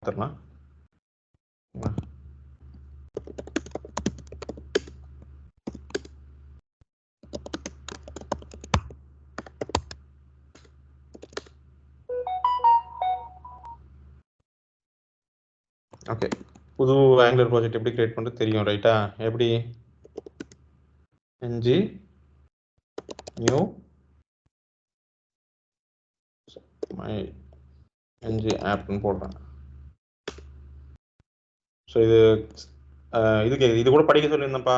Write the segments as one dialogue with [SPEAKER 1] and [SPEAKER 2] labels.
[SPEAKER 1] பார்த்துடலாம். ஓகே, புது angular project எப்படி கிரியேட் பண்ணுறது தெரியும் ரைட்டா? எப்படி ng நியூ மை ng ஆப்னு போடுறேன். ஸோ இது கூட படிக்க சொல்லியிருந்தேன்ப்பா,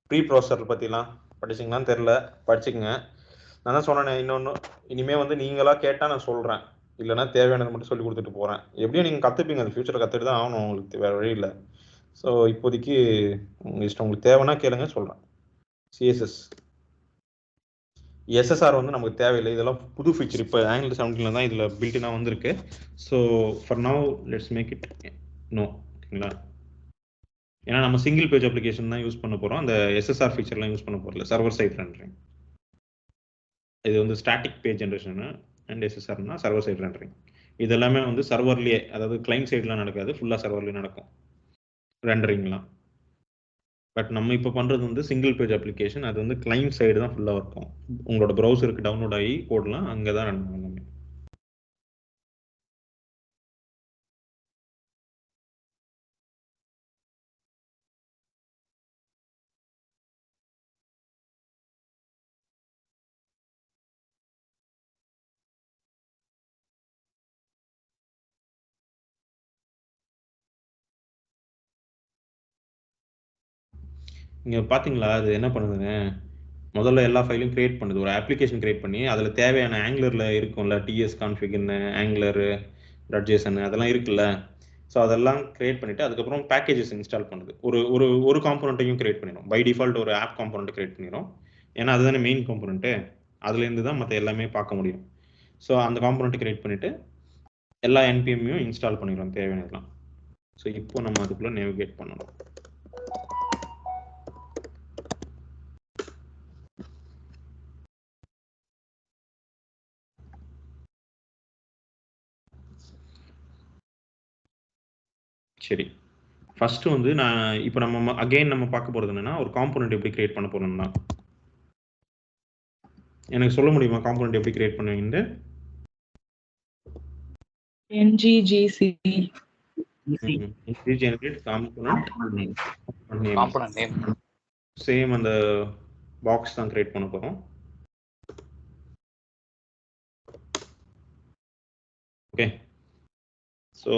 [SPEAKER 1] ப்ரீ ப்ராசஸர் பற்றிலாம் படிச்சிங்களான்னு தெரில, படிச்சுக்கங்க. நான் தான் சொன்னேன், இன்னொன்று இனிமேல் வந்து நீங்களாக கேட்டால் நான் சொல்கிறேன், இல்லைனா தேவையானது மட்டும் சொல்லி கொடுத்துட்டு போகிறேன். எப்படியும் நீங்கள் கற்றுப்பீங்க, அது ஃபியூச்சரில் கற்றுட்டு தான் ஆகணும், உங்களுக்கு வேறு வழி இல்லை. ஸோ இப்போதைக்கு உங்கள் இஷ்டம், உங்களுக்கு தேவைன்னா கேளுங்க, சொல்கிறேன். சிஎஸ்எஸ் எஸ்எஸ்ஆர் வந்து நமக்கு தேவையில்லை, இதெல்லாம் புது ஃபீச்சர் இப்போ ஆங்குலர் 17 தான் இதில் பில்டினாக வந்திருக்கு. So for now let's make it no. ஓகேங்களா? ஏன்னா நம்ம சிங்கிள் பேஜ் அப்ளிகேஷன் தான் யூஸ் பண்ண போகிறோம், அந்த எஸ்எஸ்ஆர் ஃபீச்சர்லாம் யூஸ் பண்ண போகிறல. சர்வர் சைட் ரெண்டரிங் இது வந்து ஸ்டாட்டிக் பேஜ் ஜென்ரேஷனு, அண்ட் எஸ்எஸ்ஆர்னா சர்வர் சைட் ரெண்டரிங். இது எல்லாமே வந்து சர்வர்லேயே, அதாவது கிளைண்ட் சைட்லாம் நடக்காது, ஃபுல்லாக சர்வர்லேயே நடக்கும் ரெண்டரிங்லாம். பட் நம்ம இப்போ பண்ணுறது வந்து சிங்கிள் பேஜ் அப்ளிகேஷன், அது வந்து கிளைண்ட் சைடு தான் ஃபுல்லாக இருக்கும். உங்களோட ப்ரௌசருக்கு டவுன்லோட் ஆகி போடலாம், அங்கே தான் ரன் பண்ணுங்க. இங்கே பார்த்தீங்களா அது என்ன பண்ணுதுங்க, முதல்ல எல்லா ஃபைலையும் கிரியேட் பண்ணுது, ஒரு அப்ளிகேஷன் கிரியேட் பண்ணி அதில் தேவையான ஆங்குலரில் இருக்கும்ல, டிஎஸ் கான்ஃபிகர்னு, ஆங்குலரு, .json அதெல்லாம் இருக்குல்ல. ஸோ அதெல்லாம் கிரியேட் பண்ணிவிட்டு அதுக்கப்புறம் பேக்கேஜஸ் இன்ஸ்டால் பண்ணுது. ஒரு காம்போனண்ட்டையும் கிரியேட் பண்ணிடும். பை டிஃபால்ட் ஒரு ஆப் காம்போனண்ட் கிரியேட் பண்ணிடும், ஏன்னா அதுதானே மெயின் காம்போனண்ட்டு, அதுலேருந்து தான் மற்ற எல்லாமே பார்க்க முடியும். ஸோ அந்த காம்போனண்ட் கிரியேட் பண்ணிவிட்டு எல்லா என்பிஎம்மையும் இன்ஸ்டால் பண்ணிடுவோம் தேவையானதெல்லாம். ஸோ இப்போ நம்ம அதுக்குள்ளே நேவிகேட் பண்ணணும். சரி, ஃபஸ்ட்டு வந்து நான் இப்போ நம்ம அகெயின் நம்ம பார்க்க போகிறது என்னென்னா, ஒரு காம்போனண்ட் எப்படி கிரியேட் பண்ண போகிறோம்னா, எனக்கு சொல்ல முடியுமா காம்போனண்ட் எப்படி கிரியேட் பண்ணுவீங்கன்னு?
[SPEAKER 2] ngGC
[SPEAKER 1] generate component
[SPEAKER 3] name
[SPEAKER 1] same அந்த பாக்ஸ் தான் கிரியேட் பண்ண போகிறோம். ஓகே, ஸோ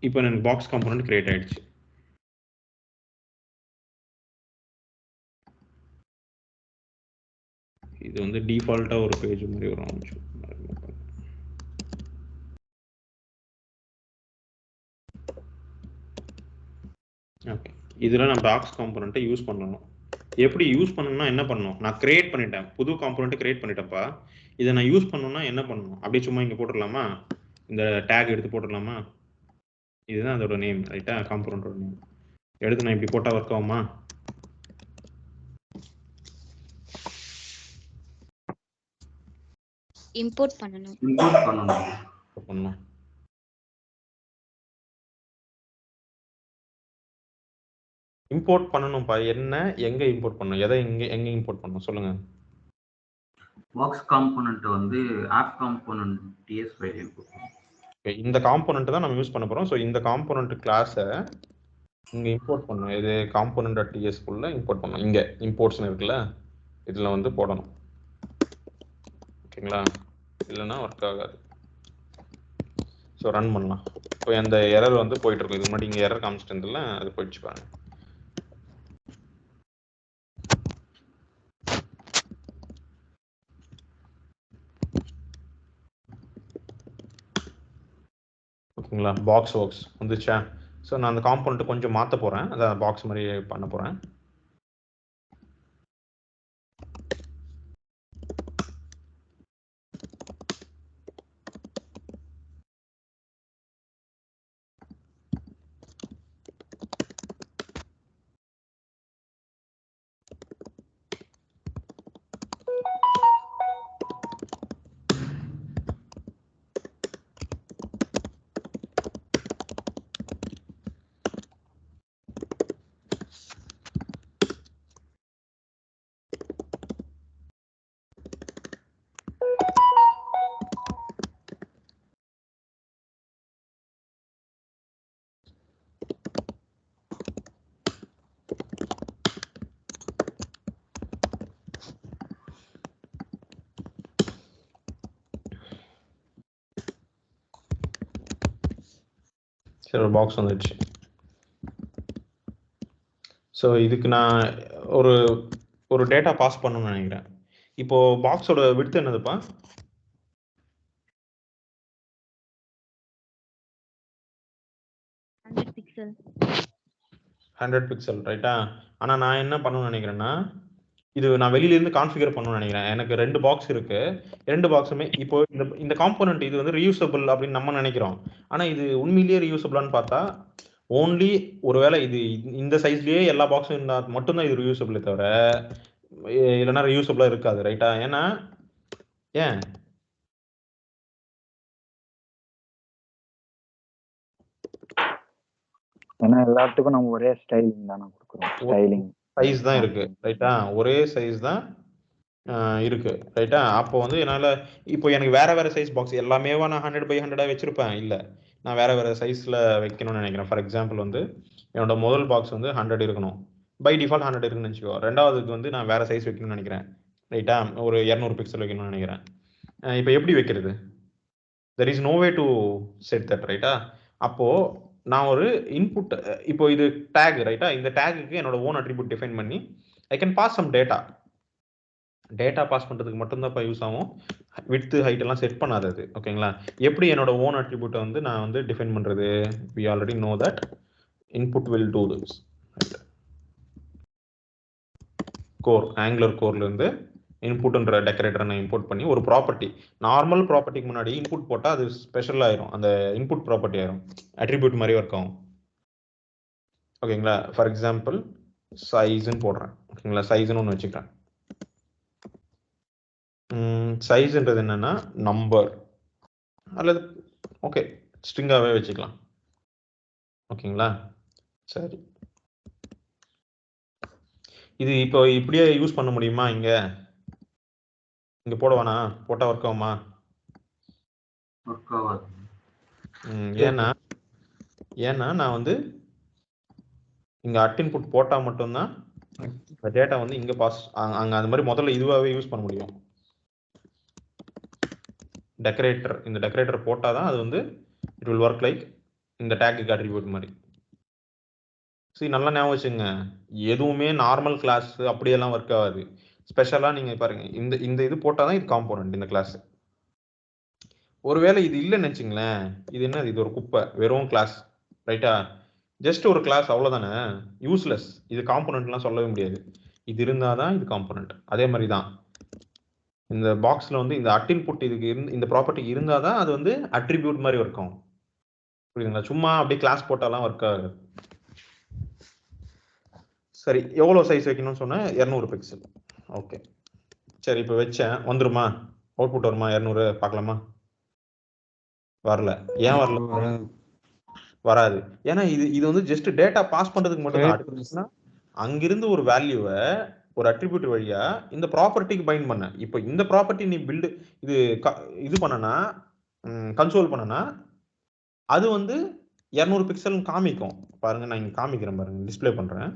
[SPEAKER 1] இப்போ எனக்கு பாக்ஸ் காம்போனண்ட் கிரியேட் ஆயிடுச்சு. இது வந்து டிஃபால்ட்டாக ஒரு பேஜ் மாதிரி வரும். ஓகே, இதில் நான் பாக்ஸ் காம்போனண்ட்டை யூஸ் பண்ணணும். எப்படி யூஸ் பண்ணணும்னா என்ன பண்ணணும், நான் கிரியேட் பண்ணிட்டேன், புது காம்போனண்ட்டு கிரியேட் பண்ணிட்டேன்ப்பா. இதை நான் யூஸ் பண்ணணும்னா என்ன பண்ணணும், அப்படியே சும்மா இங்கே போட்டுடலாமா, இந்த டேக் எடுத்து போட்டுடலாமா, இதுதான் அதோட நேம் ரைட்டா, காம்போனண்டோட நேம் எடுத்து நான் இப்படி போட்டால் ஒர்க் ஆகுமா?
[SPEAKER 4] இம்போர்ட் பண்ணணும்.
[SPEAKER 1] இம்போர்ட் பண்ணணும்ப்பா. என்ன, எங்க இம்போர்ட் பண்ணணும், எதை எங்க இம்போர்ட் பண்ணணும் சொல்லுங்க.
[SPEAKER 5] பாக்ஸ் காம்போனன்ட் வந்து app component TS file import பண்ணணும்.
[SPEAKER 1] இந்த காம்போனன்ட் தான் நம்ம யூஸ் பண்ண போறோம். ஸோ இந்த காம்போனன்ட் கிளாஸை இங்க இம்போர்ட் பண்ணணும். இது காம்போனன்ட்.ts குள்ள இம்போர்ட் பண்ணணும். இங்க இம்போர்ட்ஸ்னு இருக்குல்ல, இதுல வந்து போடணும். ஓகேங்களா? இல்லைன்னா ஒர்க் ஆகாது. ஸோ ரன் பண்ணலாம். இப்போ அந்த எரர் வந்து போயிட்டு இருக்கும். இது முன்னாடி இங்கே எரர் காமிச்சிட்டு இருந்ததில்ல, அது போயிடுச்சு பாருங்க. ஓகேங்களா? பாக்ஸ் ஒர்க்ஸ் வந்துச்சா? ஸோ நான் அந்த காம்போனண்ட்டு கொஞ்சம் மாற்ற போகிறேன், அதான் பாக்ஸ் மாதிரி பண்ண போகிறேன். சரி, ஒரு பாக்ஸ் வந்துடுச்சு. ஸோ இதுக்கு நான் ஒரு டேட்டா பாஸ் பண்ணணும்னு நினைக்கிறேன். இப்போ பாக்ஸோட விட்த் என்னதுப்பா? 100 பிக்சல் ரைட்டா? ஆனா நான் என்ன பண்ணணும்னு நினைக்கிறேன்னா, இது நான் வெளியில இருந்து கான்ஃபிகர் பண்ணணும்னு நினைக்கிறேன். எனக்கு 2 பாக்ஸ் இருக்கு. 2 பாக்ஸுமே இப்போ இந்த காம்போனன்ட் இது வந்து ரீயூசபிள் அப்படின்னு நம்ம நினைக்கிறோம். ஆனா இது உண்மையிலேயே ரீயூசபிளான்னு பார்த்தா ஓன்லி ஒருவேளை இது இந்த சைஸ்லயே எல்லா பாக்ஸும் இருந்தா மட்டும்தான் இது ரீயூசபிளே தவிர இல்லைன்னா ரீயூசபிளா இருக்காது ரைட்டா? ஏன்னா ஏன்
[SPEAKER 4] ஏன்னா எல்லாத்துக்கும் நம்ம ஒரே ஸ்டைலிங் தானே கொடுக்குறோம். ஸ்டைலிங்
[SPEAKER 1] சைஸ் தான் இருக்கு ரைட்டா? ஒரே சைஸ் தான் இருக்கு ரைட்டா? அப்போ வந்து என்னால இப்போ எனக்கு வேற வேற சைஸ் பாக்ஸ் எல்லாமேவா நான் 100x100 வச்சிருப்பேன்? இல்ல, நான் வேற வேற சைஸ்ல வைக்கணும்னு நினைக்கிறேன். ஃபார் எக்ஸாம்பிள் வந்து என்னோட முதல் பாக்ஸ் வந்து 100 இருக்கணும், பை டிஃபால்ட் 100 இருக்குன்னு வச்சுக்கோ. ரெண்டாவதுக்கு வந்து நான் வேற சைஸ் வைக்கணும்னு நினைக்கிறேன் ரைட்டா? ஒரு 200 பிக்சல் வைக்கணும்னு நினைக்கிறேன். இப்போ எப்படி வைக்கிறது? There is no way to set that ரைட்டா? அப்போ நான் ஒரு இன்புட், இப்போ இது டேக் ரைட்டா? இந்த டேகுக்கு என்னோட ஓன் அட்ரிபியூட் டிஃபைன் பண்ணி I can pass some data pass பண்றதுக்கு மட்டும்தான் இப்போ யூஸ் ஆகும். விட்த் ஹைட் எல்லாம் செட் பண்ணாதது. ஓகேங்களா? எப்படி என்னோட ஓன் அட்ரிபியூட்டை வந்து நான் வந்து டிஃபைன் பண்றது? we already know that input will do this. Core Angular கோர்ல இருந்து இன்புட்ன்ற டெக்கரேட்டரை நான் இம்போர்ட் பண்ணி ஒரு ப்ராப்பர்ட்டி, நார்மல் ப்ராப்பர்ட்டிக்கு முன்னாடி இன்புட் போட்டால் அது ஸ்பெஷல் ஆயிரும், அந்த இன்புட் ப்ராப்பர்ட்டி ஆயிரும், அட்ரிபியூட் மாதிரி ஒர்க் ஆகும். ஓகேங்களா? ஃபார் எக்ஸாம்பிள் சைஸ்ன்னு போடுறேன். ஓகேங்களா? சைஸ்ன்னு ஒன்று வச்சுக்கிறேன். சைஸ்ன்றது என்னன்னா நம்பர் அல்லது ஓகே ஸ்ட்ரிங்காகவே வச்சுக்கலாம். ஓகேங்களா? சரி, இது இப்போ இப்படியே யூஸ் பண்ண முடியுமா? இங்க போடுவானா? போட்டா ஒர்க் ஆகுமா?
[SPEAKER 5] ஒர்க் ஆகாது.
[SPEAKER 1] ஏன்னா நான் வந்து இங்க அட் இன்புட் போட்டா மட்டும்தான் இந்த டேட்டா வந்து இங்க பாஸ் அங்க அந்த மாதிரி முதல்ல இதுவாகவே யூஸ் பண்ண முடியும். டெக்கரேட்டர், இந்த டெக்கரேட்டர் போட்டாதான் அது வந்து இட் வில் ஒர்க் லைக் இந்த டேக்கு அட்ரிபியூட் மாதிரி. சரி, நல்லா ஞாபகம் வச்சுங்க, எதுவுமே நார்மல் கிளாஸ் அப்படியெல்லாம் ஒர்க் ஆகாது. ஸ்பெஷலாக நீங்கள் பாருங்க, இந்த இது போட்டால் தான் இது காம்போனன்ட் இந்த கிளாஸ். ஒருவேளை இது இல்லைன்னு நினச்சிங்களேன், இது என்ன, இது ஒரு குப்பை, வெறும் கிளாஸ் ரைட்டா? ஜஸ்ட் ஒரு கிளாஸ் அவ்வளோதானே, யூஸ்லெஸ். இது காம்போனன்ட்லாம் சொல்லவே முடியாது. இது இருந்தால் தான் இது காம்போனன்ட். அதே மாதிரி தான் இந்த பாக்ஸில் வந்து இந்த அட் இன்புட் இதுக்கு இந்த ப்ராப்பர்ட்டி இருந்தால் தான் அது வந்து அட்ரிபியூட் மாதிரி ஒர்க் ஆகும். புரியுதுங்களா? சும்மா அப்படியே கிளாஸ் போட்டாலாம் ஒர்க் ஆகாது. சரி, எவ்வளோ சைஸ் வைக்கணும்னு சொன்னேன்? 200 பிக்சல். ஓகே சரி, இப்போ வச்சேன், வந்துருமா? அவுட்புட் வருமா? 200 பார்க்கலாமா? வரல. ஏன் வரல? வராது. ஏன்னா இது வந்து ஜஸ்ட் டேட்டா பாஸ் பண்றதுக்கு மட்டும் தான். அங்கிருந்து ஒரு வேல்யூவை ஒரு அட்ரிபியூட் வழியா இந்த ப்ராப்பர்ட்டிக்கு பைண்ட் பண்ண. இப்போ இந்த ப்ராப்பர்ட்டி நீ இது பண்ணனா, கன்சோல் பண்ணனா, அது வந்து 200 பிக்சல் காமிக்கும். பாருங்க, நான் இங்க காமிக்கிறேன் பாருங்க, டிஸ்பிளே பண்றேன்.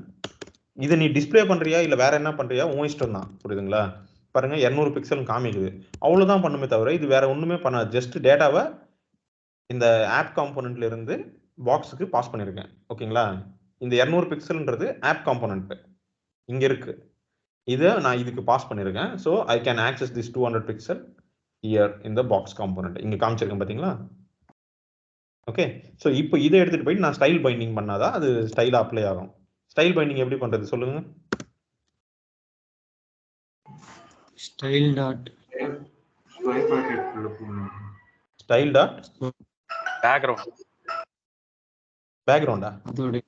[SPEAKER 1] இதை நீ டிஸ்பிளே பண்றியா இல்ல வேற என்ன பண்றியா உன் இஷ்டம் தான். புரியுதுங்களா? பாருங்க, 200 பிக்சல் காமிக்குது. அவ்வளவுதான் பண்ணுமே தவிர இது வேற ஒண்ணுமே பண்ணாது. ஜஸ்ட் டேட்டாவை இந்த ஆப் காம்போனன்ட்ல இருந்து பாக்ஸுக்கு பாஸ் பண்ணிருக்கேன். ஓகேங்களா? இந்த 200 பிக்சல்ன்றது ஆப் காம்போனன்ட் இங்க இருக்கு. இதை நான் இதுக்கு பாஸ் பண்ணிருக்கேன். So I can access this 200 pixel here இந்த பாக்ஸ் காம்போனன்ட். இங்க காமிச்சிருக்கேன் பாத்தீங்களா? ஓகே, ஸோ இப்போ இதை எடுத்துட்டு போயிட்டு நான் ஸ்டைல் பைண்டிங் பண்ணாதான் அது ஸ்டைலா அப்ளை ஆகும். ஸ்டைல் பைண்டிங் எப்படி பண்றது சொல்லுங்க?
[SPEAKER 6] ஸ்டைல் டாட்
[SPEAKER 5] ஸ்கொயர் பிராக்கெட் உள்ள போகணும்.
[SPEAKER 1] ஸ்டைல் டாட் பேக்ரவுண்டா?
[SPEAKER 6] அதோட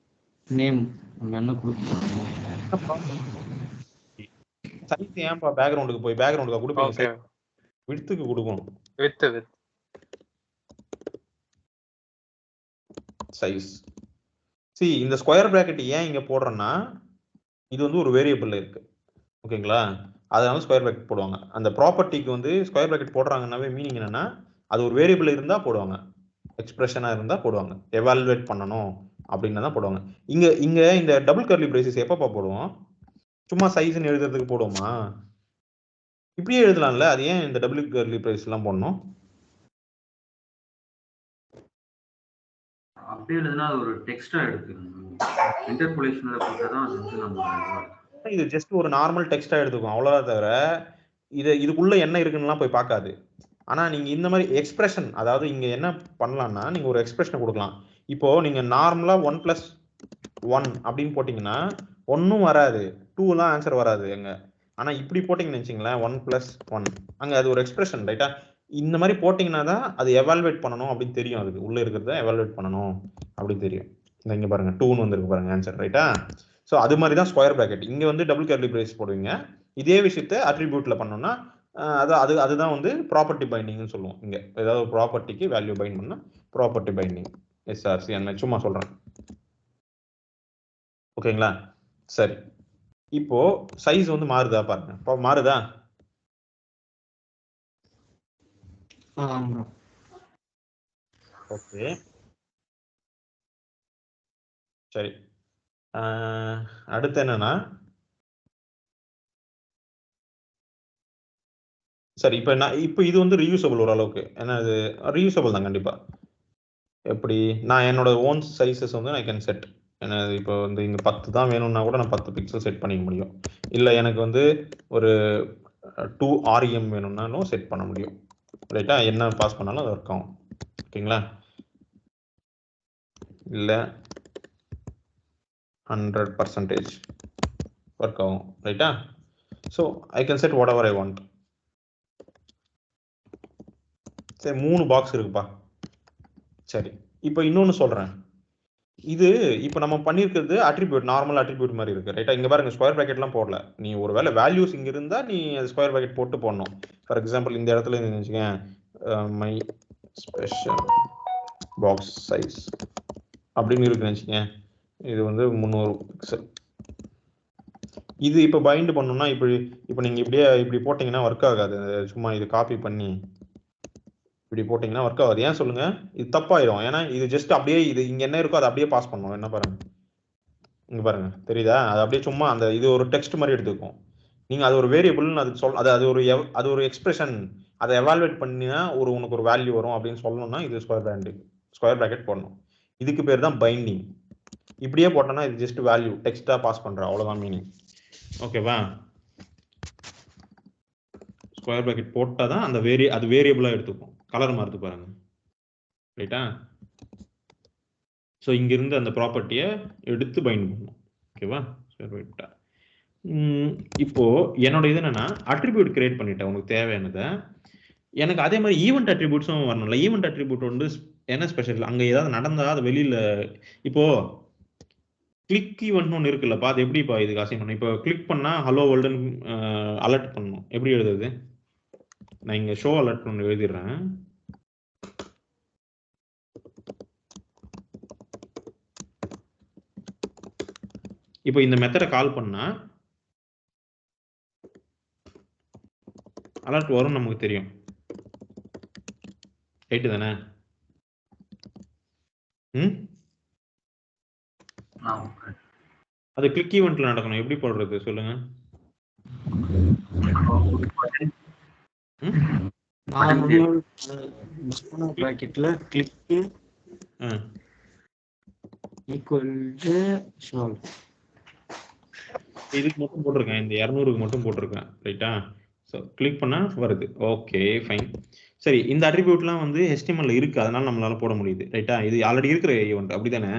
[SPEAKER 6] நேம் நம்ம என்ன கொடுக்கணும்?
[SPEAKER 1] சைஸ் ஏன்பா பேக்ரவுண்டுக்கு போய் பேக்ரவுண்டுக்கு கொடுப்பீங்க? விட்த்துக்கு கொடுக்கணும்.
[SPEAKER 3] With
[SPEAKER 1] size. see இந்த ஸ்கொயர் பிராக்கெட் ஏன் இங்க போடுறேன்னா, இது வந்து ஒரு வேரியபிள்ல இருக்கு. ஓகேங்களா? அதனால ஸ்கொயர் பிராக்கெட் போடுவாங்க. அந்த ப்ராப்பர்ட்டிக்கு வந்து ஸ்கொயர் பிராக்கெட் போடுறாங்கன்னாவே மீனிங் என்னன்னா, அது ஒரு வேரியபிள் இருந்தா போடுவாங்க, எக்ஸ்பிரஷனா இருந்தா போடுவாங்க, எவாலுவேட் பண்ணணும் அப்படின்னு தான் போடுவாங்க. இங்க இங்க இந்த டபுள் கர்லி பிரேசஸ் எப்பப்பா போடுவோம்? சும்மா சைஸ்ன்னு எழுதுறதுக்கு போடுவோமா? இப்படியே எழுதலாம்ல, அது ஏன் இந்த டபுள் கர்லி பிரேஸ் எல்லாம் போடணும்?
[SPEAKER 5] அப்படியே எழுதுனா அது ஒரு டெக்ஸ்டா எடுத்துக்கணும். இன்டர்போலேஷன்ல போட்டா தான் அது வந்து நம்ம
[SPEAKER 1] இது ஜஸ்ட் ஒரு நார்மல் டெக்ஸ்டா எடுத்துக்கும் அவ்வளவுதான், தவிர இதுக்குள்ள என்ன இருக்குன்னுலாம் போய் பார்க்காது. ஆனா நீங்க இந்த மாதிரி எக்ஸ்பிரஷன், அதாவது இங்க என்ன பண்ணலாம்னா நீங்க ஒரு எக்ஸ்பிரஷனை கொடுக்கலாம். இப்போ நீங்க நார்மலா 1+1 அப்படின்னு போட்டீங்கன்னா ஒன்னும் வராது, 2 ஆன்சர் வராது எங்க. ஆனா இப்படி போட்டீங்கன்னு வச்சுங்களேன் 1+1 அங்க அது ஒரு எக்ஸ்பிரஷன் ரைட்டா. இந்த மாதிரி போட்டீங்கன்னா தான் அது எவால்வேட் பண்ணணும் அப்படின்னு தெரியும், அதுக்கு உள்ள இருக்கிறத எவால்வேட் பண்ணணும் அப்படின்னு தெரியும். இங்க பாருங்க 2ன்னு வந்திருக்கு பாருங்க ஆன்சர் ரைட்டா. ஸோ அது மாதிரி தான் ஸ்கொயர் பிராக்கெட். இங்க வந்து டபுள் கர்லி பிரேஸ் போடுவீங்க. இதே விஷயத்த அட்ரிபியூட்ல பண்ணோம்னா அதுதான் வந்து ப்ராப்பர்ட்டி பைண்டிங்னு சொல்லுவோம். இங்க ஏதாவது ஒரு ப்ராப்பர்ட்டிக்கு வேல்யூ பைண்ட் பண்ணா ப்ராப்பர்ட்டி பைண்டிங் எஸ்ஆர்சி அந்த சும்மா சொல்றேன். ஓகேங்களா? சரி, இப்போ சைஸ் வந்து மாறுதா பாருங்க. இப்போ மாறுதா? ஓகே சரி. அடுத்து என்னன்னா சரி இப்போ இது வந்து ரீயூசபிள் ஓரளவுக்கு. ஏன்னா இது ரீயூசபிள் தான் கண்டிப்பா. எப்படி நான் என்னோட ஓன் சைஸஸ் வந்து ஐ கேன் செட். ஏன்னா இப்போ வந்து இங்க 10 தான் வேணும்னா கூட நான் 10 பிக்சல் செட் பண்ணிக்க முடியும். இல்லை எனக்கு வந்து ஒரு 2 REM வேணும்னாலும் செட் பண்ண முடியும் ரைட்டா. என்ன பாஸ் பண்ணாலும் அது ஒர்க் ஆகும். ஓகேங்களா? இல்லை 100% ஒர்க் ஆகும் ரைட்டா. So I can set what ever I want. சரி 3 பாக்ஸ் இருக்குப்பா. சரி, இப்போ இன்னொன்னு சொல்றேன். இது இப்போ நம்ம பண்ணியிருக்கிறது அட்ரிபியூட், நார்மல் அட்ரிபியூட் மாதிரி இருக்கு ரைட்டா. இங்க பாருங்க ஸ்கொயர் பிராக்கெட்லாம் போடல. நீ ஒருவேளை வேல்யூஸ் இங்க இருந்தா நீ ஸ்கொயர் பிராக்கெட் போட்டு போடணும். ஃபார் எக்ஸாம்பிள் இந்த இடத்துல நினைச்சுக்கேன் மை ஸ்பெஷல் பாக்ஸ் சைஸ் அப்படின்னு இருக்கு நினைச்சுக்கேன். இது வந்து 300 பிக்சல். இது இப்போ பைண்ட் பண்ணணும்னா இப்போ நீங்க இப்படி போட்டீங்கன்னா ஒர்க் ஆகாது. சும்மா இது காப்பி பண்ணி இப்படி போட்டீங்கன்னா ஒர்க் ஆகாது. ஏன் சொல்லுங்க? இது தப்பாயிடும். ஏன்னா இது ஜஸ்ட் அப்படியே இது இங்க என்ன இருக்கோ அதை அப்படியே பாஸ் பண்ணும். என்ன பாருங்க, இங்க பாருங்க தெரியுதா? அது அப்படியே சும்மா அந்த இது ஒரு டெக்ஸ்ட் மாதிரி எடுத்துக்கும். நீங்க அது ஒரு வேரியபிள்னு அது ஒரு எக்ஸ்பிரஷன், அதை எவால்வேட் பண்ணினா உனக்கு ஒரு வேல்யூ வரும் அப்படின்னு சொல்லணும்னா இது ஸ்கொயர் பிராக்கெட் போடணும். இதுக்கு பேர் தான் பைண்டிங். இப்படியே போட்டோம்னா இது ஜஸ்ட் வேல்யூ டெக்ஸ்டா பாஸ் பண்ற அவ்வளவுதான் மீனிங். ஓகேவா? ஸ்கொயர் பிராக்கெட் போட்டாதான் அந்த அது வேரியபிளா எடுத்துக்கும். கலர் மாறுது பாருங்க ரைட்டா. ஸோ இங்கிருந்து அந்த ப்ராப்பர்ட்டியை எடுத்து பைண்ட் பண்ணணும். ஓகேவா? இப்போ என்னோட இது என்னன்னா அட்ரிபியூட் கிரியேட் பண்ணிட்டேன் உனக்கு தேவையானதை. எனக்கு அதே மாதிரி ஈவெண்ட் அட்ரிபியூட்ஸும் வரணும்ல. ஈவெண்ட் அட்ரிபியூட் வந்து என்ன ஸ்பெஷல், அங்கே ஏதாவது நடந்தா அது வெளியில இப்போ கிளிக் ஈவெண்ட் ஒன்று இருக்குல்லப்பா, அது எப்படிப்பா இதுக்கு அசைன் பண்ணணும்? இப்போ கிளிக் பண்ணா ஹலோ வேர்ல்டுன்னு அலர்ட் பண்ணணும். எப்படி எழுதுறது? நான் இங்க ஷோ அலர்ட் ஒன்று எழுதிடுறேன். இப்போ இந்த மெத்தடை கால் பண்ணா அலர்ட் வரும், நமக்கு தெரியும் ரைட்டு தானே? அது கிளிக் ஈவெண்ட்ல நடக்கணும். எப்படி போடுறது சொல்லுங்க?
[SPEAKER 6] பிராக்கெட்ல கிளிக் ஈக்குவல் டு ஷால்.
[SPEAKER 1] இதுக்கு மட்டும் போட்டிருக்கேன், இந்த 200க்கு மட்டும் போட்டிருக்கேன் ரைட்டா. ஸோ கிளிக் பண்ணா வருது. Okay fine. சரி, இந்த அட்ரிபியூட்லாம் வந்து HTML இருக்கு, அதனால நம்மளால போட முடியுது ரைட்டா. இது ஆல்ரெடி இருக்கிற ஈவெண்ட் அப்படிதானே?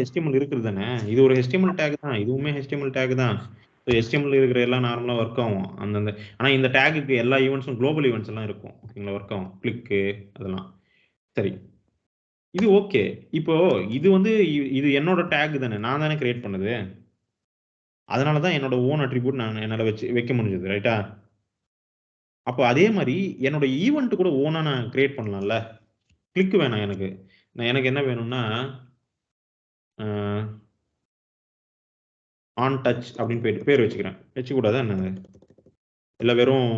[SPEAKER 1] HTML இருக்குது தானே? இது ஒரு HTML டேக் தான், இதுவுமே HTML டேக் தான். HTML இருக்கிற எல்லாம் நார்மலா ஒர்க் ஆகும் அந்தந்த. ஆனா இந்த டேகுக்கு எல்லா ஈவெண்ட்ஸும் குளோபல் ஈவெண்ட்ஸ் எல்லாம் இருக்கும். ஓகேங்களா? ஒர்க் ஆகும் கிளிக்கு அதெல்லாம். சரி, இது ஓகே. இப்போ இது வந்து இது என்னோட டேக் தானே, நான் தானே கிரியேட் பண்ணது. அதனால தான் என்னோட ஓன் அட்ரிபியூட் நான் என்னால வைக்க முடிஞ்சது ரைட்டா. அப்போ அதே மாதிரி என்னோட ஈவெண்ட் கூட ஓனா நான் கிரியேட் பண்ணலாம்ல. கிளிக் வேணாம் எனக்கு. எனக்கு என்ன வேணும்னா ஆன் டச் அப்படின்னு பேர் வச்சுக்கிறேன். வச்சுக்கூடாது என்னது? இல்லை வெறும்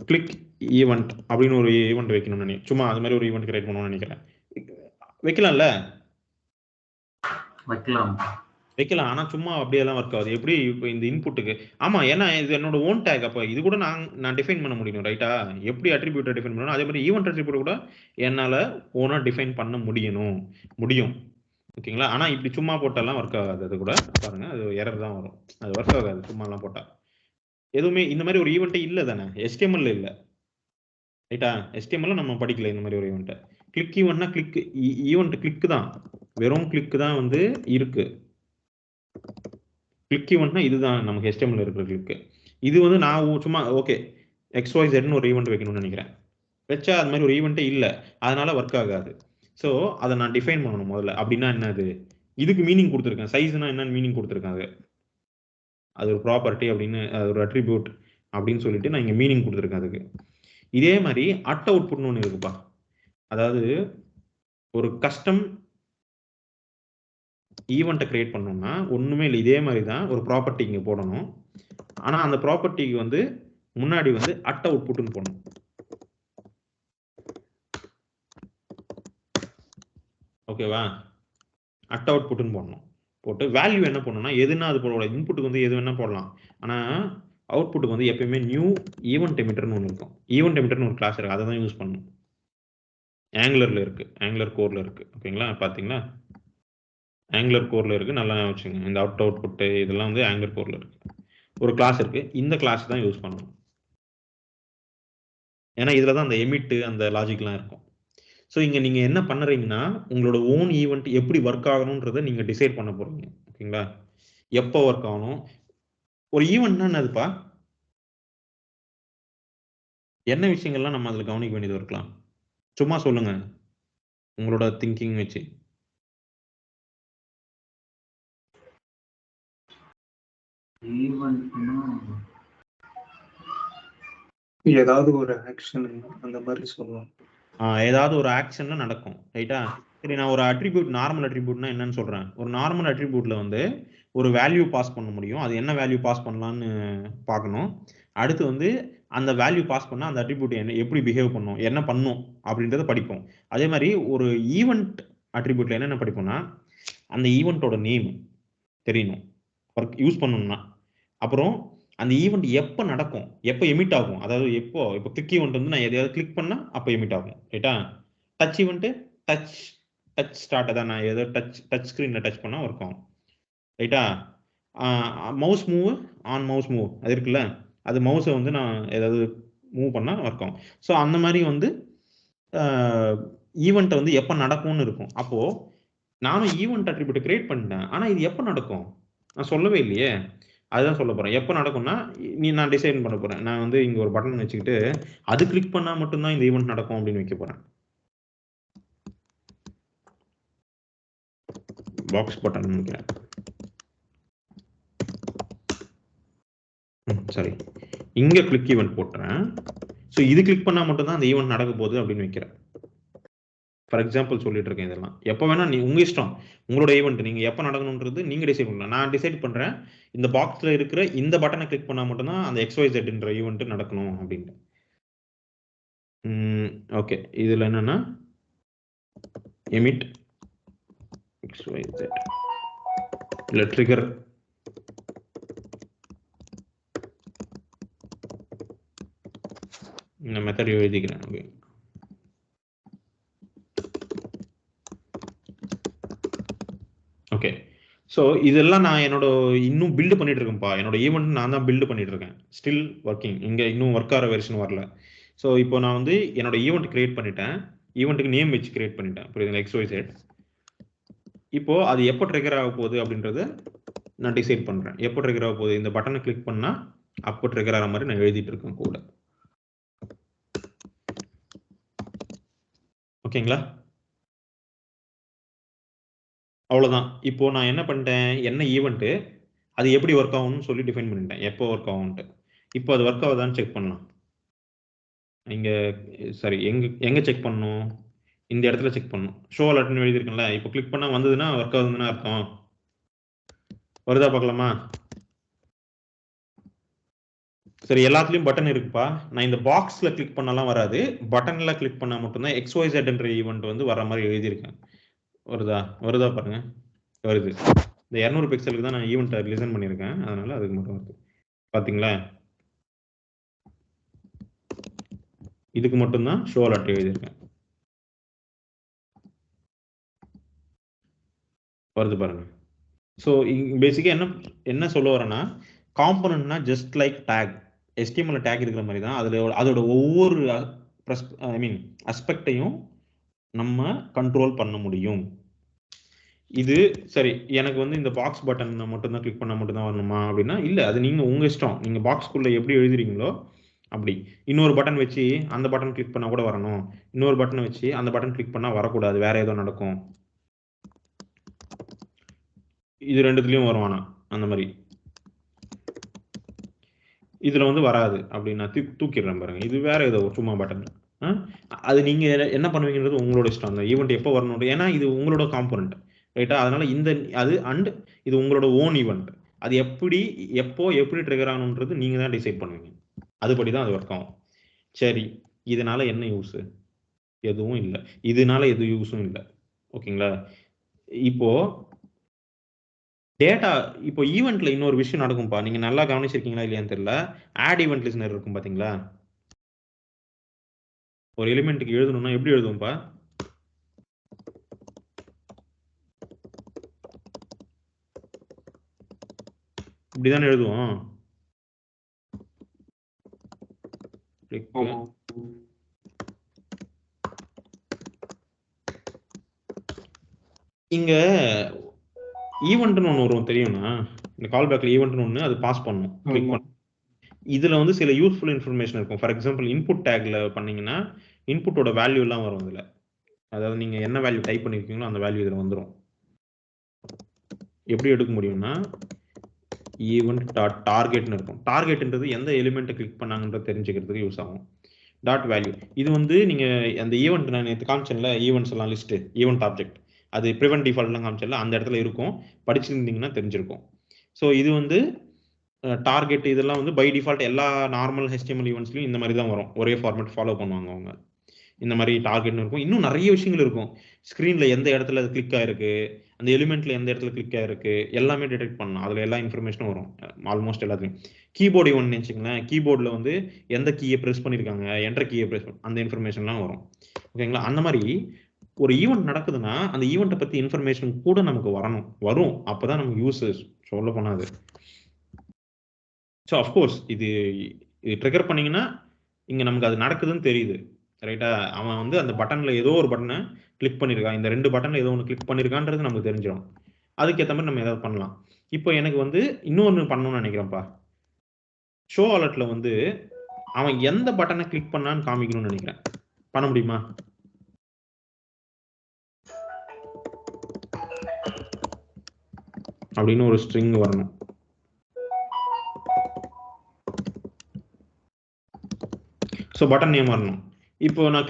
[SPEAKER 1] கிளிக் ஈவெண்ட் அப்படின்னு ஒரு ஈவெண்ட் வைக்கணும்னு நினைக்கிறேன். சும்மா அது மாதிரி ஒரு ஈவெண்ட் கிரியேட் பண்ணணும்னு நினைக்கிறேன். வைக்கலாம்ல? வைக்கலாம். ஆனா சும்மா அப்படியெல்லாம் ஒர்க் ஆகுது. எப்படி இப்போ இந்த இன்புட்டுக்கு? ஆமா, ஏன்னா இது என்னோட ஓன் டேக். அப்போ இது கூட நான் டிஃபைன் பண்ண முடியும், ரைட்டா? எப்படி அட்ரிபியூட்டை டிஃபைன் பண்ணணும், அதே மாதிரி ஈவெண்ட் அட்ரிபியூட் கூட என்னால் ஓனாக டிஃபைன் பண்ண முடியும். ஓகேங்களா? ஆனால் இப்படி சும்மா போட்டாலாம் ஒர்க் ஆகாது. அது கூட பாருங்க, அது எரர் தான் வரும். அது ஒர்க் ஆகாது சும்மாலாம் போட்டால். எதுவுமே இந்த மாதிரி ஒரு ஈவெண்ட்டே இல்லை தானே, HTML இல்லை, ரைட்டா? HTML நம்ம படிக்கல இந்த மாதிரி ஒரு ஈவெண்ட்டை. கிளிக் ஈவெண்ட்னா கிளிக் ஈவெண்ட் கிளிக் தான், வெறும் கிளிக் தான் வந்து இருக்கு. கிளிக் ஈவெண்ட்னா இதுதான் நமக்கு HTML இருக்கிற கிளிக். இது வந்து நான் சும்மா ஓகே XYZன்னு ஒரு ஈவெண்ட் வைக்கணும்னு நினைக்கிறேன். வச்சா அது மாதிரி ஒரு ஈவெண்ட்டே இல்லை, அதனால ஒர்க் ஆகாது. ஸோ அதை நான் டிஃபைன் பண்ணணும் முதல்ல. அப்படின்னா என்னது, இதுக்கு மீனிங் கொடுத்துருக்கேன். சைஸ்னா என்னன்னு மீனிங் கொடுத்துருக்கேன். அது ஒரு ப்ராப்பர்ட்டி அப்படின்னு, அது ஒரு அட்ரிபியூட் அப்படின்னு சொல்லிட்டு நான் இங்கே மீனிங் கொடுத்துருக்கேன் அதுக்கு. இதே மாதிரி அட் அவுட்புட்னு ஒன்று இருக்குப்பா. அதாவது ஒரு கஸ்டம் ஈவெண்ட்டை கிரியேட் பண்ணோம்னா ஒன்றுமே இல்லை, இதே மாதிரி தான் ஒரு ப்ராப்பர்ட்டி இங்கே போடணும். ஆனால் அந்த ப்ராப்பர்ட்டிக்கு வந்து முன்னாடி வந்து அட் அவுட்புட்னு போடணும். ஓகேவா? அட் அவுட்புட்னு போடணும். போட்டு வேல்யூ என்ன பண்ணணும்னா எதுனா அது போடலாம். இன்புட்டுக்கு வந்து எது வேணா போடலாம். ஆனால் அவுட்புட்டுக்கு வந்து எப்பயுமே நியூ ஈவெண்ட் எமிட்டர்னு ஒன்று இருக்கும். ஈவெண்ட் எமிட்டர்னு ஒரு கிளாஸ் இருக்குது, அதை தான் யூஸ் பண்ணணும். ஆங்குலரில் இருக்குது, ஆங்குலர் கோரில் இருக்குது. ஓகேங்களா? பார்த்தீங்களா? ஆங்குலர் கோரில் இருக்குது, நல்லா வச்சுங்க. இந்த அவுட்புட்டு இதெல்லாம் வந்து ஆங்குலர் கோரில் இருக்குது. ஒரு கிளாஸ் இருக்குது, இந்த கிளாஸ் தான் யூஸ் பண்ணணும். ஏன்னா இதில் தான் அந்த எமிட்டு அந்த லாஜிக்லாம் இருக்கும். ஸோ இங்கே நீங்கள் என்ன பண்ணுறீங்கன்னா உங்களோட ஓன் ஈவெண்ட் எப்படி ஒர்க் ஆகணுன்றதை நீங்கள் டிசைட் பண்ண போகிறீங்க. ஓகேங்களா? எப்போ ஒர்க் ஆகணும், ஒரு ஈவெண்ட்னா என்னதுப்பா, என்ன விஷயங்கள்லாம் நம்ம அதில் கவனிக்க வேண்டியது இருக்கலாம்? சும்மா சொல்லுங்க உங்களோட திங்கிங் வச்சு.
[SPEAKER 6] ஏதாவது ஒரு ஆக்ஷன் அந்த மாதிரி சொல்லுவோம்.
[SPEAKER 1] ஏதாவது ஒரு ஆக்ஷன்ல நடக்கும், ரைட்டா? சரி, நான் ஒரு அட்ரிபியூட், நார்மல் அட்ரிபியூட்னா என்னன்னு சொல்றேன். ஒரு நார்மல் அட்ரிபியூட்ல வந்து ஒரு வேல்யூ பாஸ் பண்ண முடியும். அது என்ன வேல்யூ பாஸ் பண்ணலான்னு பார்க்கணும். அடுத்து வந்து அந்த வேல்யூ பாஸ் பண்ணால் அந்த அட்ரிபியூட் என்ன எப்படி பிஹேவ் பண்ணும், என்ன பண்ணும் அப்படின்றத படிப்போம். அதே மாதிரி ஒரு ஈவெண்ட் அட்ரிபியூட்ல என்னென்ன படிப்போம்னா அந்த ஈவெண்ட்டோட நேம் தெரியணும் ஒர்க் யூஸ் பண்ணணும்னா. அப்புறம் அந்த ஈவெண்ட் எப்போ நடக்கும், எப்போ எமிட் ஆகும், அதாவது இப்போ கிளிக் ஈவெண்ட் வந்து நான் எதையாவது கிளிக் பண்ணால் அப்போ எமிட் ஆகும், ரைட்டா? டச் ஈவெண்ட்டு டச் ஸ்டார்ட் தான், நான் ஏதோ டச் ஸ்க்ரீனில் டச் பண்ணால் ஒர்க் ஆகும், ரைட்டா? மவுஸ் மூவ் மவுஸ் மூவ் அது இருக்குல்ல, அது மவுஸை வந்து நான் ஏதாவது மூவ் பண்ணால் ஒர்க் ஆகும். ஸோ அந்த மாதிரி வந்து ஈவெண்ட்டை வந்து எப்போ நடக்கும்னு இருக்கும். அப்போது நானும் ஈவெண்ட் அட்ரிபியூட்டை கிரியேட் பண்ணிட்டேன், ஆனால் இது எப்போ நடக்கும் நான் சொல்லவே இல்லையே. அதுதான் சொல்ல போகிறேன். எப்போ நடக்கும்னா நான் டிசைன் பண்ண போகிறேன். நான் வந்து இங்கே ஒரு பட்டன் வச்சுக்கிட்டு அது கிளிக் பண்ணால் மட்டும்தான் இந்த ஈவெண்ட் நடக்கும் அப்படின்னு வைக்க போகிறேன். பாக்ஸ் பட்டன் நினைக்கிறேன். சரி, இங்கே கிளிக் ஈவெண்ட் போட்டுறேன். ஸோ இது கிளிக் பண்ணால் மட்டும்தான் அந்த ஈவெண்ட் நடக்க போகுது அப்படின்னு வைக்கிறேன். ஃபார் எக்ஸாம்பிள் சொல்லிட்டு இருக்கேன். இதெல்லாம் எப்போ வேணா உங்க இஷ்டம், உங்களோட ஈவெண்ட் நீங்க எப்போ நடக்கணுன்றது நீங்க டிசைட் பண்ணலாம். நான் டிசைட் பண்றேன் இந்த பாக்ஸ்ல இருக்கிற இந்த பட்டனை கிளிக் பண்ணா மட்டும்தான் அந்த XYZன்ற ஈவெண்ட் நடக்கணும் அப்படின்ட்டு. ஓகே, இதுல என்னன்னா எமிட் XYZ இல்ல ட்ரிகர் இந்த மெத்தட் எழுதிக்கிறேன். Okay, okay. ஸோ இதெல்லாம் நான் என்னோட இன்னும் பில்டு பண்ணிட்டு இருக்கேன்ப்பா. என்னோட ஈவெண்ட் நான் தான் பில்டு பண்ணிட்டு இருக்கேன். Still working. இங்கே இன்னும் ஒர்க் ஆகிற வெர்ஷன் வரல. ஸோ இப்போ நான் வந்து என்னோட ஈவெண்ட் கிரியேட் பண்ணிட்டேன். ஈவெண்ட்டுக்கு நேம் வச்சு கிரியேட் பண்ணிட்டேன், புரியுதுங்களா? XYZ. இப்போ அது எப்போ ட்ரிகர் ஆக போகுது அப்படின்றத நான் டிசைட் பண்ணுறேன். எப்போ ட்ரிகர் ஆக போகுது, இந்த பட்டனை கிளிக் பண்ணால் அப்போ ட்ரிகர் ஆகிற மாதிரி நான் எழுதிட்டு இருக்கேன் கூட. ஓகேங்களா? அவ்வளோதான். இப்போ நான் என்ன பண்ணிட்டேன், என்ன ஈவெண்ட்டு அது எப்படி ஒர்க் ஆகும்னு சொல்லி டிஃபைன் பண்ணிட்டேன், எப்போ ஒர்க் ஆகும்ன்ட்டு. இப்போ அது ஒர்க் ஆகுதான்னு செக் பண்ணலாம். இங்கே சரி, எங்கே செக் பண்ணணும், இந்த இடத்துல செக் பண்ணணும். ஷோ அலர்ட்னு எழுதியிருக்கேன்ல, இப்போ கிளிக் பண்ணால் வந்ததுன்னா ஒர்க் ஆகுதுன்னு அர்த்தம். வருதா பார்க்கலாமா? சரி, எல்லாத்துலயும் பட்டன் இருக்குப்பா. நான் இந்த பாக்ஸ்ல கிளிக் பண்ணலாம் வராது, பட்டன்ல கிளிக் பண்ணா மட்டும்தான் XYZ என்ற ஈவெண்ட் வந்து வர மாதிரி எழுதியிருக்கேன். வருதா பாருங்க, வருது. இந்த 200 பிக்சலுக்கு தான் நான் ஈவெண்ட் லிசன் பண்ணியிருக்கேன், அதனால அதுக்கு மட்டும் வருது. பாத்தீங்களா? இதுக்கு மட்டும்தான் ஷோ அலர்ட் எழுதியிருக்கேன். வருது பாருங்க. ஸோ பேசிக்காக என்ன சொல்ல வரேன்னா, காம்பனன்ட்னா just like tag. HTML tag இருக்கிற மாதிரி தான் அதோட ஒவ்வொரு அஸ்பெக்டையும் நம்ம கண்ட்ரோல் பண்ண முடியும். இது சரி, எனக்கு வந்து இந்த பாக்ஸ் பட்டன் மட்டும்தான் கிளிக் பண்ண மட்டும்தான் வரணுமா அப்படின்னா இல்லை, அது நீங்கள் உங்கள் இஷ்டம். நீங்கள் பாக்ஸ்குள்ளே எப்படி எழுதுறீங்களோ அப்படி. இன்னொரு பட்டன் வச்சு அந்த பட்டன் கிளிக் பண்ணால் கூட வரணும், இன்னொரு பட்டனை வச்சு அந்த பட்டன் கிளிக் பண்ணால் வரக்கூடாது, வேற ஏதோ நடக்கும். இது ரெண்டுத்துலயும் வரும். ஆனா அந்த மாதிரி இதுல வந்து வராது அப்படின்னு நான் தூக்கிடுறேன் பாருங்க. இது வேற ஏதோ சும்மா பட்டன். அது நீங்க என்ன பண்ணுவீங்கிறது உங்களோட இஷ்டம். அந்த ஈவெண்ட் எப்போ வரணும், ஏன்னா இது உங்களோட காம்போனன்ட், ரைட்டா? அதனால அண்ட் இது உங்களோட ஓன் ஈவெண்ட். அது எப்படி ட்ரிகர் ஆகணுன்றது நீங்க தான் டிசைட் பண்ணுவீங்க. அதுபடி தான் அது ஒர்க் ஆகும். சரி, இதனால என்ன யூஸ்? எதுவும் இல்லை. இதனால எது யூஸும் இல்லை. ஓகேங்களா? இப்போ டேட்டா, இப்போ ஈவெண்ட்ல இன்னொரு விஷயம் நடக்கும்பா. நீங்க நல்லா கவனிச்சிருக்கீங்களா இல்லையான்னு தெரியல. ஆட் ஈவெண்ட் லிஸ்னர் இருக்கும் பாத்தீங்களா? ஒரு எலிமெண்ட்டுக்கு எழுதணும்னா எப்படி எழுதுவோம்ப்பா? இப்படிதானே எழுதுவோம். இங்க ஈவெண்ட்னு ஒன்று வரும் தெரியும்னா, இந்த கால் பேக்ல ஈவெண்ட்னு ஒன்று, அது பாஸ் பண்ணணும், கிளிக் பண்ணணும். இதுல வந்து சில யூஸ்ஃபுல் இன்ஃபர்மேஷன் இருக்கும். ஃபார் எக்ஸாம்பிள் இன்புட் டேக்ல பண்ணீங்கன்னா இன்புட்டோட வேல்யூ எல்லாம் வரும் இதுல. அதாவது நீங்க என்ன வேல்யூ டைப் பண்ணிருக்கீங்களோ அந்த வேல்யூ இதுல வந்துடும். எப்படி எடுக்க முடியும்னா ஈவெண்ட் டாட் டார்கெட்னு இருக்கும். டார்கெட்ன்றது எந்த எலிமெண்ட்டை கிளிக் பண்ணாங்கன்றது தெரிஞ்சுக்கிறதுக்கு யூஸ் ஆகும். டாட் வேல்யூ இது வந்து நீங்க அந்த ஈவெண்ட் நான் நேற்று காமிச்சேன்ல, ஈவெண்ட்ஸ் எல்லாம் லிஸ்ட், ஈவெண்ட் ஆப்ஜெக்ட், அது ப்ரிவென்ட் டிஃபால்ட்லாம் காமிச்சல, அந்த இடத்துல இருக்கும். படிச்சிருந்தீங்கன்னா தெரிஞ்சிருக்கும். ஸோ இது வந்து டார்கெட் இதெல்லாம் வந்து பை டிஃபால்ட் எல்லா நார்மல் HTML ஈவெண்ட்ஸ்லையும் இந்த மாதிரி தான் வரும். ஒரே ஃபார்மேட் ஃபாலோ பண்ணுவாங்க அவங்க. இந்த மாதிரி டார்கெட்னு இருக்கும். இன்னும் நிறைய விஷயங்கள் இருக்கும். ஸ்க்ரீனில் எந்த இடத்துல அது கிளிக் ஆயிருக்கு, அந்த எலிமெண்ட்ல எந்த இடத்துல கிளிக் ஆயிருக்கு, எல்லாமே டிடெக்ட் பண்ணலாம். அதில் எல்லா இன்ஃபர்மேஷனும் வரும், ஆல்மோஸ்ட் எல்லாத்தையும். கீபோர்டு ஈவெண்ட் நினச்சிங்களேன், கீபோர்டில் வந்து எந்த கீயை ப்ரெஸ் பண்ணியிருக்காங்க, என்டர் கீயை ப்ரெஸ் அந்த இன்ஃபர்மேஷன்லாம் வரும். ஓகேங்களா? அந்த மாதிரி ஒரு ஈவெண்ட் நடக்குதுன்னா அந்த ஈவெண்ட்டை பற்றி இன்ஃபர்மேஷன் கூட நமக்கு வரும். அப்போ தான் நமக்கு யூசஸ் சொல்ல போனாது. ஸோ அஃப்கோர்ஸ் இது ட்ரிகர் பண்ணீங்கன்னா இங்கே நமக்கு அது நடக்குதுன்னு தெரியுது, ரைட்டா? அவன் வந்து அந்த பட்டன்ல ஏதோ ஒரு பட்டனை கிளிக் பண்ணியிருக்கான், இந்த 2 பட்டன்ல ஏதோ ஒன்று கிளிக் பண்ணியிருக்கான்றது நமக்கு தெரிஞ்சிடும். அதுக்கேற்ற மாதிரி நம்ம ஏதாவது பண்ணலாம். இப்போ எனக்கு வந்து இன்னொன்று பண்ணணும்னு நினைக்கிறேன்ப்பா. ஷோ அலர்ட்ல வந்து அவன் எந்த பட்டனை கிளிக் பண்ணான்னு காமிக்கணும்னு நினைக்கிறேன். பண்ண முடியுமா? அப்படின்னு ஒரு ஸ்ட்ரிங் வரணும். ஸோ பட்டன் நேம் வரணும். இப்போ நான்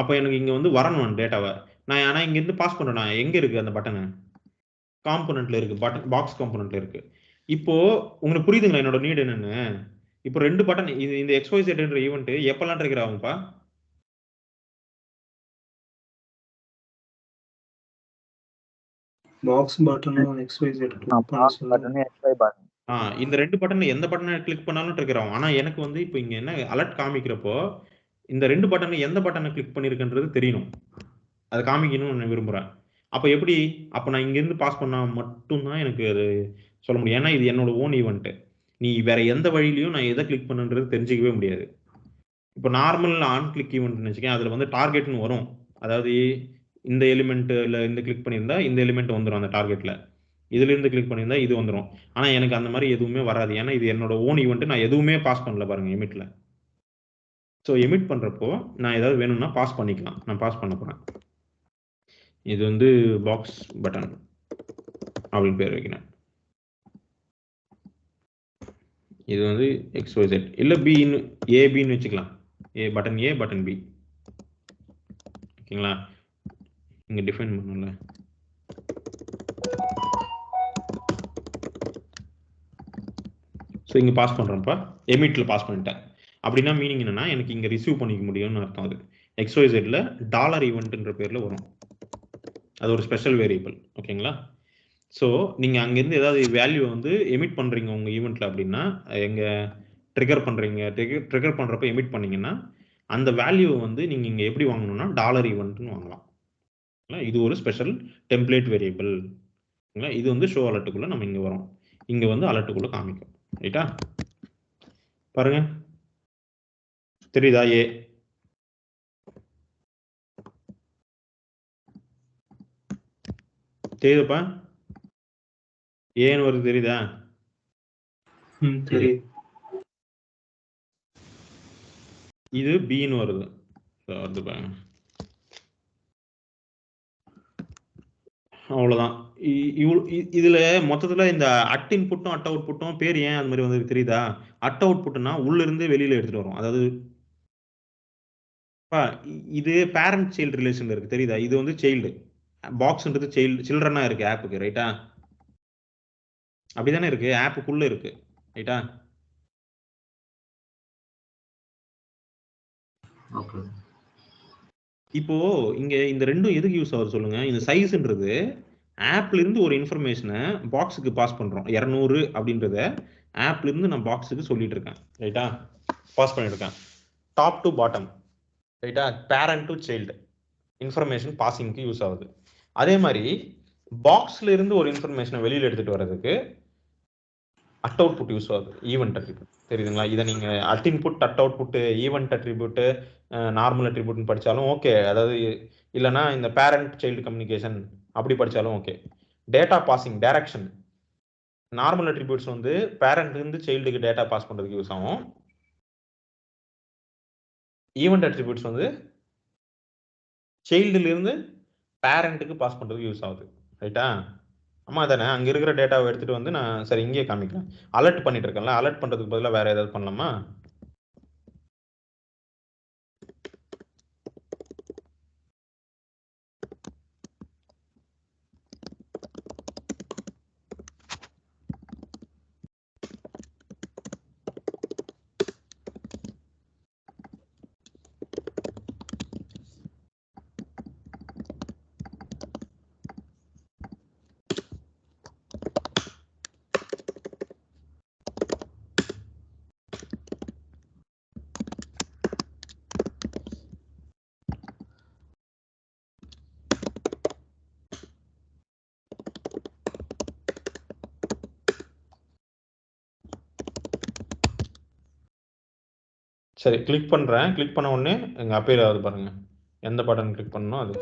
[SPEAKER 1] அப்போ எனக்கு இங்கே வந்து வரணும் டேட்டாவை. நான் ஆனால் இங்கேருந்து பாஸ் பண்ணுறேன். எங்கே இருக்குது அந்த பட்டனு? காம்போனன்ட்ல இருக்கு, பட்டன் பாக்ஸ் காம்போனன்ட்ல இருக்கு. இப்போ உங்களுக்கு புரியுதுங்களா என்னோட நீட் என்னன்னு? இப்போ 2 பட்டன் இந்த XYZ என்ற ஈவெண்ட் எப்பெல்லாம் ட்ரிகர் ஆகும்பா?
[SPEAKER 6] பாக்ஸ் பட்டனும் XYZ
[SPEAKER 1] இந்த 2 பட்டன்ல எந்த பட்டனை கிளிக் பண்ணாலும் ட்ரிகர் ஆகும். ஆனா எனக்கு வந்து இப்போ இங்க என்ன அலர்ட் காமிக்கிறப்போ இந்த 2 பட்டன்ல எந்த பட்டனை கிளிக் பண்ணிருக்குன்றது தெரியணும். அதை காமிக்கணும்னு நான் விரும்புறேன். அப்போ எப்படி? அப்போ நான் இங்கேருந்து பாஸ் பண்ணா மட்டும்தான் எனக்கு அது சொல்ல முடியும். ஏன்னா இது என்னோட ஓன் ஈவெண்ட். நீ வேற எந்த வழியிலையும் நான் எதை கிளிக் பண்ணுன்றது தெரிஞ்சிக்கவே முடியாது. இப்போ நார்மல் ஆன் கிளிக் ஈவெண்ட் வச்சுக்கேன், அதில் வந்து டார்கெட்னு வரும். அதாவது இந்த எலிமெண்ட்டில் இந்த கிளிக் பண்ணியிருந்தா இந்த எலிமெண்ட் வந்துடும் அந்த டார்கெட்டில், இதுலேருந்து கிளிக் பண்ணியிருந்தா இது வந்துடும். ஆனால் எனக்கு அந்த மாதிரி எதுவுமே வராது, ஏன்னா இது என்னோட ஓன் ஈவெண்ட். நான் எதுவுமே பாஸ் பண்ணல பாருங்க எமிட்டில். ஸோ எமிட் பண்ணுறப்போ நான் ஏதாவது வேணும்னா பாஸ் பண்ணிக்கலாம். நான் பாஸ் பண்ண போகிறேன். இது வந்து பாக்ஸ் பட்டன் அப்படின்னு பேர் வைக்கிறேன். இது வந்து XYZ இல்லை பின்னு ஏபின்னு வச்சுக்கலாம். Button A button B. ஓகேங்களா? இங்கே டிஃபைன் பண்ணல. ஸோ இங்கே பாஸ் பண்ணுறேன்ப்பா, எமிட்ல பாஸ் பண்ணிட்டேன். அப்படின்னா மீனிங் என்னன்னா எனக்கு இங்கே ரிசீவ் பண்ணிக்க முடியும்னு அர்த்தம். அது XYZல டாலர் ஈவெண்ட்ன்ற பேரில் வரும். அது ஒரு ஸ்பெஷல் வேரியபிள். ஓகேங்களா? ஸோ நீங்கள் அங்கேருந்து ஏதாவது வேல்யூ வந்து எமிட் பண்ணுறீங்க உங்கள் ஈவெண்ட்டில் அப்படின்னா, எங்கள் ட்ரிகர் பண்ணுறீங்க, ட்ரிகர் பண்ணுறப்ப எமிட் பண்ணீங்கன்னா அந்த வேல்யூவை வந்து நீங்கள் இங்கே எப்படி வாங்கணும்னா டாலர் ஈவெண்ட்னு வாங்கலாம். இது ஒரு ஸ்பெஷல் டெம்ப்ளேட் வேரியபிள். இது வந்து ஷோ அலர்ட்டுக்குள்ளே நம்ம இங்கே வரோம், இங்கே வந்து அலர்ட்டுக்குள்ளே காமிக்கும். ரைட்டா? பாருங்க, தெரியுதா? ஏ தெரியுதுப்பா? ஏன்னு வருது, தெரியுதா?
[SPEAKER 6] சரி.
[SPEAKER 1] இது பின்னு வருது. வருது பாருங்க. அவ்வளோதான். இதுல மொத்தத்துல இந்த அட் இன்புட்டும் அட் அவுட் புட்டும் பேர் ஏன் அது மாதிரி வந்து தெரியுதா? அட் அவுட் புட்னா உள்ள இருந்து வெளியில எடுத்துட்டு வரும். அதாவது இது பேரண்ட் சைல்டு ரிலேஷன்ல இருக்கு, தெரியுதா? இது வந்து சைல்டு பாக்ஸ்ன்றது சைல்டு சில்ட்ரனா இருக்கு ஆப்புக்கு. ரைட்டா? அப்படிதானே இருக்கு, ஆப்புக்குள்ள இருக்கு. ரைட்டா?
[SPEAKER 5] ஓகே.
[SPEAKER 1] இப்போ இங்க இந்த ரெண்டும் எதுக்கு யூஸ் ஆகுது சொல்லுங்க? இந்த சைஸ்ன்றது ஆப்ல இருந்து ஒரு இன்ஃபர்மேஷனை பாக்ஸுக்கு பாஸ் பண்றோம். 200 அப்படின்றத ஆப்ல இருந்து நான் பாக்ஸுக்கு சொல்லிட்டு இருக்கேன். ரைட்டா? பாஸ் பண்ணிட்டு இருக்கேன் டாப் டு பாட்டம். ரைட்டா? பேரண்ட் டு சைல்டு இன்ஃபர்மேஷன் பாசிங்க்கு யூஸ் ஆகுது. அதே மாதிரி பாக்ஸ்ல இருந்து ஒரு இன்ஃபர்மேஷனை வெளியில எடுத்துட்டு வர்றதுக்கு அட் அவுட் புட் யூஸ் ஆகுது, ஈவெண்ட் அட்ரிபியூட். தெரியுதுங்களா? இதை நீங்க at input, at output, event attribute, normal அட்ரிபியூட்னு படிச்சாலும் ஓகே. அதாவது இல்லைன்னா இந்த பேரண்ட் சைல்டு கம்யூனிகேஷன் அப்படி படிச்சாலும் okay. Data passing direction, normal attributes வந்து பேரண்ட் இருந்து சைல்டுக்கு டேட்டா பாஸ் பண்றதுக்கு யூஸ் ஆகும். ஈவெண்ட் அட்ரிபியூட்ஸ் வந்து சைல்டுல இருந்து பேரண்ட்டுக்கு பாஸ் பண்றதுக்கு யூஸ் ஆகுது. ரைட்டா? ஆமா தானே? அங்க இருக்கிற டேட்டாவை எடுத்துட்டு வந்து நான் சரி இங்கே காமிக்கிறேன். அலர்ட் பண்ணிட்டு இருக்கேன்ல, அலர்ட் பண்றதுக்கு பதிலாக வேற ஏதாவது பண்ணலாமா? சரி, கிளிக் பண்றேன். கிளிக் பண்ண உடனே எங்க அப்பேர் ஆகுது பாருங்க. எந்த பட்டன் கிளிக் பண்ணணும் அது.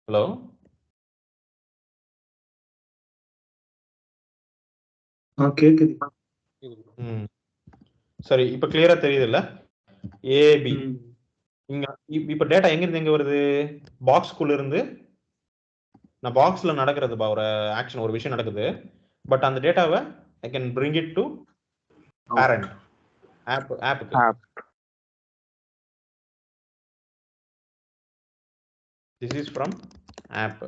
[SPEAKER 1] ஹலோ,
[SPEAKER 6] கேக்குது.
[SPEAKER 1] சரி, இப்ப கிளியரா தெரியுது இல்ல? ஏபி இங்க இப்ப டேட்டா எங்க இருந்து எங்க வருது? பாக்ஸ்க்குள்ள இருந்து. நான் பாக்ஸ்ல நடக்கிறது ஒரு ஆக்ஷன், ஒரு விஷயம் நடக்குது. பட் அந்த டேட்டாவை I can bring it to parent ஆப்புக்கு. This is from app.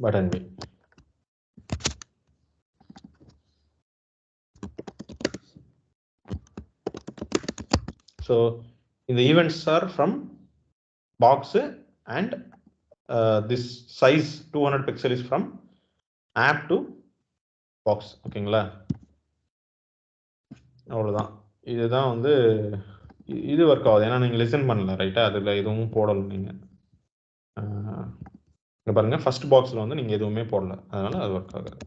[SPEAKER 1] Button B. So the events are from box and this size 200 pixel is from app to box. ஓகேங்களா? அவ்வளவுதான். இதுதான் வந்து இது ஒர்க் ஆகுது. ஏன்னா நீங்க லிசன் பண்ணல. ரைட்டா? அதுல எதுவும் போடல நீங்க. இங்க பாருங்க, ஃபர்ஸ்ட் பாக்ஸ்ல வந்து நீங்க எதுவுமே போடல, அதனால அது ஒர்க் ஆகாது.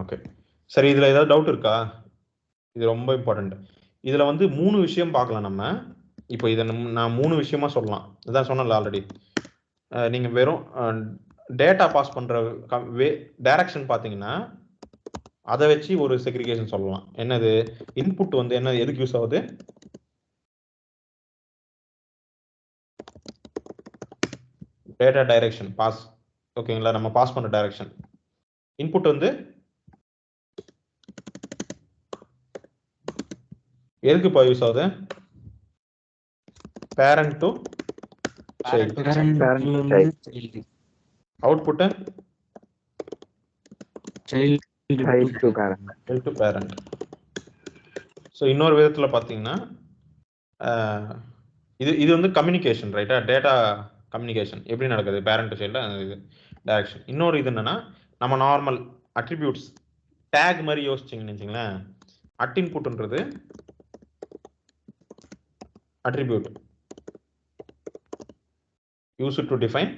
[SPEAKER 1] ஓகே, சரி. இதுல ஏதாவது டவுட் இருக்கா? இது ரொம்ப இம்பார்ட்டன்ட். இதுல வந்து 3 விஷயம் பார்க்கலாம் நம்ம. இப்போ இதை நான் 3 விஷயமா சொல்லலாம். இதான் சொன்னல ஆல்ரெடி. நீங்க வெறும் டேட்டா பாஸ் பண்ற டைரக்ஷன் பாத்தீங்கன்னா அதை வச்சு ஒரு செக்ரிகேஷன் சொல்லலாம். என்னது இன்புட் வந்து என்ன எதுக்கு யூஸ் ஆகுது? Data direction pass. ஓகேங்களா, நம்ம பாஸ் பண்ண டைரக்ஷன். இன்புட் வந்து எதுக்கு இப்போ யூஸ் ஆகுது? Parent to child. Output
[SPEAKER 4] child to
[SPEAKER 1] parent. So இன்னொரு விதத்தில் பார்த்தீங்கன்னா இது வந்து கம்யூனிகேஷன், ரைட்டா? டேட்டா கம்யூனிகேஷன் எப்படி நடக்குது? பேரண்ட் டு சைல்டு இது டைரக்ஷன். இன்னொரு இது என்னன்னா, நம்ம நார்மல் அட்ரிபியூட்ஸ் டேக் மாதிரி யோசிச்சிங்கன்னு வச்சுங்களேன். அட் இன்புட்ன்றது attribute use it to define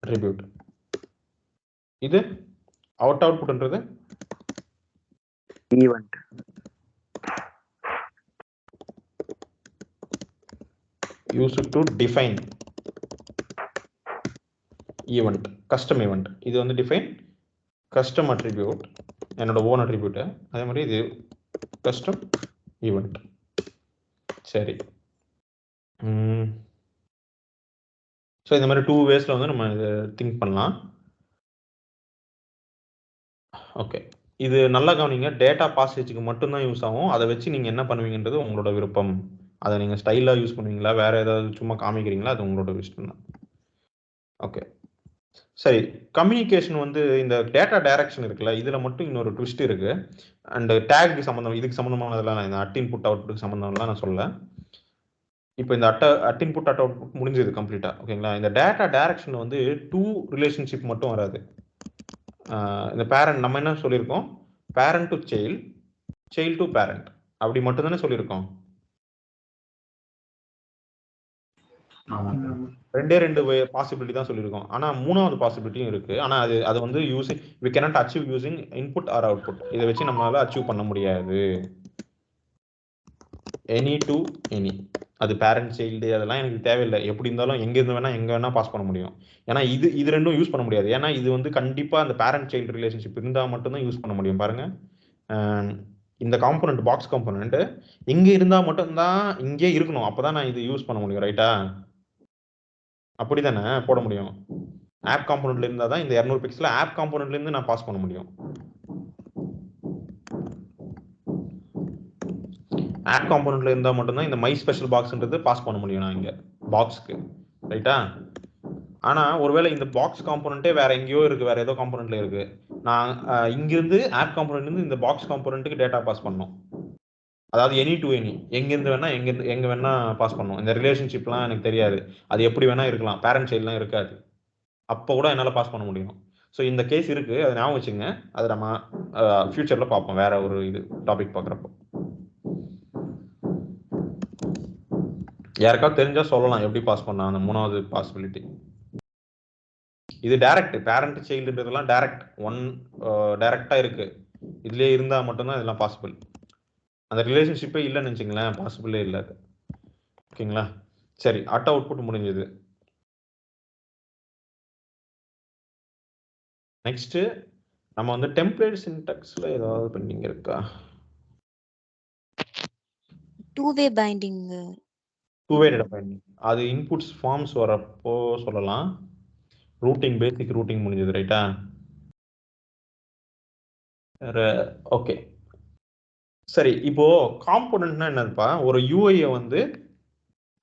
[SPEAKER 1] attribute. இது outputன்றது
[SPEAKER 4] event.
[SPEAKER 1] use it to define event, custom event. இது வந்து define custom attribute, என்னோட own attribute. அதே மாதிரி இது custom event. சரி, ஸோ இந்த மாதிரி 2 வேஸ்ல வந்து நம்ம இதை திங்க் பண்ணலாம். ஓகே, இது நல்லா கவனிங்க. டேட்டா பாசேஜுக்கு மட்டும்தான் யூஸ் ஆகும். அதை வச்சு நீங்க என்ன பண்ணுவீங்கன்றது உங்களோட விருப்பம். அதை நீங்க ஸ்டைலா யூஸ் பண்ணுவீங்களா, வேற ஏதாவது சும்மா காமிக்கிறீங்களா, அது உங்களோட விஷயம் தான். ஓகே சரி, கம்யூனிகேஷன் வந்து இந்த டேட்டா டைரக்ஷன் இருக்குல்ல, இதுல மட்டும் இன்னொரு ட்விஸ்ட் இருக்கு. அண்ட் டேக் சம்பந்தம், இதுக்கு சம்பந்தமானதெல்லாம் இந்த அட் இன்புட் அவுட்புட் சம்பந்தம்லாம் நான் சொல்ல. இப்போ இந்த அட் இன்புட் அட் அவுட்புட் முடிஞ்சது கம்ப்ளீட்டா. ஓகேங்களா, இந்த டேட்டா டைரக்ஷன் வந்து 2 ரிலேஷன்ஷிப் மட்டும் வராது. இந்த பேரண்ட் நம்ம என்ன சொல்லியிருக்கோம்? Parent to child, child to parent, அப்படி மட்டும் தானே சொல்லியிருக்கோம். ரெண்டு பாசிபிலிட்டி தான் சொல்லியிருக்கோம். ஆனா 3வது பாசிபிலிட்டியும் இருக்கு. ஆனா அது வந்து using we cannot achieve using input or output. இதை வச்சு நம்மளால அச்சீவ் பண்ண முடியாது. எனி டு எனி, அது பேரண்ட் சைல்டு அதெல்லாம் எனக்கு தேவையில்லை. எப்படி இருந்தாலும் எங்க இருந்து வேணா எங்க வேணா பாஸ் பண்ண முடியும். ஏன்னா இது ரெண்டும் யூஸ் பண்ண முடியாது. ஏன்னா இது வந்து கண்டிப்பா அந்த பேரண்ட் சைல்டு ரிலேஷன்ஷிப் இருந்தா மட்டும்தான் யூஸ் பண்ண முடியும். பாருங்க, இந்த காம்பனன்ட் பாக்ஸ் காம்பனன்ட் இங்க இருந்தா மட்டும்தான் இங்கே இருக்கணும். அப்பதான் நான் இது யூஸ் பண்ண முடியும். ரைட்டா? அப்படிதானே போட முடியும். ஆப் காம்பனன்ட்ல இருந்தா தான் இந்த 200 பிக்சல் ஆப் காம்பனன்ட்ல இருந்து நான் பாஸ் பண்ண முடியும். ஆப் காம்பனன்ட்ல இருந்தா மட்டும்தான் இந்த மை ஸ்பெஷல் பாக்ஸ்ன்றது பாஸ் பண்ண முடியும் நான் இங்க பாக்ஸ்க்கு. ரைட்டா? ஆனா ஒருவேளை இந்த பாக்ஸ் காம்பனன்ட்டே வேற எங்கேயோ இருக்கு, வேற ஏதோ காம்பனன்ட்ல இருக்கு. நான் இங்கிருந்து ஆப் காம்பனன்ட்ல இருந்து இந்த பாக்ஸ் காம்பனன்ட்டுக்கு டேட்டா பாஸ் பண்ணணும். அதாவது எனி டு எனி, எங்கேருந்து வேணா எங்க வேணா பாஸ் பண்ணும். இந்த ரிலேஷன்ஷிப்லாம் எனக்கு தெரியாது, அது எப்படி வேணா இருக்கலாம், பேரண்ட் சைல்ட்லாம் இருக்காது. அப்போ கூட என்னால் பாஸ் பண்ண முடியும். ஸோ இந்த கேஸ் இருக்கு, அதை ஞாபகம் வச்சுங்க. அதை நம்ம ஃபியூச்சர்ல பார்ப்போம், வேற ஒரு இது டாபிக் பார்க்குறப்போ. யாருக்காவது தெரிஞ்சா சொல்லலாம் எப்படி பாஸ் பண்ணலாம் அந்த 3வது பாசிபிலிட்டி. இது டைரக்ட், பேரண்ட் சைல்டுன்றதெல்லாம் டைரக்ட் டைரக்டா இருக்கு. இதுலயே இருந்தா மட்டும்தான் இதெல்லாம் பாசிபிள். அந்த ரிலேஷன்ஷிப்பே இல்லைன்னு நினைச்சிங்களேன், பாசிபிளே இல்லை அது. ஓகேங்களா? சரி, அட் அவுட்புட் முடிஞ்சது. நெக்ஸ்ட் நம்ம வந்து டெம்ப்ளேட் சின்டாக்ஸ்ல ஏதாவது பெண்டிங் இருக்கா?
[SPEAKER 7] Two way binding.
[SPEAKER 1] Data binding அது இன்புட்ஸ் ஃபார்ம்ஸ் வரப்போ சொல்லலாம். ரூட்டிங், பேசிக் ரூட்டிங் முடிஞ்சது. ரைட்டா? ஓகே சரி, இப்போ காம்போனன்ட்னா என்னதுப்பா? ஒரு யூஐயை வந்து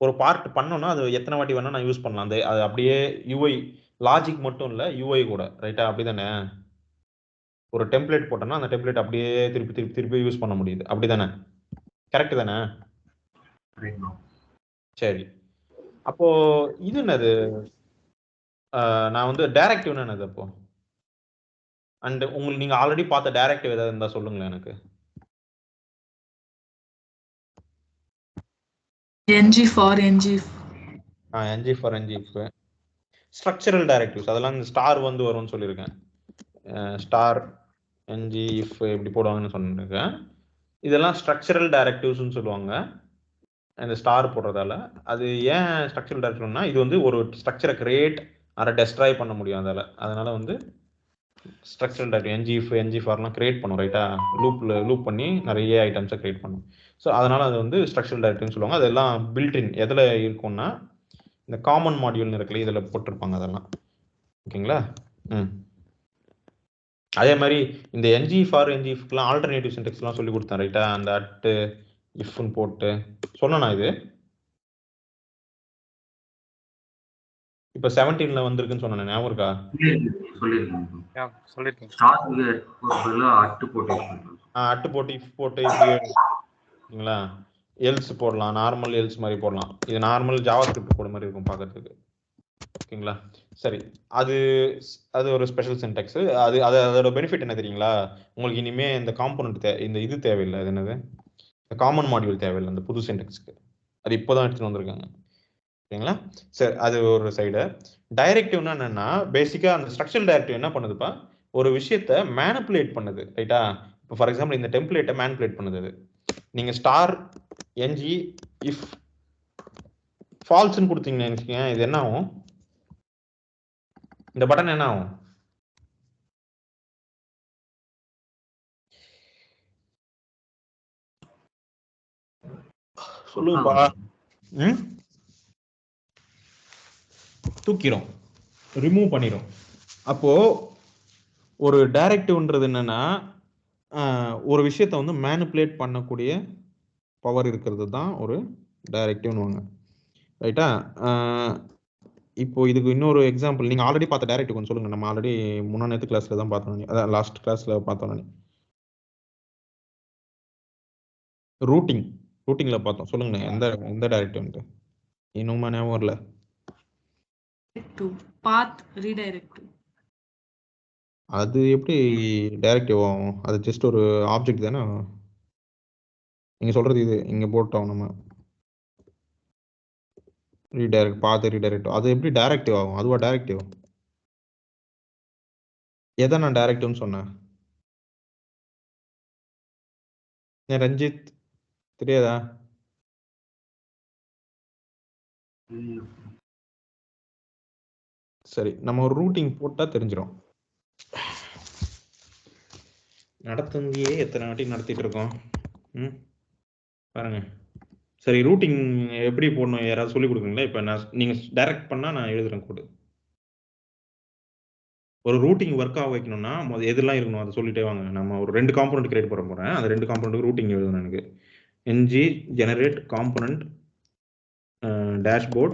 [SPEAKER 1] ஒரு பார்ட் பண்ணோம்னா அது எத்தனை வாட்டி வேணா நான் யூஸ் பண்ணலாம். அது அப்படியே யூஐ லாஜிக் மட்டும் இல்லை, யூஐ கூட. ரைட்டா? அப்படிதானே? ஒரு டெம்ப்ளேட் போட்டோம்னா அந்த டெம்ப்ளேட் அப்படியே திருப்பி யூஸ் பண்ண முடியுது. அப்படிதானே? கரெக்ட் தானே? சரி, அப்போ இது என்னது? நான் வந்து டைரக்டிவ்னா என்னது அப்போ? அண்ட் உங்களுக்கு நீங்க ஆல்ரெடி பார்த்த டைரக்டிவ் ஏதாவது இருந்தா சொல்லுங்களேன் எனக்கு.
[SPEAKER 2] ng for ng.
[SPEAKER 1] ng for ng. Structural directives அதெல்லாம் இந்த ஸ்டார் வந்து வரும்னு சொல்லியிருக்கேன். ஸ்டார் ng if இப்படி போடுவாங்கன்னு சொல்லியிருக்கேன். இதெல்லாம் ஸ்ட்ரக்சரல் டைரக்டிவ்ஸ்னு சொல்லுவாங்க இந்த ஸ்டார் போடுறதால. அது ஏன் ஸ்ட்ரக்சரல் டைரக்டிவ்னா இது வந்து ஒரு ஸ்ட்ரக்சரை கிரியேட் அதை டெஸ்ட்ராய் பண்ண முடியும் அதனால வந்து ஸ்ட்ரக்சரல் டைரக்டரி ngif ngForலாம் கிரியேட் பண்ணும் ரைட்டா, லூப் பண்ணி நிறைய ஐட்டம்ஸை கிரியேட் பண்ணும். ஸோ அதனால அது வந்து ஸ்ட்ரக்சரல் டைரக்டரின்னு சொல்லுவாங்க. அதெல்லாம் பில்ட்இன் எதில் இருக்கும்னா இந்த காமன் மாடியூல்னு இருக்குல்ல, இதில் போட்டிருப்பாங்க அதெல்லாம். ஓகேங்களா? அதே மாதிரி இந்த ngForலாம் ஆல்டர்னேட்டிவ் சின்டெக்ஸ்லாம் சொல்லி கொடுத்தேன் ரைட்டா, அந்த அட்டு இஃப்னு போட்டு சொன்னா இது இப்போ 17ல வந்திருக்குன்னு சொன்னேன், ஞாபகம் இருக்கா?
[SPEAKER 5] சொல்லிருக்கேன்.
[SPEAKER 1] அட்டு போட்டு இஃப் போட்டு இப்படிங்களா, எல்ஸ் போடலாம், நார்மல் எல்ஸ் மாதிரி போடலாம். இது நார்மல் ஜாவாஸ்கிரிப்ட் போட மாதிரி இருக்கும் பார்க்கறதுக்கு. ஓகேங்களா? சரி, அது ஒரு ஸ்பெஷல் சின்டெக்ஸ். அதோட பெனிஃபிட் என்ன தெரியுங்களா? உங்களுக்கு இனிமே இந்த காம்போனன்ட் இந்த இது தேவையில்லை, அது என்னது, காமன் மாடியூல் தேவையில்லை இந்த புது சின்டெக்ஸ்க்கு. அது இப்போதான் எடுத்துட்டு வந்திருக்காங்க. ஓகேங்களா? சரி, அது ஒரு சைடு. டைரக்டிவ்னா என்னன்னா பேசிக்கா அந்த ஸ்ட்ரக்சரல் டைரக்டிவ் என்ன பண்ணுதுப்பா, ஒரு விஷயத்தை மேனிபுலேட் பண்ணுது ரைட்டா. இப்போ ஃபார் எக்ஸாம்பிள் இந்த டெம்ப்ளேட்டை மேனிபுலேட் பண்ணுது. அது நீங்க ஸ்டார் ng இஃப் ஃபால்ஸ்ன்னு கொடுத்தீங்கன்னு நினைச்சீங்க, இது என்ன ஆகும், இந்த பட்டன் என்ன ஆகும்? சொல்லுங்கப்பா. தூக்கிறோம், ரிமூவ் பண்ணிடும். அப்போ ஒரு டைரக்டிவ்ன்றது என்னன்னா ஒரு விஷயத்தை வந்து மேனிபுலேட் பண்ணக்கூடிய பவர் இருக்கிறது தான் ஒரு டைரக்டிவ்னுவாங்க ரைட்டா. இப்போ இதுக்கு இன்னொரு எக்ஸாம்பிள் நீங்கள் ஆல்ரெடி பார்த்த டைரக்டிவ் கொஞ்சம் சொல்லுங்க. நம்ம ஆல்ரெடி முன்னாடி கிளாஸ்ல தான் பார்த்தோம், அதான் லாஸ்ட் கிளாஸ்ல பார்த்தோம். ரூட்டிங்ல பார்த்தோம். சொல்லுங்க எந்த டைரக்டிவ்ன்ட்டு இன்னுமா ஞாபகம் வரல?
[SPEAKER 2] பாத் ரீடைரக்ட்.
[SPEAKER 1] அது எப்படி டைரக்டிவ் ஆகும்? அது ஜஸ்ட் ஒரு ஆப்ஜெக்ட் தானே. நீங்க சொல்றது இது இங்க போட்டோம் நம்ம ரீடைரக்ட், பாத் ரீடைரக்ட். அது எப்படி டைரக்டிவ் ஆகும்? அதுவா டைரக்டிவ்? எதை நான் டைரக்டிவ்னு சொன்னேன்? ரஞ்சித் தெரியாதா? சரி, நம்ம ஒரு ரூட்டிங் போட்டா தெரிஞ்சிடும். நடத்துங்கியே எத்தனை வாட்டி நடத்திட்டு இருக்கோம் பாருங்க. சரி, ரூட்டிங் எப்படி போடணும் யாராவது சொல்லி கொடுக்குங்களா? இப்போ நீங்க டைரக்ட் பண்ணா நான் எழுதுறேன் கோடு. ஒரு ரூட்டிங் ஒர்க் ஆக வைக்கணும்னா எதெல்லாம் இருக்கணும் அதை சொல்லிட்டே வாங்க. நம்ம ஒரு 2 காம்போனன்ட் கிரியேட் பண்ண போறேன். அந்த 2 காம்போனன்ட் ரூட்டிங் எழுதணும் எனக்கு. ng generate component dashboard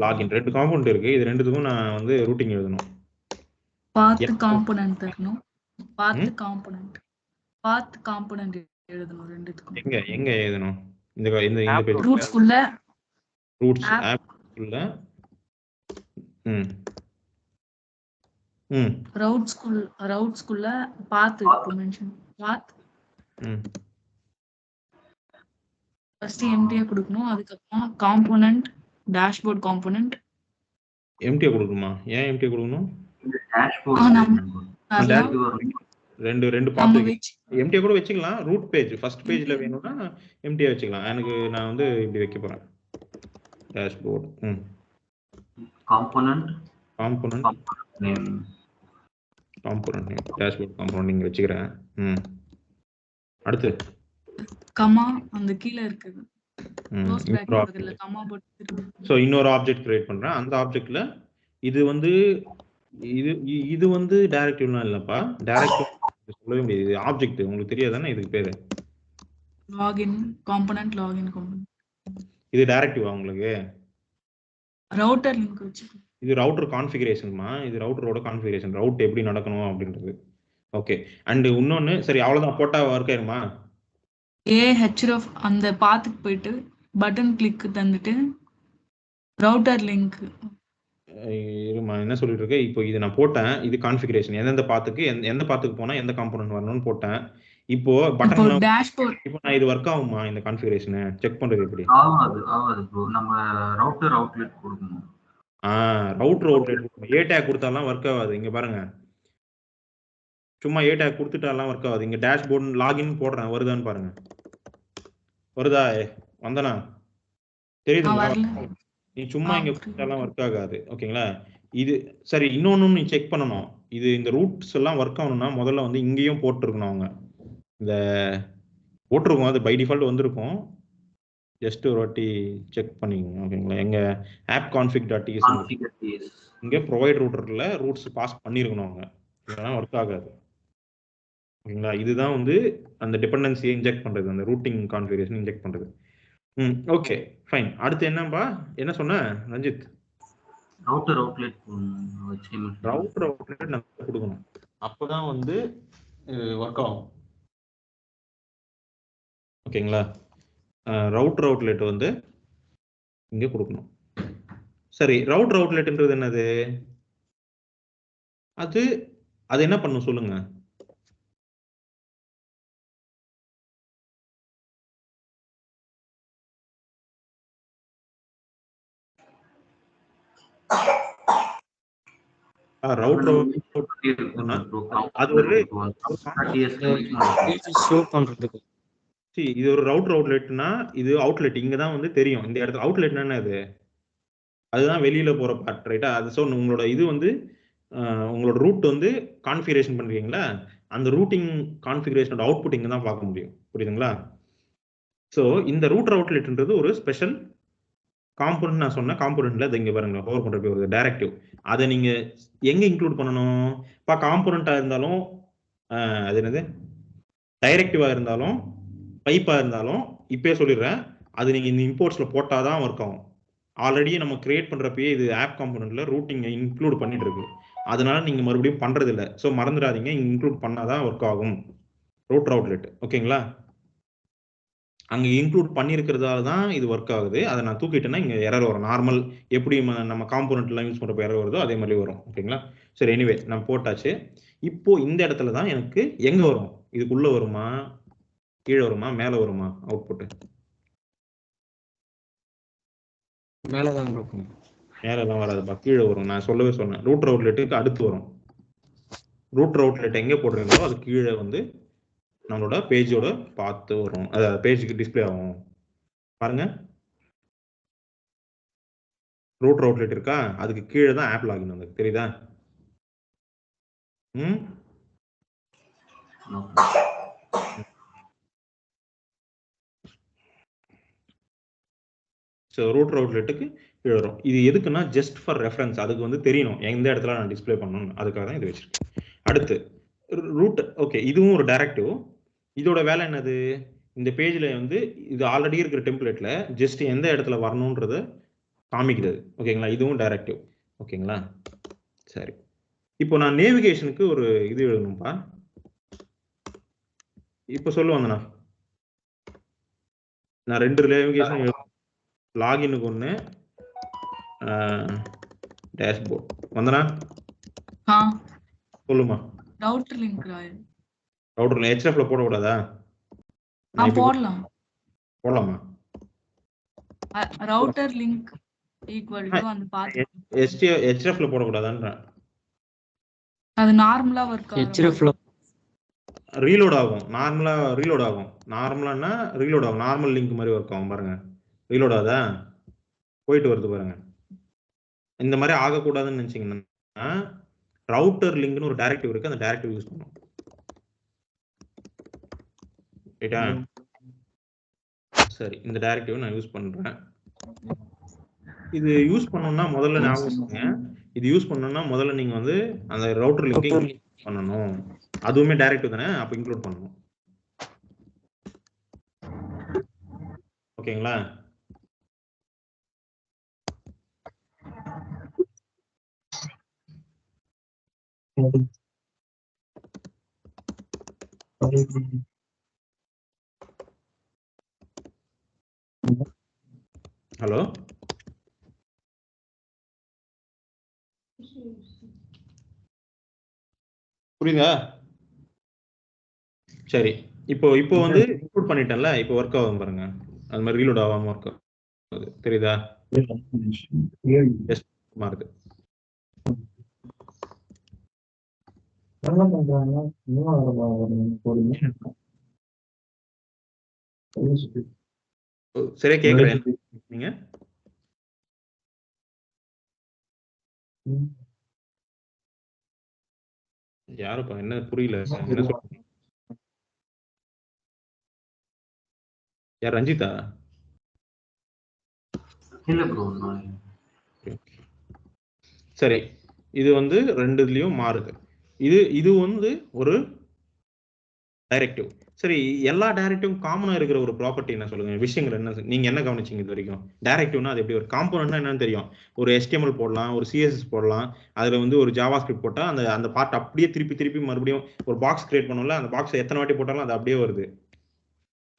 [SPEAKER 1] login 2 component இருக்கு. இது ரெண்டுத்துக்கும் நான் வந்து ரூட்டிங் எழுதணும்.
[SPEAKER 2] பாத் காம்போனன்ட் தரணும். பாத் காம்போனன்ட் எழுதணும் ரெண்டுத்துக்கும்.
[SPEAKER 1] எங்க எழுதணும்? இந்த பேஜ்
[SPEAKER 2] ரூட்ஸ்க்குள்ள,
[SPEAKER 1] ரூட்ஸ் ஆப்க்குள்ள
[SPEAKER 2] ரவுட்ஸ்க்குள்ள பாத் இருக்கு மென்ஷன். பாத் ஃபர்ஸ்ட் எம்டியா கொடுக்கணும். அதுக்கப்புறம் காம்போனன்ட் டேஷ்போர்ட் காம்போனன்ட்
[SPEAKER 1] எம்டியா கொடுக்கணுமா? ஏன் எம்டியா கொடுக்கணும்? ரெண்டு பாத்து எம்டியா கூட வச்சுக்கலாம். ரூட் பேஜ் ஃபர்ஸ்ட் பேஜ்ல வேணும்னா எம்டியா வச்சுக்கலாம். நான் வந்து இப்படி வைக்க போறேன். Dashboard component name dashboard component இங்க வச்சுக்கிறேன். அடுத்து
[SPEAKER 2] கமா அந்த கீழ இருக்குது. க்ளோஸ் பிராக்கெட் பதிலா கமா போட்டு
[SPEAKER 1] சோ இன்னொரு ஆப்ஜெக்ட் கிரியேட் பண்றேன். அந்த ஆப்ஜெக்ட்ல இது வந்து டைரக்டிவ்லாம் இல்லப்பா. டைரக்டிவ் சொல்லவே முடியாது. இது ஆப்ஜெக்ட் உங்களுக்கு தெரியாதானே இதுக்கு பேரு?
[SPEAKER 2] Login component login component.
[SPEAKER 1] இது டைரக்டிவா உங்களுக்கு?
[SPEAKER 2] ரவுட்டர் லிங்க் வச்சு
[SPEAKER 1] இது ரவுட்டர் கான்ஃபிகரேஷன்மா. இது ரவுட்டரோட கான்ஃபிகரேஷன், ரவுட் எப்படி நடக்கணும் அப்படின்றது. ஓகே. அண்ட் இன்னொன்னு, சரி அவ்வளவுதான் போட்டா ஒர்க் ஆயிருமா?
[SPEAKER 2] href அந்த பாத்துக்கு போயிட்டு பட்டன் கிளிக் தந்துட்டு ரவுட்டர் லிங்க்
[SPEAKER 1] இருமா, என்ன சொல்லிட்டு இருக்கேன் இப்போ. இது நான் போட்டேன், இது கான்ஃபிகரேஷன் எந்த பாத்துக்கு போனா எந்த காம்போனன்ட் வரணும்னு போட்டேன். இப்போ பட்டன்
[SPEAKER 2] டேஷ்போர்ட்
[SPEAKER 1] இப்போ நான் இது ஒர்க் ஆகுமா? இந்த கான்ஃபிகரேஷன் செக் பண்றது எப்படி?
[SPEAKER 5] ஆகாது ப்ரோ. நம்ம ரவுட்டர் அவுட்லெட் கொடுக்கணும்.
[SPEAKER 1] ரவுட்டர் அவுட்லெட் ஏ டேக் கொடுத்தாலாம் ஒர்க் ஆகாது. இங்க பாருங்க, சும்மா ஏ டேக் கொடுத்துட்டாலாம் ஒர்க் ஆகாது. இங்க டேஷ்போர்ட் லாகின் போடுறேன், வருதான்னு பாருங்க. வருதா? வந்தனா தெரியுதுங்களா? நீ சும்மா இங்க கொடுத்தாலாம் ஒர்க் ஆகாது. ஓகேங்களா? இது சரி, இன்னொன்னு நீ செக் பண்ணணும். இது இந்த ரூட்ஸ் எல்லாம் ஒர்க் ஆகணும்னா முதல்ல வந்து இங்கேயும் போட்டிருக்கணும். அவங்க இந்த போட்டிருக்கோம், அது பை டிஃபால்ட் வந்திருக்கும். ஜஸ்ட் ஒரு வாட்டி செக் பண்ணிக்கோங்க. ஓகேங்களா? எங்க ஆப் config.ts இங்க ப்ரொவைட் ரூட்டர்ல ரூட்ஸ் பாஸ் பண்ணிருக்கணும் அவங்க, இல்லைன்னா ஒர்க் ஆகாது. ஓகேங்களா? இதுதான் வந்து அந்த டிபெண்டன்சியை இன்ஜெக்ட் பண்றது, அந்த ரூட்டிங் கான்ஃபிகரேஷன் இன்ஜெக்ட் பண்றது. Okay fine. அடுத்து என்னப்பா, என்ன சொன்ன ரஞ்சித்?
[SPEAKER 5] ரவுட்டர் அவுட்லெட் வச்சு
[SPEAKER 1] ரவுட்டர் அவுட்லெட் நம்ம கொடுக்கணும், அப்பதான் வந்து ஒர்க் ஆகும். ஓகேங்களா? ரவுட்டர் அவுட்லெட் வந்து இங்க கொடுக்கணும். சரி, ரவுட்டர் அவுட்லெட்ன்றது என்னது? அது அது என்ன பண்ணும் சொல்லுங்க. ரவுட்டர் அது ஒரு
[SPEAKER 8] ஷோ பண்றதுக்கு.
[SPEAKER 1] இது ஒரு ரவுட்டர் அவுட்லெட்னா, இது அவுட்லெட் இங்க தான் வந்து தெரியும். இந்த இடத்துல அவுட்லெட்னா என்னது? அதுதான் வெளியில போற பார்ட், ரைட்டா? அது ஸோ உங்களோட இது வந்து உங்களோட ரூட் வந்து கான்ஃபிகரேஷன் பண்றீங்களா, அந்த ரூட்டிங் கான்ஃபிகரேஷனோட அவுட்புட் இங்க தான் பார்க்க முடியும். புரியுதுங்களா? ஸோ இந்த ரூட்டர் அவுட்லெட்ன்றது ஒரு ஸ்பெஷல் காம்போனன்ட். நான் சொன்ன காம்போனன்ட்ல அது இங்க பாருங்க, ஹோவர் பண்ற போய் வருது டைரக்டிவ். அதை நீங்க எங்க இன்க்ளூட் பண்ணணும்? இப்போ காம்போனண்டா இருந்தாலும் அது என்னது, டைரக்டிவா இருந்தாலும் பைப்பா இருந்தாலும் இப்பயே சொல்லிடுறேன், அது நீங்க இந்த இம்போர்ட்ஸ்ல போட்டாதான் ஒர்க் ஆகும். ஆல்ரெடி நம்ம கிரியேட் பண்றப்பயே இது ஆப் காம்போனன்ட்ல ரூட்டிங் இன்க்ளூட் பண்ணிட்டு இருக்கு, அதனால நீங்க மறுபடியும் பண்றது இல்லை. ஸோ மறந்துடாதீங்க, இன்க்ளூட் பண்ணாதான் ஒர்க் ஆகும் ரூட்டர் அவுட்லெட். ஓகேங்களா? அங்க இன்க்ளூட் பண்ணியிருக்கிறதால தான் இது ஒர்க் ஆகுது. அதை நான் தூக்கிட்டேன்னா இங்க எரர் வரும். நார்மல் எப்படி நம்ம காம்போனன்ட் எல்லாம் யூஸ் பண்றப்ப எரர் வருதோ அதே மாதிரி வரும். ஓகேங்களா? சரி, எனிவே நான் போட்டாச்சு. இப்போ இந்த இடத்துல தான் எனக்கு எங்க வரும், இதுக்குள்ள வருமா, கீழே வருமா, மேல வருமா அவுட்புட்?
[SPEAKER 8] மேலதான் இருக்கும்.
[SPEAKER 1] மேலெல்லாம் வராதுப்பா, கீழே வரும். நான் சொல்லவே சொன்னேன், ரூட்டர் அவுட்லெட்டுக்கு அடுத்து வரும். ரூட்டர் அவுட்லெட் எங்க போடுறீங்களோ அது கீழே வந்து நம்மளோட பேஜோட பார்த்து வரும், அதாவது பேஜுக்கு டிஸ்பிளே ஆகும். பாருங்க, ரூட்டர் அவுட்லெட் இருக்கா, அதுக்கு கீழே தான் ஆப் லாகின் வந்து, தெரியுதா? ஸோ ரூட்டர் அவுட்லெட்டுக்கு கீழே வரும். இது எதுக்குன்னா ஜஸ்ட் ஃபார் ரெஃபரன்ஸ், அதுக்கு வந்து தெரியணும் எந்த இடத்துல நான் டிஸ்பிளே பண்ணணும், அதுக்காக தான் இது வச்சிருக்கேன். அடுத்து ரூட். ஓகே, இதுவும் ஒரு டைரக்டிவ். இதோட வேலை என்னது? இந்த பேஜ்ல வந்து இது ஆல்ரெடி இருக்கிற டெம்ப்ளேட்ல ஜஸ்ட் எந்த இடத்துல வரணும்ன்றத காமிக்கிறது. ஓகேங்களா? இதுவும் டைரக்டிவ். ஓகேங்களா? சரி, இப்போ நான் நேவிகேஷனுக்கு ஒரு இது எழுதணும்ப்பா. இப்போ சொல்லுவாங்கண்ணா, நான் 2 நேவிகேஷன் எழுதணும். லாகினுக்கு ஒன்று, டேஷ்போர்ட். வந்தனா சொல்லுமா.
[SPEAKER 2] ரவுட்டர் லிங்க்
[SPEAKER 1] ரவுட்டர்ல HFல போடக்கூடாதா?
[SPEAKER 2] போடலாம்.
[SPEAKER 1] போடலாமா?
[SPEAKER 2] ரவுட்டர் லிங்க் ஈக்குவல் டு அந்த பாத்.
[SPEAKER 1] HFல போடக்கூடாதான்றேன்.
[SPEAKER 2] அது நார்மலா ஒர்க் ஆகும்.
[SPEAKER 8] HFல
[SPEAKER 1] ரீலோட் ஆகும், நார்மலா ரீலோட் ஆகும். நார்மலானா ரீலோட் ஆகும், நார்மல் லிங்க் மாதிரி ஒர்க் ஆகும். பாருங்க, ரீலோட் ஆகுதா, போயிட்டு வருது பாருங்க. இந்த மாதிரி ஆகக்கூடாதுன்னு நினைச்சீங்கன்னா ரவுட்டர் லிங்க்னு ஒரு டைரக்டிவ் இருக்கு, அந்த டைரக்டிவ் யூஸ் பண்ணணும். ரைட்டா? சரி, இந்த டைரக்டிவ் நான் யூஸ் பண்றேன். இது யூஸ் பண்ணணும்னா முதல்ல ஞாபகம் வச்சுக்கோங்க, இது யூஸ் பண்ணணும்னா முதல்ல நீங்க வந்து அந்த ரவுட்டர் லிங்க் பண்ணணும். அதுவுமே டைரக்டிவ் தானே, அப்ப இன்க்ளூட் பண்ணணும். ஓகேங்களா? ஹலோ, புரியுதா? சரி, இப்போ வந்து இன்க்ளூட் பண்ணிட்டேன்ல, இப்போ ஒர்க் ஆகும் பாருங்க. அது மாதிரி ரீலோட் ஆகாம ஒர்க் ஆகுது, தெரியுதா? மாறுது. சரியா கேட்கல நீங்க? யாருப்பா என்ன புரியல என்ன சொல்றீங்க? யார் ரஞ்சிதா?
[SPEAKER 5] இல்ல ப்ரோ நான்
[SPEAKER 1] சரி, இது வந்து ரெண்டு இதுலயும் மாறுது. இது வந்து ஒரு டைரக்டிவ். சரி, எல்லா டைரக்டிவ் காமனா இருக்கிற ஒரு ப்ராப்பர்ட்டி என்ன சொல்லுங்க, விஷயங்கள் என்ன நீங்க என்ன கவனிச்சீங்க இது வரைக்கும்? டைரக்டிவ்னா அது எப்படி? ஒரு காம்போனன்ட்னா என்னன்னு தெரியும். ஒரு HTML போடலாம், ஒரு CSS போடலாம், அதுல வந்து ஒரு ஜாவா ஸ்கிரிப்ட் போட்டா அந்த அந்த பார்ட் அப்படியே திருப்பி திருப்பி மறுபடியும் ஒரு பாக்ஸ் கிரியேட் பண்ணுவோம்ல, அந்த பாக்ஸ் எத்தனை வாட்டி போட்டாலும் அது அப்படியே வருது.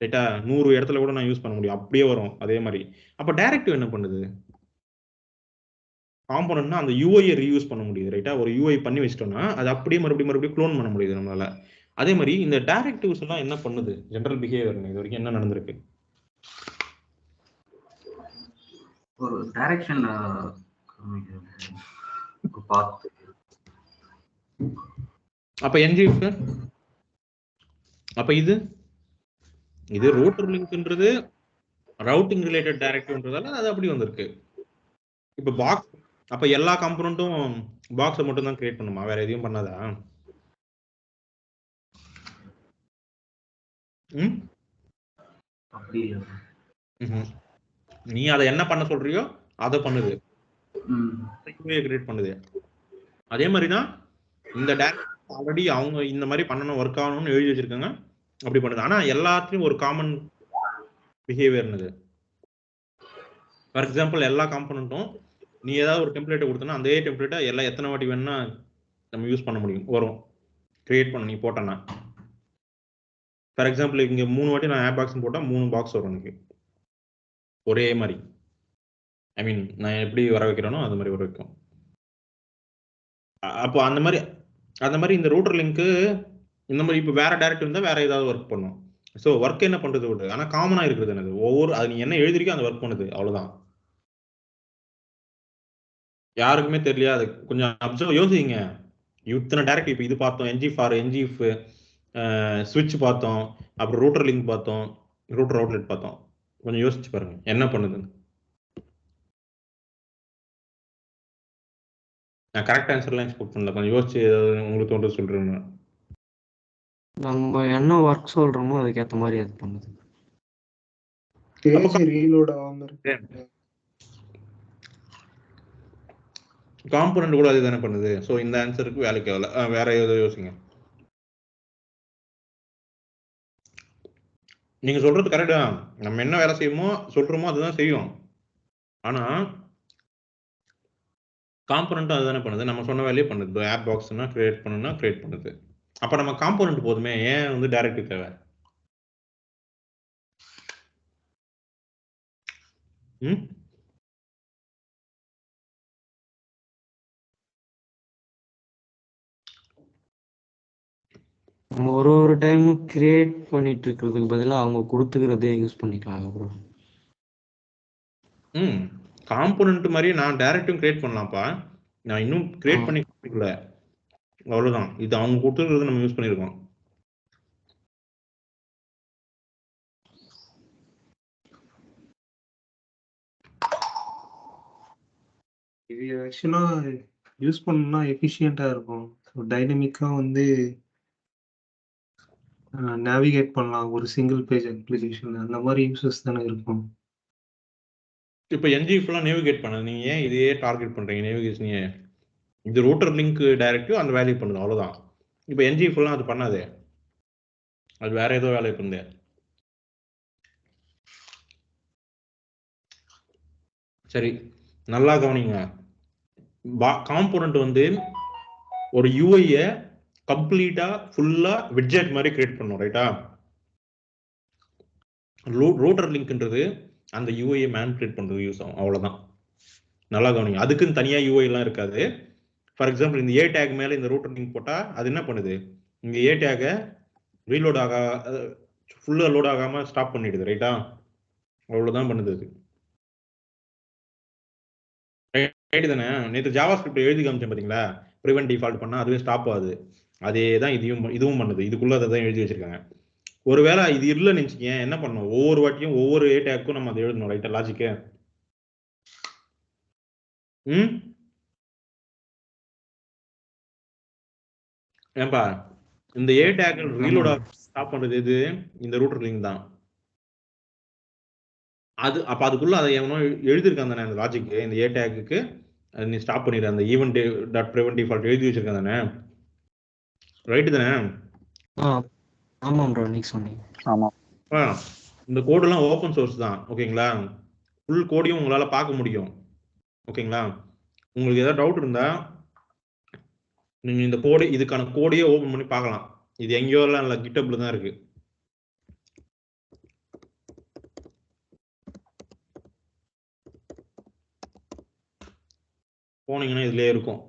[SPEAKER 1] ரைட்டா? 100 இடத்துல கூட நான் யூஸ் பண்ண முடியும், அப்படியே வரும் அதே மாதிரி. அப்ப டைரக்டிவ் என்ன பண்ணுது? காம்போனன்ட்னா அந்த யூஐயை ரீயூஸ் பண்ண முடியுது. ரைட்டா? ஒரு யூஐ பண்ணி வச்சிட்டோம்னா அது அப்படியே மறுபடியும் க்ளோன் பண்ண முடியுது நம்மளால. அதே மாதிரி இந்த டைரக்டிவ்ஸ் எல்லாம் என்ன பண்ணுது? ஜெனரல் பிஹேவியர் இது வரைக்கும் என்ன நடந்திருக்கு?
[SPEAKER 5] ஒரு டைரக்ஷன் பார்த்து.
[SPEAKER 1] அப்ப என்ஜிஎஃப் அப்ப இது ரூட்டர் லிங்க்ன்றது ரவுட்டிங் ரிலேட்டட் டைரக்டிவ்ன்றதால அது அப்படி வந்திருக்கு. இப்ப பாக்ஸ் அப்ப எல்லா காம்போனன்ட்டும் பாக்ஸை மட்டும் தான் கிரியேட் பண்ணுமா, வேற எதையும் பண்ணாதா?
[SPEAKER 5] அப்படி
[SPEAKER 1] நீ அதை என்ன பண்ண சொல்றியோ அதை பண்ணுது, கிரியேட் பண்ணுது. அதே மாதிரிதான் இந்த டைரக்ட் ஆல்ரெடி அவங்க இந்த மாதிரி பண்ணணும், ஒர்க் ஆகணும்னு எழுதி வச்சிருக்காங்க, அப்படி பண்ணுது. ஆனா எல்லாத்துலயும் ஒரு காமன் பிஹேவியர்னது. ஃபார் எக்ஸாம்பிள் எல்லா காம்போனன்ட்டும் நீ ஏதாவது ஒரு டெம்ப்ளேட்டை கொடுத்தனா அதே டெம்ப்ளேட்டை எல்லாம் எத்தனை வாட்டி வேணும்னா நம்ம யூஸ் பண்ண முடியும், வரும் கிரியேட் பண்ண நீ போட்டனா. ஃபார் எக்ஸாம்பிள் இங்க 3 வாட்டி நான் ஆப் பாக்ஸ் போட்டா 3 பாக்ஸ் வரும் எனக்கு ஒரே மாதிரி. ஐ மீன் நான் எப்படி வர வைக்கிறேனோ அது மாதிரி வர வைக்கும். அப்போ அந்த மாதிரி இந்த ரூட்டர் லிங்க் இந்த மாதிரி இப்போ வேற டைரக்ட் இருந்தா வேற ஏதாவது ஒர்க் பண்ணும். ஸோ ஒர்க் என்ன பண்றது விடு, ஆனா காமனா இருக்குது எனக்கு ஒவ்வொரு அது நீ என்ன எழுதிருக்கோ அந்த ஒர்க் பண்ணுது, அவ்வளவுதான். யாருக்குமே தெரியலையா? அது கொஞ்சம் அப்சர்வ் யோசிங்க. இத்தனை டைரக்ட் இப்போ இது பார்த்தோம், என்ஜிஎஃப் ஸ்விட்ச் பார்த்தோம், அப்புறம் ரூட்டர் லிங்க் பார்த்தோம், ரூட்டர் அவுட்லெட் பார்த்தோம். கொஞ்சம் யோசிச்சு பாருங்க என்ன பண்ணுது. நான் கரெக்ட் ஆன்சர்லாம் எக்ஸ்பெக்ட் பண்ணல, கொஞ்சம் யோசிச்சு உங்களுக்கு தோன்றது சொல்றேன்.
[SPEAKER 8] நம்ம என்ன ஒர்க் சொல்றோமோ அதுக்கேற்ற மாதிரி அது பண்ணுது.
[SPEAKER 6] பேஜ் ரீலோட் ஆகாம இருக்கு.
[SPEAKER 1] காம்போனன்ட் கூட அதுதானே பண்ணுது. ஸோ இந்த ஆன்சருக்கு வேலைக்கு ஆகல, வேற ஏதோ யோசிங்க. நீங்க சொல்றது கரெக்டா, நம்ம என்ன வேலை செய்யுமோ சொல்றோமோ அதுதான் செய்யும். ஆனா காம்போனன்ட் அதுதானே பண்ணுது, நம்ம சொன்ன வேலையே பண்ணுது. ஆப் பாக்ஸ்னா கிரியேட் பண்ணணும்னா கிரியேட் பண்ணுது. அப்ப நம்ம காம்போனன்ட் போதுமே, ஏன் வந்து டைரக்ட் தேவை?
[SPEAKER 8] நம்ம ஒரு டைமும் கிரியேட் பண்ணிட்டு இருக்கிறதுக்கு பதிலாக அவங்க கொடுத்துக்கிறதே யூஸ் பண்ணிக்கலாம் ப்ரோ.
[SPEAKER 1] காம்போனன்ட் மாதிரி நான் டைரக்டும் கிரியேட் பண்ணலாம்ப்பா, நான் இன்னும் கிரியேட் பண்ணி கொடுக்கல, அவ்வளவுதான். இது அவங்க கொடுத்துருக்கிறது நம்ம யூஸ் பண்ணிருக்கோம்.
[SPEAKER 6] இது ஆக்சுவலா யூஸ் பண்ணணும்னா எஃபிஷியண்டா இருக்கும். டைனமிக்கா வந்து நேவிகேட் பண்ணலாம் ஒரு சிங்கிள் பேஜ் அப்ளிகேஷன், அந்த மாதிரி யூசஸ் தானே இருக்கும்.
[SPEAKER 1] இப்போ என்ஜிஎஃப்லாம் நேவிகேட் பண்ணது, நீங்க ஏன் இதையே டார்கெட் பண்றீங்க? நேவிகேஷன் இது ரூட்டர் லிங்க் டைரக்டிவ் அந்த வேல்யூ பண்ணுது, அவ்வளவுதான். இப்போ என்ஜிஎஃப்லாம் அது பண்ணாது, அது வேற ஏதோ வேலையை பண்ணுது. சரி, நல்லா கவனிங்க. காம்போனன்ட் வந்து ஒரு யூஐய கம்ப்ளீட்டா ஃபுல்லா விட்ஜெட் மாதிரி கிரியேட் பண்ணும், ரைட்டா? ரூட்டர் லிங்க்ன்றது அந்த யூஐயை மேனிபுலேட் பண்றது யூஸ் ஆகும், அவ்வளவுதான். நல்லா கவனிங்க, அதுக்குன்னு தனியா யூஐ எல்லாம் இருக்காது. ஃபார் எக்ஸாம்பிள் இந்த ஏ டேக் மேல இந்த ரூட்டர் லிங்க் போட்டா அது என்ன பண்ணுது, இங்க ஏ டேக ரீலோட் ஃபுல்லா லோட் ஆகாம ஸ்டாப் பண்ணிடுது, ரைட்டா? அவ்வளவுதான் பண்ணுது அது. ரைட் தானே? நேற்று ஜாவா ஸ்கிரிப்ட் எழுதி காமிச்சேன் பாத்தீங்களா, ப்ரிவென்ட் டிஃபால்ட் பண்ணா அதுவே ஸ்டாப் ஆகுது. அதே தான் இதுவும் பண்ணுது, இதுக்குள்ள அதை தான் எழுதி வச்சிருக்காங்க. ஒருவேளை இது இல்லைன்னு நினைச்சுக்கேன், என்ன பண்ணணும், ஒவ்வொரு வாட்டியும் ஒவ்வொரு ஏ டேக்கும் நம்ம அதை எழுதணும், ரைட்டா? லாஜிக்கு. ஏன்பா இந்த ஏ டேக் ரீலோட ஸ்டாப் பண்றது எது? இந்த ரூட்டர் லிங்க் தான். அது அப்ப அதுக்குள்ள அதை எவனோ எழுதியிருக்கான் தானே அந்த லாஜிக். இந்த ஏ டேக்கு நீ ஸ்டாப் பண்ணிடு, அந்த ஈவென்ட் டாட் ப்ரிவென்ட் டிஃபால்ட் எழுதி வச்சிருக்கான் தானே, ரைட்டு தானே?
[SPEAKER 8] ஆமாம் ப்ரோ, நீங்க சொன்னீங்க.
[SPEAKER 4] ஆமா.
[SPEAKER 1] இந்த கோடெல்லாம் ஓப்பன் சோர்ஸ் தான், ஓகேங்களா? ஃபுல் கோடையும் உங்களால பார்க்க முடியும், ஓகேங்களா? உங்களுக்கு ஏதாவது டவுட் இருந்தா நீங்க இந்த கோடு, இதுக்கான கோடையே ஓபன் பண்ணி பார்க்கலாம். இது எங்கேயோ எல்லாம் இல்ல, கிட்டப்ல தான் இருக்கு. போனீங்கன்னா இதுலயே இருக்கும்.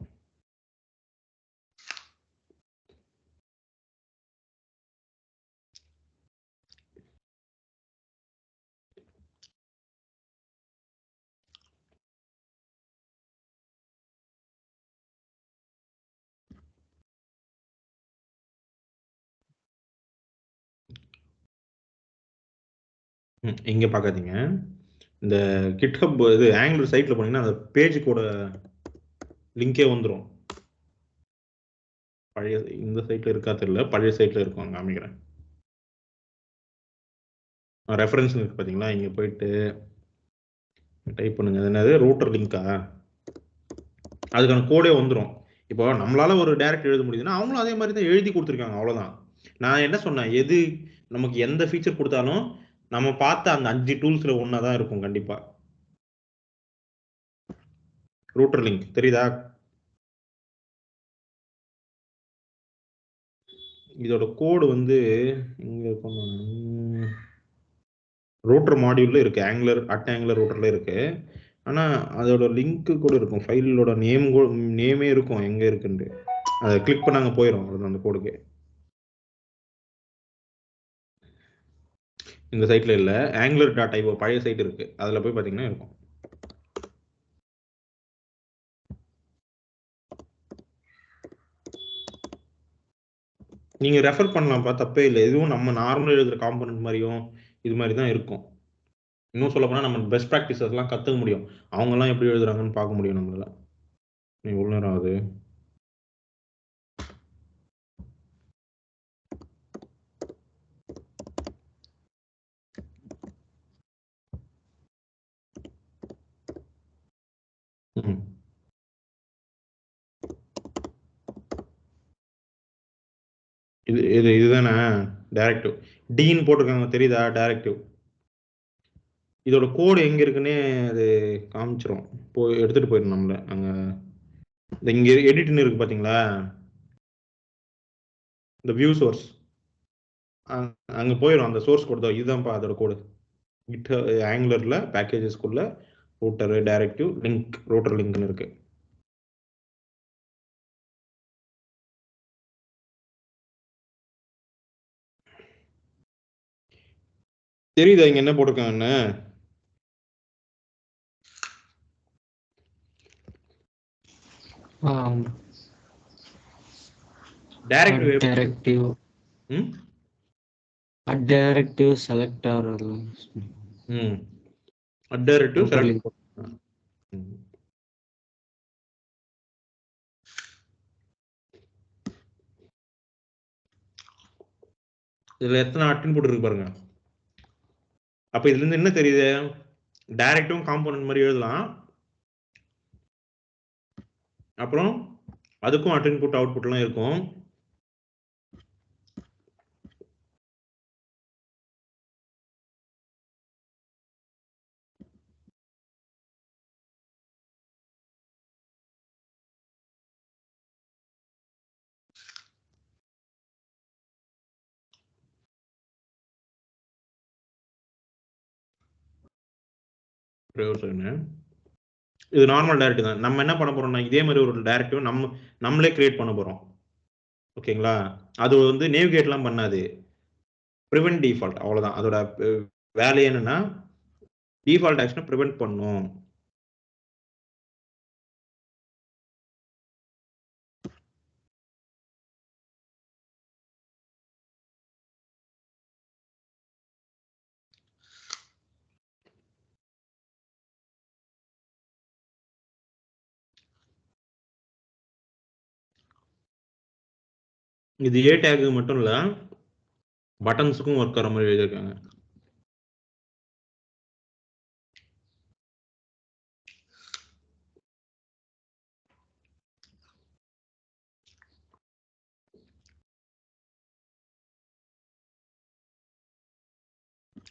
[SPEAKER 1] இங்க பார்க்காதீங்க, இந்த GitHub இது ஆங்குலர் சைட்ல போனீங்கன்னா அந்த பேஜுக்கோட லிங்கே வந்துடும். பழைய இந்த சைட்ல இருக்கா தெரியல, பழைய சைட்ல இருக்கும், காமிக்கிறேன். ரெஃபரன்ஸ் இருக்கு பாத்தீங்களா, இங்க போயிட்டு டைப் பண்ணுங்க, அது என்னது ரூட்டர் லிங்கா, அதுக்கான கோடே வந்துடும். இப்போ நம்மளால ஒரு டைரக்ட் எழுத முடியுதுன்னா அவங்களும் அதே மாதிரி தான் எழுதி கொடுத்துருக்காங்க, அவ்வளவுதான். நான் என்ன சொன்னேன், எது நமக்கு எந்த ஃபீச்சர் கொடுத்தாலும் நம்ம பார்த்த அந்த 5 டூல்ஸ்ல ஒன்னா தான் இருக்கும் கண்டிப்பா. ரூட்டர் லிங்க் தெரியுதா? இதோட கோடு வந்து இங்க ரூட்டர் மாடியூல்ல இருக்கு, ஆங்குலர் @ ரூட்டர்ல இருக்கு. ஆனா அதோட லிங்க் கூட இருக்கும், ஃபைலோட நேமே இருக்கும் எங்க இருக்குன்னு. அதை கிளிக் பண்ணாங்க போயிடும் அந்த கோடுக்கு. இந்த சைட்ல இல்ல, angular.io பழைய சைட் இருக்கு, அதுல போய் பாத்தீங்கன்னா இருக்கும். நீங்க ரெஃபர் பண்ணலாம்ப்பா, தப்பே இல்லை. இதுவும் நம்ம நார்மல் எழுதுற காம்பனன்ட் மாதிரியும் இது மாதிரி தான் இருக்கும். இன்னும் சொல்ல போனா நம்ம பெஸ்ட் ப்ராக்டிசஸ் எல்லாம் கத்துக்க முடியும். அவங்க எல்லாம் எப்படி எழுதுறாங்கன்னு பார்க்க முடியும் நம்மளால. எவ்வளவு நேரம் ஆகுது? இதுதானே டைரக்டிவ் டீன்னு போட்டிருக்காங்க, தெரியுதா? டைரக்டிவ் இதோட கோடு எங்க இருக்குன்னே அது காமிச்சிரும். போய் எடுத்துட்டு போயிடும் நம்மள. அங்க இங்க எடிட்னு இருக்கு பாத்தீங்களா, இந்த வியூ சோர்ஸ், அங்க போயிடும் அந்த சோர்ஸ் கோடு தான். இதுதான்ப்பா அதோட கோடு. கிட் ஆங்குலர்ல பேக்கேஜஸ்க்குள்ள ரூட்டர் டைரக்டிவ் லிங்க் ரூட்டர் லிங்க்னு இருக்கு. தெரியுதா இங்க என்ன போட்டிருக்காங்கன்னு?
[SPEAKER 8] Directive selector
[SPEAKER 1] directive select. இதுல எத்தனை அட்ரிபியூட் இருக்கு பாருங்க. அப்ப இதுல இருந்து என்ன தெரியுது, டைரக்டும் காம்போனன்ட் மாதிரி எழுதலாம், அப்புறம் அதுக்கும் அட்ரிபியூட் அவுட்புட் எல்லாம் இருக்கும். இது நார்மல் டைரக்டிவ் தான். நம்ம என்ன பண்ண போறோம்னா இதே மாதிரி ஒரு டைரக்டிவ் நம்மளே கிரியேட் பண்ண போறோம், ஓகேங்களா? அது வந்து நேவிகேட்லாம் பண்ணாது, ப்ரிவென்ட் டிஃபால்ட், அவ்வளவுதான். அதோட வேலை என்னன்னா டிஃபால்ட் ஆக்ஷனை ப்ரிவென்ட் பண்ணும். இது ஏ டேக் மட்டும் இல்ல, பட்டன்ஸுக்கும் ஒர்க் ஆகிற மாதிரி எழுதியிருக்காங்க.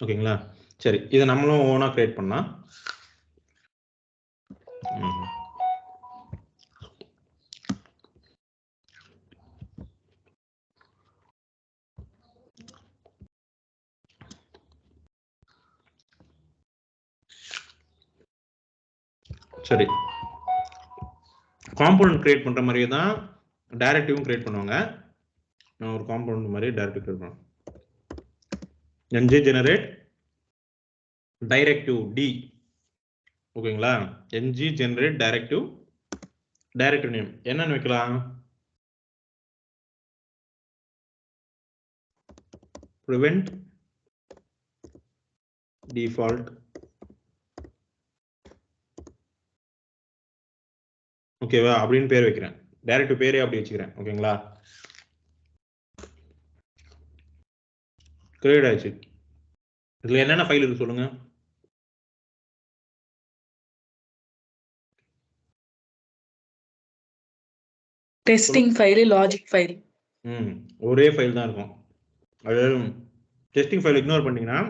[SPEAKER 1] ஓகேங்களா? சரி, இதை நம்மளும் ஓனா கிரியேட் பண்ணலாம். சரி, காம்பவுண்ட் கிரியேட் பண்ற மாதிரியே தான் டைரக்டிவும் கிரியேட் பண்ணுவாங்க. நான் ஒரு காம்பவுண்ட் மாதிரி டைரக்டிவ் கிரியேட் பண்ணுவேன். ng generate directive d. ஓகேங்களா? ng generate directive நேம் என்னன்னு வைக்கலாம்? prevent default. ஓகேவா? அப்படின்னு பேர் வைக்கிறேன். டைரக்டிவ் பேரே அப்படி வச்சுக்கிறேன். ஓகேங்களா? கிரியேட் ஆயிடுச்சு. இதுல என்னென்ன ஃபைல் இருக்கு சொல்லுங்க.
[SPEAKER 2] Testing file, logic file.
[SPEAKER 1] ஒரே ஃபைல் தான் இருக்கும். அது டெஸ்டிங் ஃபைல் இக்னோர் பண்ணீங்கன்னா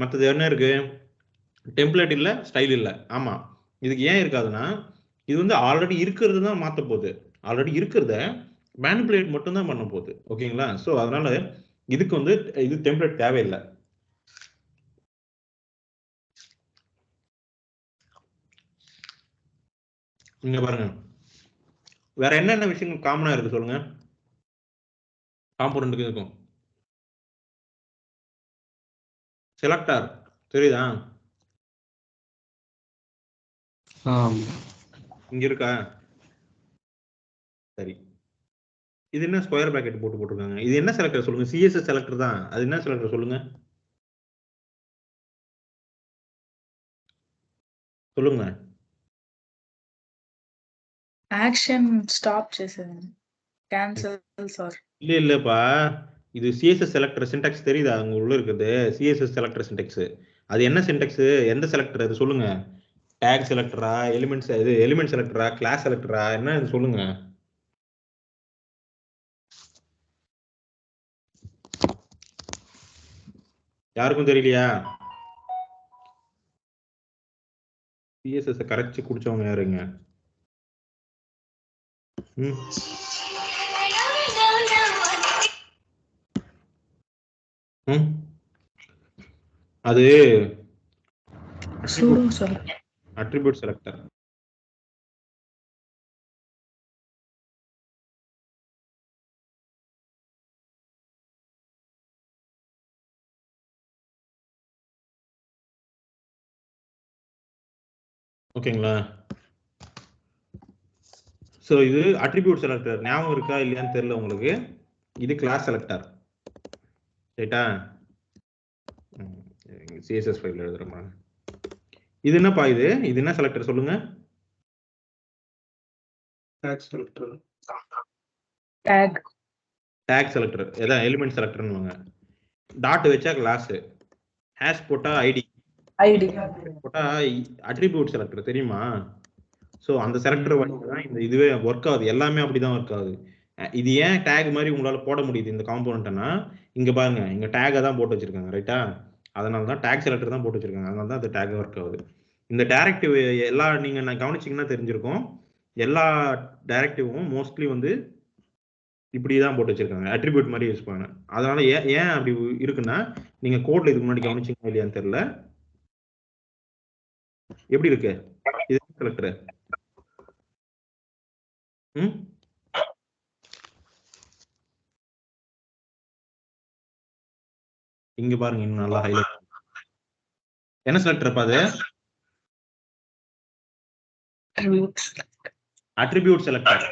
[SPEAKER 1] மற்றது என்ன இருக்கு? டெம்ப்ளேட் இல்லை, ஸ்டைல் இல்லை. ஆமா, இதுக்கு ஏன் இருக்காதுன்னா இது வந்து ஆல்ரெடி இருக்கிறது தான் மாற்ற போகுது. ஆல்ரெடி இருக்கிறத மேனிபுலேட் மட்டும் தான் பண்ண போகுது. ஓகேங்களா? ஸோ அதனால இதுக்கு வந்து இது டெம்ப்ளேட் தேவையில்லை. இங்க பாருங்க, வேற என்னென்ன விஷயங்கள் காமனா இருக்கு சொல்லுங்க. காம்பனன்ட்க்கு இருக்கும். செலக்டர் தெரியுதா? இங்க இருக்கா? சரி, இது என்ன ஸ்கொயர் பிராக்கெட் போட்டிருக்காங்க? இது என்ன செலக்டர் சொல்லுங்க? சிஎஸ்எஸ் செலக்டர் தான். அது என்ன செலக்டர் சொல்லுங்க? சொல்லுங்க.
[SPEAKER 2] యాక్షన్ స్టాప్ చేసేది, క్యాన్సిల్స్ ఆర్
[SPEAKER 1] இல்லப்பா, இது சிஎஸ்எஸ் செலக்டர் சின்டாக்ஸ் தெரியுதா? அங்க உள்ள இருக்குது சிஎஸ்எஸ் செலக்டர் சின்டாக்ஸ். அது என்ன சின்டாக்ஸ்? எந்த செலக்டர் அது சொல்லுங்க. டேக் செலக்டரா, எலிமெண்ட்ஸ், இது எலிமெண்ட் செலக்டரா, கிளாஸ் செலக்டரா, என்ன இது சொல்லுங்க. யாருக்கும் தெரியலையா? சிஎஸ்எஸ் கரைச்சு குடிச்சவங்க யாருங்க? அது அட்ரிபியூட் செலக்டர். ஓகேங்களா? ஸோ இது அட்ரிபியூட் செலக்டர். ஞாபகம் இருக்கா இல்லையான்னு தெரியல உங்களுக்கு. இது கிளாஸ் செலக்டர். ரைட்டா? சிஎஸ்எஸ் ஃபைல் எழுதுறேன். இது என்னப்பா? இது என்ன செலக்டர் சொல்லுங்க?
[SPEAKER 6] Tag selector.
[SPEAKER 1] Tag selector. எதான் எலிமெண்ட் செலக்டர்னுவாங்க. டாட் வச்சா கிளாஸ், ஹேஷ் போட்டா ஐடி போட்டா அட்ரிபியூட் செலக்டர். தெரியுமா? ஸோ அந்த செலக்டர் தான் இந்த இதுவே ஒர்க் ஆகுது. எல்லாமே அப்படிதான் ஒர்க் ஆகுது. இது ஏன் டேக் மாதிரி உங்களால போட முடியுது இந்த காம்போனன்ட்னா, இங்க பாருங்க, இங்க டேகை தான் போட்டு வச்சிருக்காங்க. ரைட்டா? அதனால தான் டேக் செலக்டர் தான் போட்டு வச்சிருக்காங்க. அதனால தான் அது டேக் ஒர்க் ஆகுது. இந்த டைரக்டிவ் எல்லா நீங்க கவனிச்சிங்கன்னா தெரிஞ்சிருக்கும், எல்லா டைரக்டிவும் மோஸ்ட்லி வந்து இப்படிதான் போட்டு வச்சிருக்காங்க. அட்ரிபியூட் மாதிரி யூஸ் பண்ணாங்க. அதனால ஏன் அப்படி இருக்குன்னா, நீங்க கோட்ல இதுக்கு முன்னாடி கவனிச்சிங்க இல்லையான்னு தெரியல. எப்படி இருக்கு இது செலக்டர்? இங்க பாருங்க, இன்னும் நல்லா ஹைலைட். என்ன செலக்டர் பாது? Attribute selector.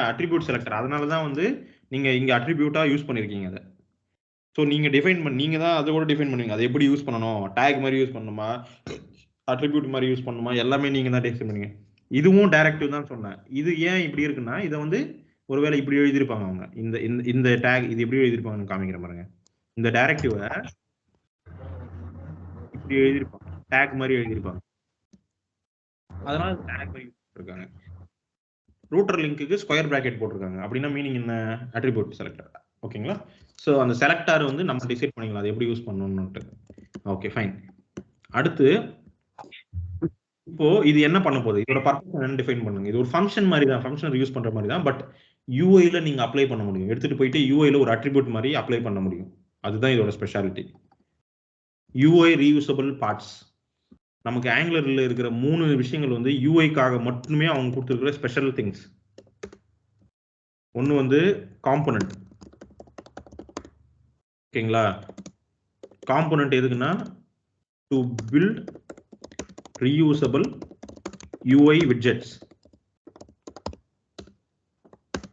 [SPEAKER 1] Attribute selector. அதனால தான் வந்து நீங்க இங்க அட்ரிபியூட்டா யூஸ் பண்ணிருக்கீங்க அதை. ஸோ நீங்க டிஃபைன் பண்ணி, நீங்க தான் அதை கூட டிஃபைன் பண்ணுவீங்க. அதை எப்படி யூஸ் பண்ணணும், டேக் மாதிரி யூஸ் பண்ணணுமா, அட்ரிபியூட் மாதிரி யூஸ் பண்ணணுமா, எல்லாமே நீங்க தான் டிஃபைன் பண்ணுவீங்க. இதுவும் டைரக்டிவ் தான் சொன்னேன். இது ஏன் இப்படி இருக்குன்னா, இதை வந்து ஒருவேளை இப்படி எழுதியிருப்பாங்க அவங்க. இந்த இந்த டேக் இது எப்படி எழுதியிருப்பாங்கன்னு காமிக்கிற பாருங்க. இந்த டைரக்டிவை இப்படி எழுதியிருப்பாங்க, டேக் மாதிரி எழுதியிருப்பாங்க. அதனால டேக் மாதிரி இருக்காங்க. ரூட்டர் லிங்க்குக்கு ஸ்கொயர் பிராக்கெட் போட்டிருக்காங்க. அப்படின்னா மீனிங் என்ன? Attribute selector. ஓகேங்களா? ஸோ அந்த செலக்டார் வந்து நம்ம டிசைட் பண்ணிக்கலாம் அதை எப்படி யூஸ் பண்ணணும்னுட்டு. Okay fine. அடுத்து இப்போ இது என்ன பண்ண போகுது, இதோட பர்பஸ் என்னன்னு டிஃபைன் பண்ணுங்க. இது ஒரு ஃபங்க்ஷன் மாதிரி தான், ஃபங்க்ஷன் யூஸ் பண்ற மாதிரி தான். பட் யூஐல நீங்க அப்ளை பண்ண முடியும். எடுத்துட்டு போயிட்டு யூஐல ஒரு அட்ரிபியூட் மாதிரி அப்ளை பண்ண முடியும். அதுதான் இதோட ஸ்பெஷாலிட்டி. UI reusable parts. நமக்கு ஆங்குலர்ல இருக்கிற 3 விஷயங்கள் வந்து யூஐக்காக மட்டுமே அவங்க கொடுத்துருக்கிற ஸ்பெஷல் திங்ஸ். ஒன்று வந்து காம்போனன்ட். ஓகேங்களா? காம்போனன்ட் எதுக்குன்னா to build reusable UI widgets.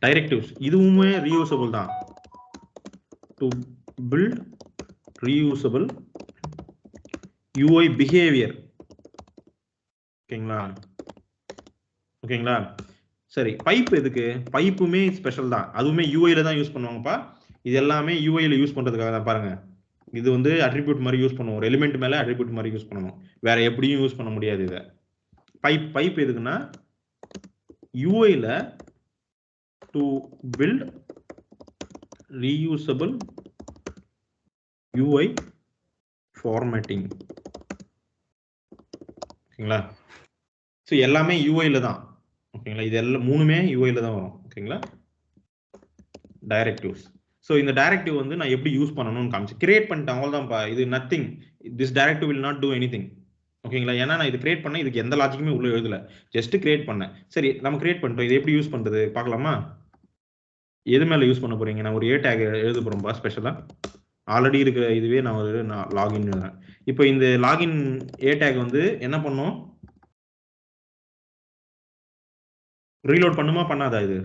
[SPEAKER 1] Directives இதுவுமே ரீயூசபிள் தான். To build reusable UI behaviour. ஓகேங்களா? ஓகேங்களா? சரி, பைப் எதுக்கு? பைப்புமே ஸ்பெஷல் தான், அதுவுமே யூஐல தான் யூஸ் பண்ணுவாங்கப்பா. இது எல்லாமே யூஐல யூஸ் பண்றதுக்காக தான். பாருங்க, இது வந்து அட்ரிபியூட் மாதிரி யூஸ் பண்ணுவோம். ஒரு எலிமெண்ட் மேல அட்ரிபியூட் மாதிரி யூஸ் பண்ணணும். வேற எப்படியும் யூஸ் பண்ண முடியாது இதை. பைப் எதுக்குன்னா யூஐல to build reusable UI formatting. ஓகேங்களா? ஸோ எல்லாமே யூஐல தான். ஓகேங்களா? இது எல்லாம் 3மே யூஐல தான் வரும். ஓகேங்களா? டைரக்டிவ்ஸ். ஸோ இந்த டைரக்டிவ் வந்து நான் எப்படி யூஸ் பண்ணணும்னு காமிச்சு கிரியேட் பண்ணிட்டேன். அவ்வளோதான்ப்பா. இது nothing. This directive will not two anything. ஓகேங்களா? ஏன்னா நான் இது கிரியேட் பண்ணேன், இதுக்கு எந்த லாஜிக்குமே உள்ள எழுதல, ஜஸ்ட் கிரியேட் பண்ணேன். சரி, நம்ம கிரியேட் பண்ணிட்டோம். இது எப்படி யூஸ் பண்றது பார்க்கலாமா? எது மேல யூஸ் பண்ண போறீங்க? நான் ஒரு ஏ டேக் எழுத போறோம்பா ஸ்பெஷலா. ஆல்ரெடி இருக்கிற இதுவே நான் லாகின். இப்போ இந்த லாகின் ஏ டேக் வந்து என்ன பண்ணும்? ரீலோட் பண்ணுமா பண்ணாதா? இது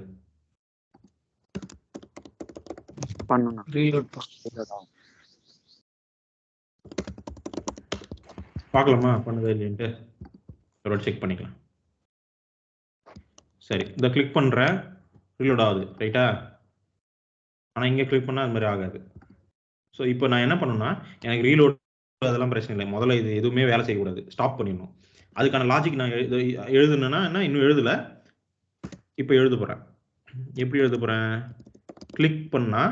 [SPEAKER 4] பண்ணணும்.
[SPEAKER 8] ரீலோட்
[SPEAKER 1] பார்க்கலாமா பண்ணுதா இல்லைன்ட்டு ஒரு செக் பண்ணிக்கலாம். சரி, இந்த கிளிக் பண்றேன், ரீலோட் ஆகுது. ரைட்டா? ஆனால் இங்கே கிளிக் பண்ணால் அது மாதிரி ஆகாது. ஸோ இப்போ நான் என்ன பண்ணணும்னா, எனக்கு ரீலோட் அதெல்லாம் பிரச்சனை இல்லை. முதல்ல இது எதுவுமே வேலை செய்யக்கூடாது, ஸ்டாப் பண்ணிடணும். அதுக்கான லாஜிக் நான் எழுதுனேன்னா என்ன, இன்னும் எழுதலை, இப்போ எழுத போகிறேன். எப்படி எழுத போகிறேன்? கிளிக் பண்ணா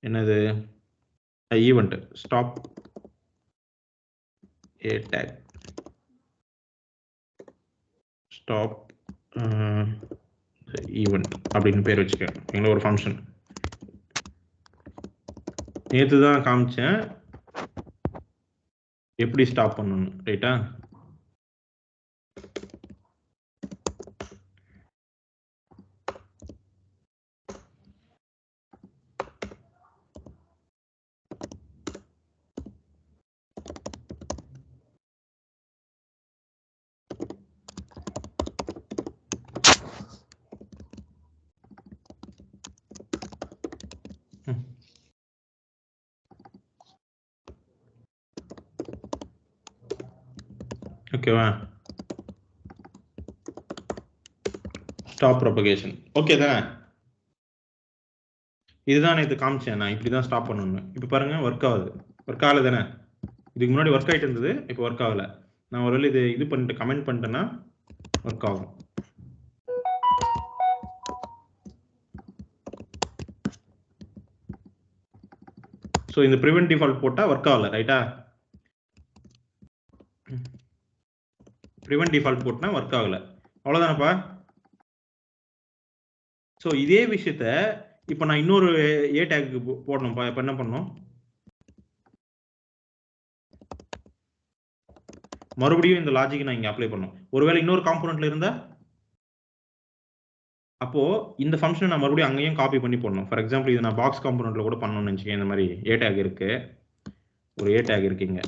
[SPEAKER 1] என்னது, ஈவெண்ட் ஸ்டாப் ஏ டேக், ஸ்டாப் ஈவெண்ட் அப்படின்னு பேர் வச்சுக்கேன். எங்களை ஒரு ஃபங்க்ஷன் நேற்று தான் காமிச்சேன் எப்படி ஸ்டாப் பண்ணணும். ரைட்டா? ஓகேவா? Stop propagation. ஓகே தானே? இதுதான் நேற்று காமிச்சேன் நான் இப்படிதான் ஸ்டாப் பண்ணணும். இப்போ பாருங்க ஒர்க் ஆகுது. ஒர்க் ஆகலை தானே? இதுக்கு முன்னாடி ஒர்க் ஆகிட்டு இருந்தது, இப்போ ஒர்க் ஆகலை. நான் ஒருவேளை இது பண்ணிட்டு கமெண்ட் பண்ணிட்டேன்னா ஒர்க் ஆகும். ஸோ இந்த ப்ரிவென்ட் டிஃபால்ட் போட்டால் ஒர்க் ஆகலை. ரைட்டா? ப்ரிவென்ட் டிஃபால்ட் போட்டுனா ஒர்க் ஆகலை. அவ்வளோதானப்பா. ஸோ இதே விஷயத்த இப்போ நான் இன்னொரு ஏ டேக்கு போடணும்ப்பா. இப்போ என்ன பண்ணணும்? மறுபடியும் இந்த லாஜிக் நான் இங்கே அப்ளை பண்ணணும். ஒருவேளை இன்னொரு காம்போனன்ட்ல இருந்தா அப்போ இந்த ஃபங்க்ஷனை நான் மறுபடியும் அங்கேயும் காப்பி பண்ணி போடணும். ஃபார் எக்ஸாம்பிள் இது நான் பாக்ஸ் காம்போனன்ட்ல கூட பண்ணணும்னு நினச்சிக்கேன். இந்த மாதிரி ஏ டேக் இருக்கு, ஒரு ஏ டேக் இருக்குங்க.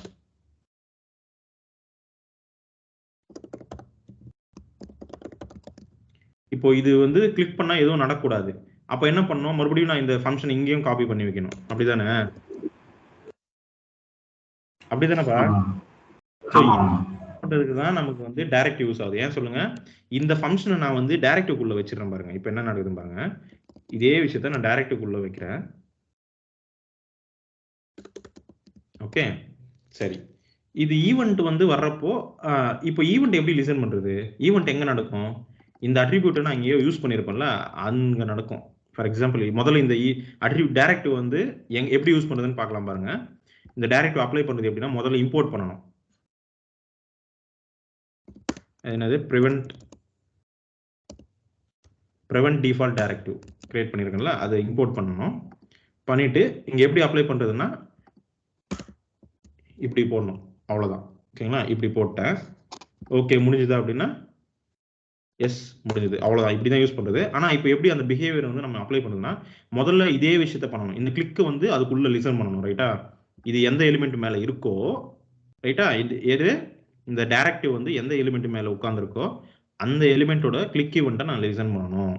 [SPEAKER 1] இப்போ இது வந்து கிளிக் பண்ணா எதுவும் நடக்கக்கூடாது. அப்ப என்ன பண்ணணும்? மறுபடியும் நான் இந்த ஃபங்க்ஷன் இங்கேயும் காப்பி பண்ணி வைக்கணும். அப்படிதானே? அப்படிதானப்பா? பண்றதுக்கு தான் நமக்கு வந்து டைரக்ட் யூஸ் ஆகுது. ஏன் சொல்லுங்க, இந்த ஃபங்க்ஷனை நான் வந்து டைரக்டிவ்க்குள்ள வச்சிடறேன் பாருங்க. இப்போ என்ன நடக்குதுன்னு பாருங்க. இதே விஷயத்த நான் டைரக்டிவ்க்குள்ள வைக்கிறேன். ஓகே, சரி. இது ஈவெண்ட் வந்து வர்றப்போ இப்போ ஈவெண்ட் எப்படி லிசன் பண்றது? ஈவெண்ட் எங்க நடக்கும்? இந்த அட்ரிபியூட்டை நான் இங்கேயோ யூஸ் பண்ணியிருப்பேன்ல, அங்க நடக்கும். ஃபார் எக்ஸாம்பிள் முதல்ல இந்த அட்ரிபியூட் டைரக்டிவ் வந்து எப்படி யூஸ் பண்றதுன்னு பார்க்கலாம் பாருங்க. இந்த டைரக்டிவ் அப்ளை பண்றது எப்படின்னா, முதல்ல இம்போர்ட் பண்ணணும். என்னது prevent டிஃபால்ட் டைரக்டிவ் கிரியேட் பண்ணிருக்கேன்ல, அதை இம்போர்ட் பண்ணணும். பண்ணிட்டு இங்க எப்படி அப்ளை பண்றதுன்னா இப்படி போடணும், அவ்வளவுதான். ஓகேங்களா, இப்படி போட்டேன். ஓகே, முடிஞ்சுதா அப்படின்னா எஸ், முடிஞ்சது, அவ்வளவுதான். இப்படிதான் யூஸ் பண்றது. ஆனா இப்போ எப்படி அந்த பிஹேவியர் வந்து நம்ம அப்ளை பண்ணுறதுன்னா, முதல்ல இதே விஷயத்த பண்ணணும். இந்த கிளிக்கு வந்து அதுக்குள்ள லிசன் பண்ணணும், ரைட்டா? இது எந்த எலிமெண்ட் மேல இருக்கோ, ரைட்டா, எது இந்த டைரக்டிவ் வந்து எந்த எலிமெண்ட் மேல உட்கார்ந்துருக்கோ அந்த எலிமெண்டோட கிளிக் ஈவெண்ட்டை நான் லிசன் பண்ணணும்.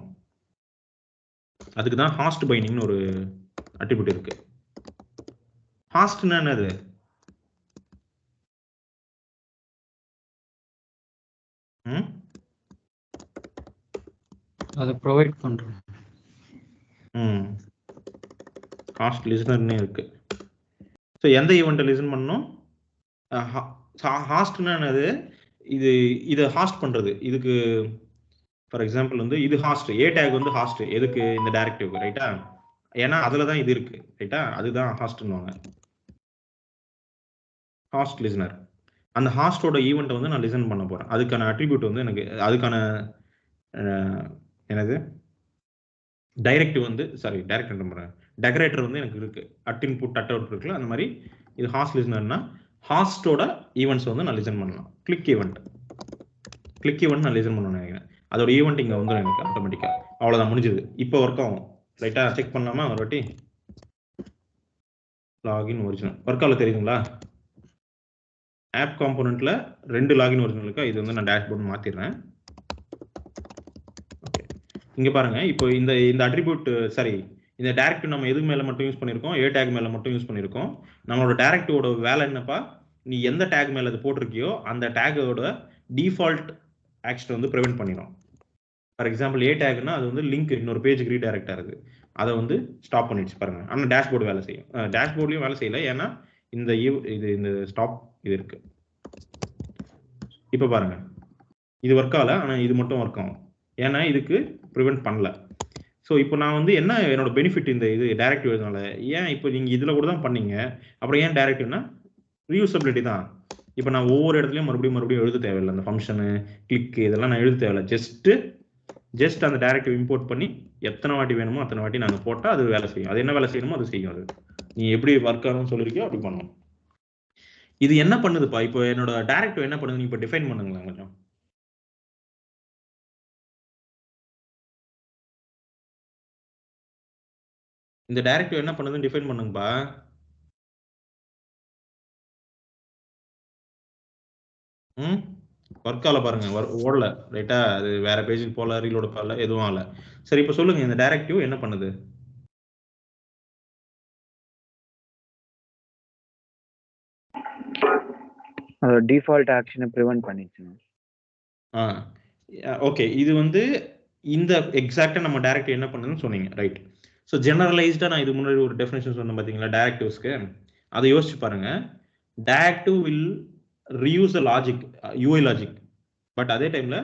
[SPEAKER 1] அதுக்கு தான் ஹாஸ்ட் பைண்டிங்னு ஒரு அட்ரிபியூட் இருக்கு. ஹாஸ்ட்னா என்னது?
[SPEAKER 8] அதை ப்ரொவைட் பண்றோம்.
[SPEAKER 1] ஹாஸ்ட் லிசனர்னே இருக்கு. ஸோ எந்த ஈவெண்ட்டை லிசன் பண்ணணும்? ஹாஸ்ட்னா என்னது? இது ஹாஸ்ட் பண்றது. இதுக்கு ஃபார் எக்ஸாம்பிள் வந்து இது ஹாஸ்ட், ஏ டேக் வந்து ஹாஸ்ட். எதுக்கு? இந்த டைரக்டிவ்க்கு, ரைட்டா? ஏன்னா அதுல தான் இது இருக்கு, ரைட்டா? அதுதான் ஹாஸ்ட்னுவாங்க, ஹாஸ்ட் லிசனர். அந்த ஹாஸ்டோட ஈவெண்ட்டை வந்து நான் லிசன் பண்ண போறேன். அதுக்கான அட்ரிபியூட் வந்து எனக்கு, அதுக்கான என்னது டைரக்டிவ் வந்து, சாரி டைரக்ட் நம்புறேன், டெக்கரேட்டர் வந்து எனக்கு இருக்கு. அட் இன்புட் அட் அவுட் இருக்குல்ல, அந்த மாதிரி இது ஹாஸ்ட் லிசனர்னா ஹாஸ்டோட ஈவெண்ட்ஸ் வந்து நான் லிசன் பண்ணலாம். கிளிக் ஈவெண்ட் நான் லிசன் பண்ணணும்னு நினைக்கிறேன். அதோட ஈவெண்ட் இங்க வந்துடும் எனக்கு ஆட்டோமேட்டிக்கா. அவ்வளவுதான், முடிஞ்சது. இப்போ ஒர்க் ஆகும், ரைட்டா? செக் பண்ணலாமா ஒரு வாட்டி? லாகின் ஒரிஜினல் ஒர்க் ஆகல, தெரியுதுங்களா? ஆப் காம்போனன்ட்ல 2 லாகின் ஒரிஜினல் இருக்கா? இது வந்து நான் டேஷ்போர்ட் மாத்திடுறேன். ஓகே, இங்க பாருங்க. இப்போ இந்த அட்ரிபியூட், சாரி, இந்த டைரக்டிவ் நம்ம எதுக்கு மேல மட்டும் யூஸ் பண்ணிருக்கோம்? ஏ டேக் மேல மட்டும் யூஸ் பண்ணிருக்கோம். நம்மளோட டைரக்டிவோட வேலை என்னப்பா? நீ எந்த டேக் மேல அது போட்டிருக்கியோ அந்த டேகோட டிஃபால்ட் ஆக்ஷன் வந்து ப்ரிவென்ட் பண்ணிடும். ஃபார் எக்ஸாம்பிள் ஏ டேக்னா அது வந்து லிங்க் இன்னொரு பேஜுக்கு ரீடைரக்ட் ஆகுது, அதை வந்து ஸ்டாப் பண்ணிடுச்சு பாருங்க. ஆனால் டேஷ்போர்டு வேலை செய்யும். டேஷ்போர்ட்லயும் வேலை செய்யல, ஏன்னா இந்த ஸ்டாப் இது இருக்கு. இப்போ பாருங்க, இது ஒர்க் ஆகல, ஆனால் இது மட்டும் ஒர்க் ஆகும். ஏன்னா இதுக்கு ப்ரிவென்ட் பண்ணல. ஸோ இப்போ நான் வந்து என்ன என்னோட பெனிஃபிட் இந்த இது டைரக்டிவ் எழுதுனால? ஏன் இப்போ நீங்க இதுல கூட தான் பண்ணீங்க, அப்புறம் ஏன் டைரக்டிவ்னா ரீயூசபிலிட்டி தான். இப்போ நான் ஒவ்வொரு இடத்துலையும் மறுபடியும் எழுத தேவையில்லை. அந்த ஃபங்க்ஷனு, கிளிக், இதெல்லாம் நான் எழுத தேவையில்லை. ஜஸ்ட் அந்த டைரக்டிவ் இம்போர்ட் பண்ணி எத்தனை வாட்டி வேணுமோ அத்தனை வாட்டி நாங்கள் போட்டால் அது வேலை செய்யும். அது என்ன வேலை செய்யணுமோ அது செய்யும். அது நீ எப்படி ஒர்க் ஆகணும்னு சொல்லியிருக்கியோ அப்படி பண்ணணும். இது என்ன பண்ணுதுப்பா? இப்போ என்னோட டைரக்டிவ் என்ன பண்ணுது? நீ இப்போ டிஃபைன் பண்ணுங்களேன் கொஞ்சம். இந்த டைரக்டிவ் என்ன பண்ணுதுன்னு டிஃபைன் பண்ணுங்கப்பா. ஒர்க் ஆகல பாருங்க, ஓடல, ரைட்டா? அது வேற பேஜுக்கு போல, ரீலோட் பண்ணல, எதுவும் ஆகல. சரி, இப்போ சொல்லுங்க, இந்த டைரக்டிவ் என்ன பண்ணுது?
[SPEAKER 4] அதோட டிஃபால்ட் ஆக்ஷனை ப்ரிவென்ட் பண்ணிச்சு.
[SPEAKER 1] ஓகே, இது வந்து இந்த எக்ஸாக்டா நம்ம டைரக்டிவ் என்ன பண்ணுதுன்னு சொன்னீங்க, ரைட்? ஸோ ஜெனரலைஸ்டா நான் இது முன்னாடி ஒரு டெஃபினேஷன் சொன்னேன் பாத்தீங்களா டைரக்டிவ்ஸ்க்கு, அதை யோசிச்சு பாருங்க. Directive will reuse the logic, UI logic. But அதே டைம்ல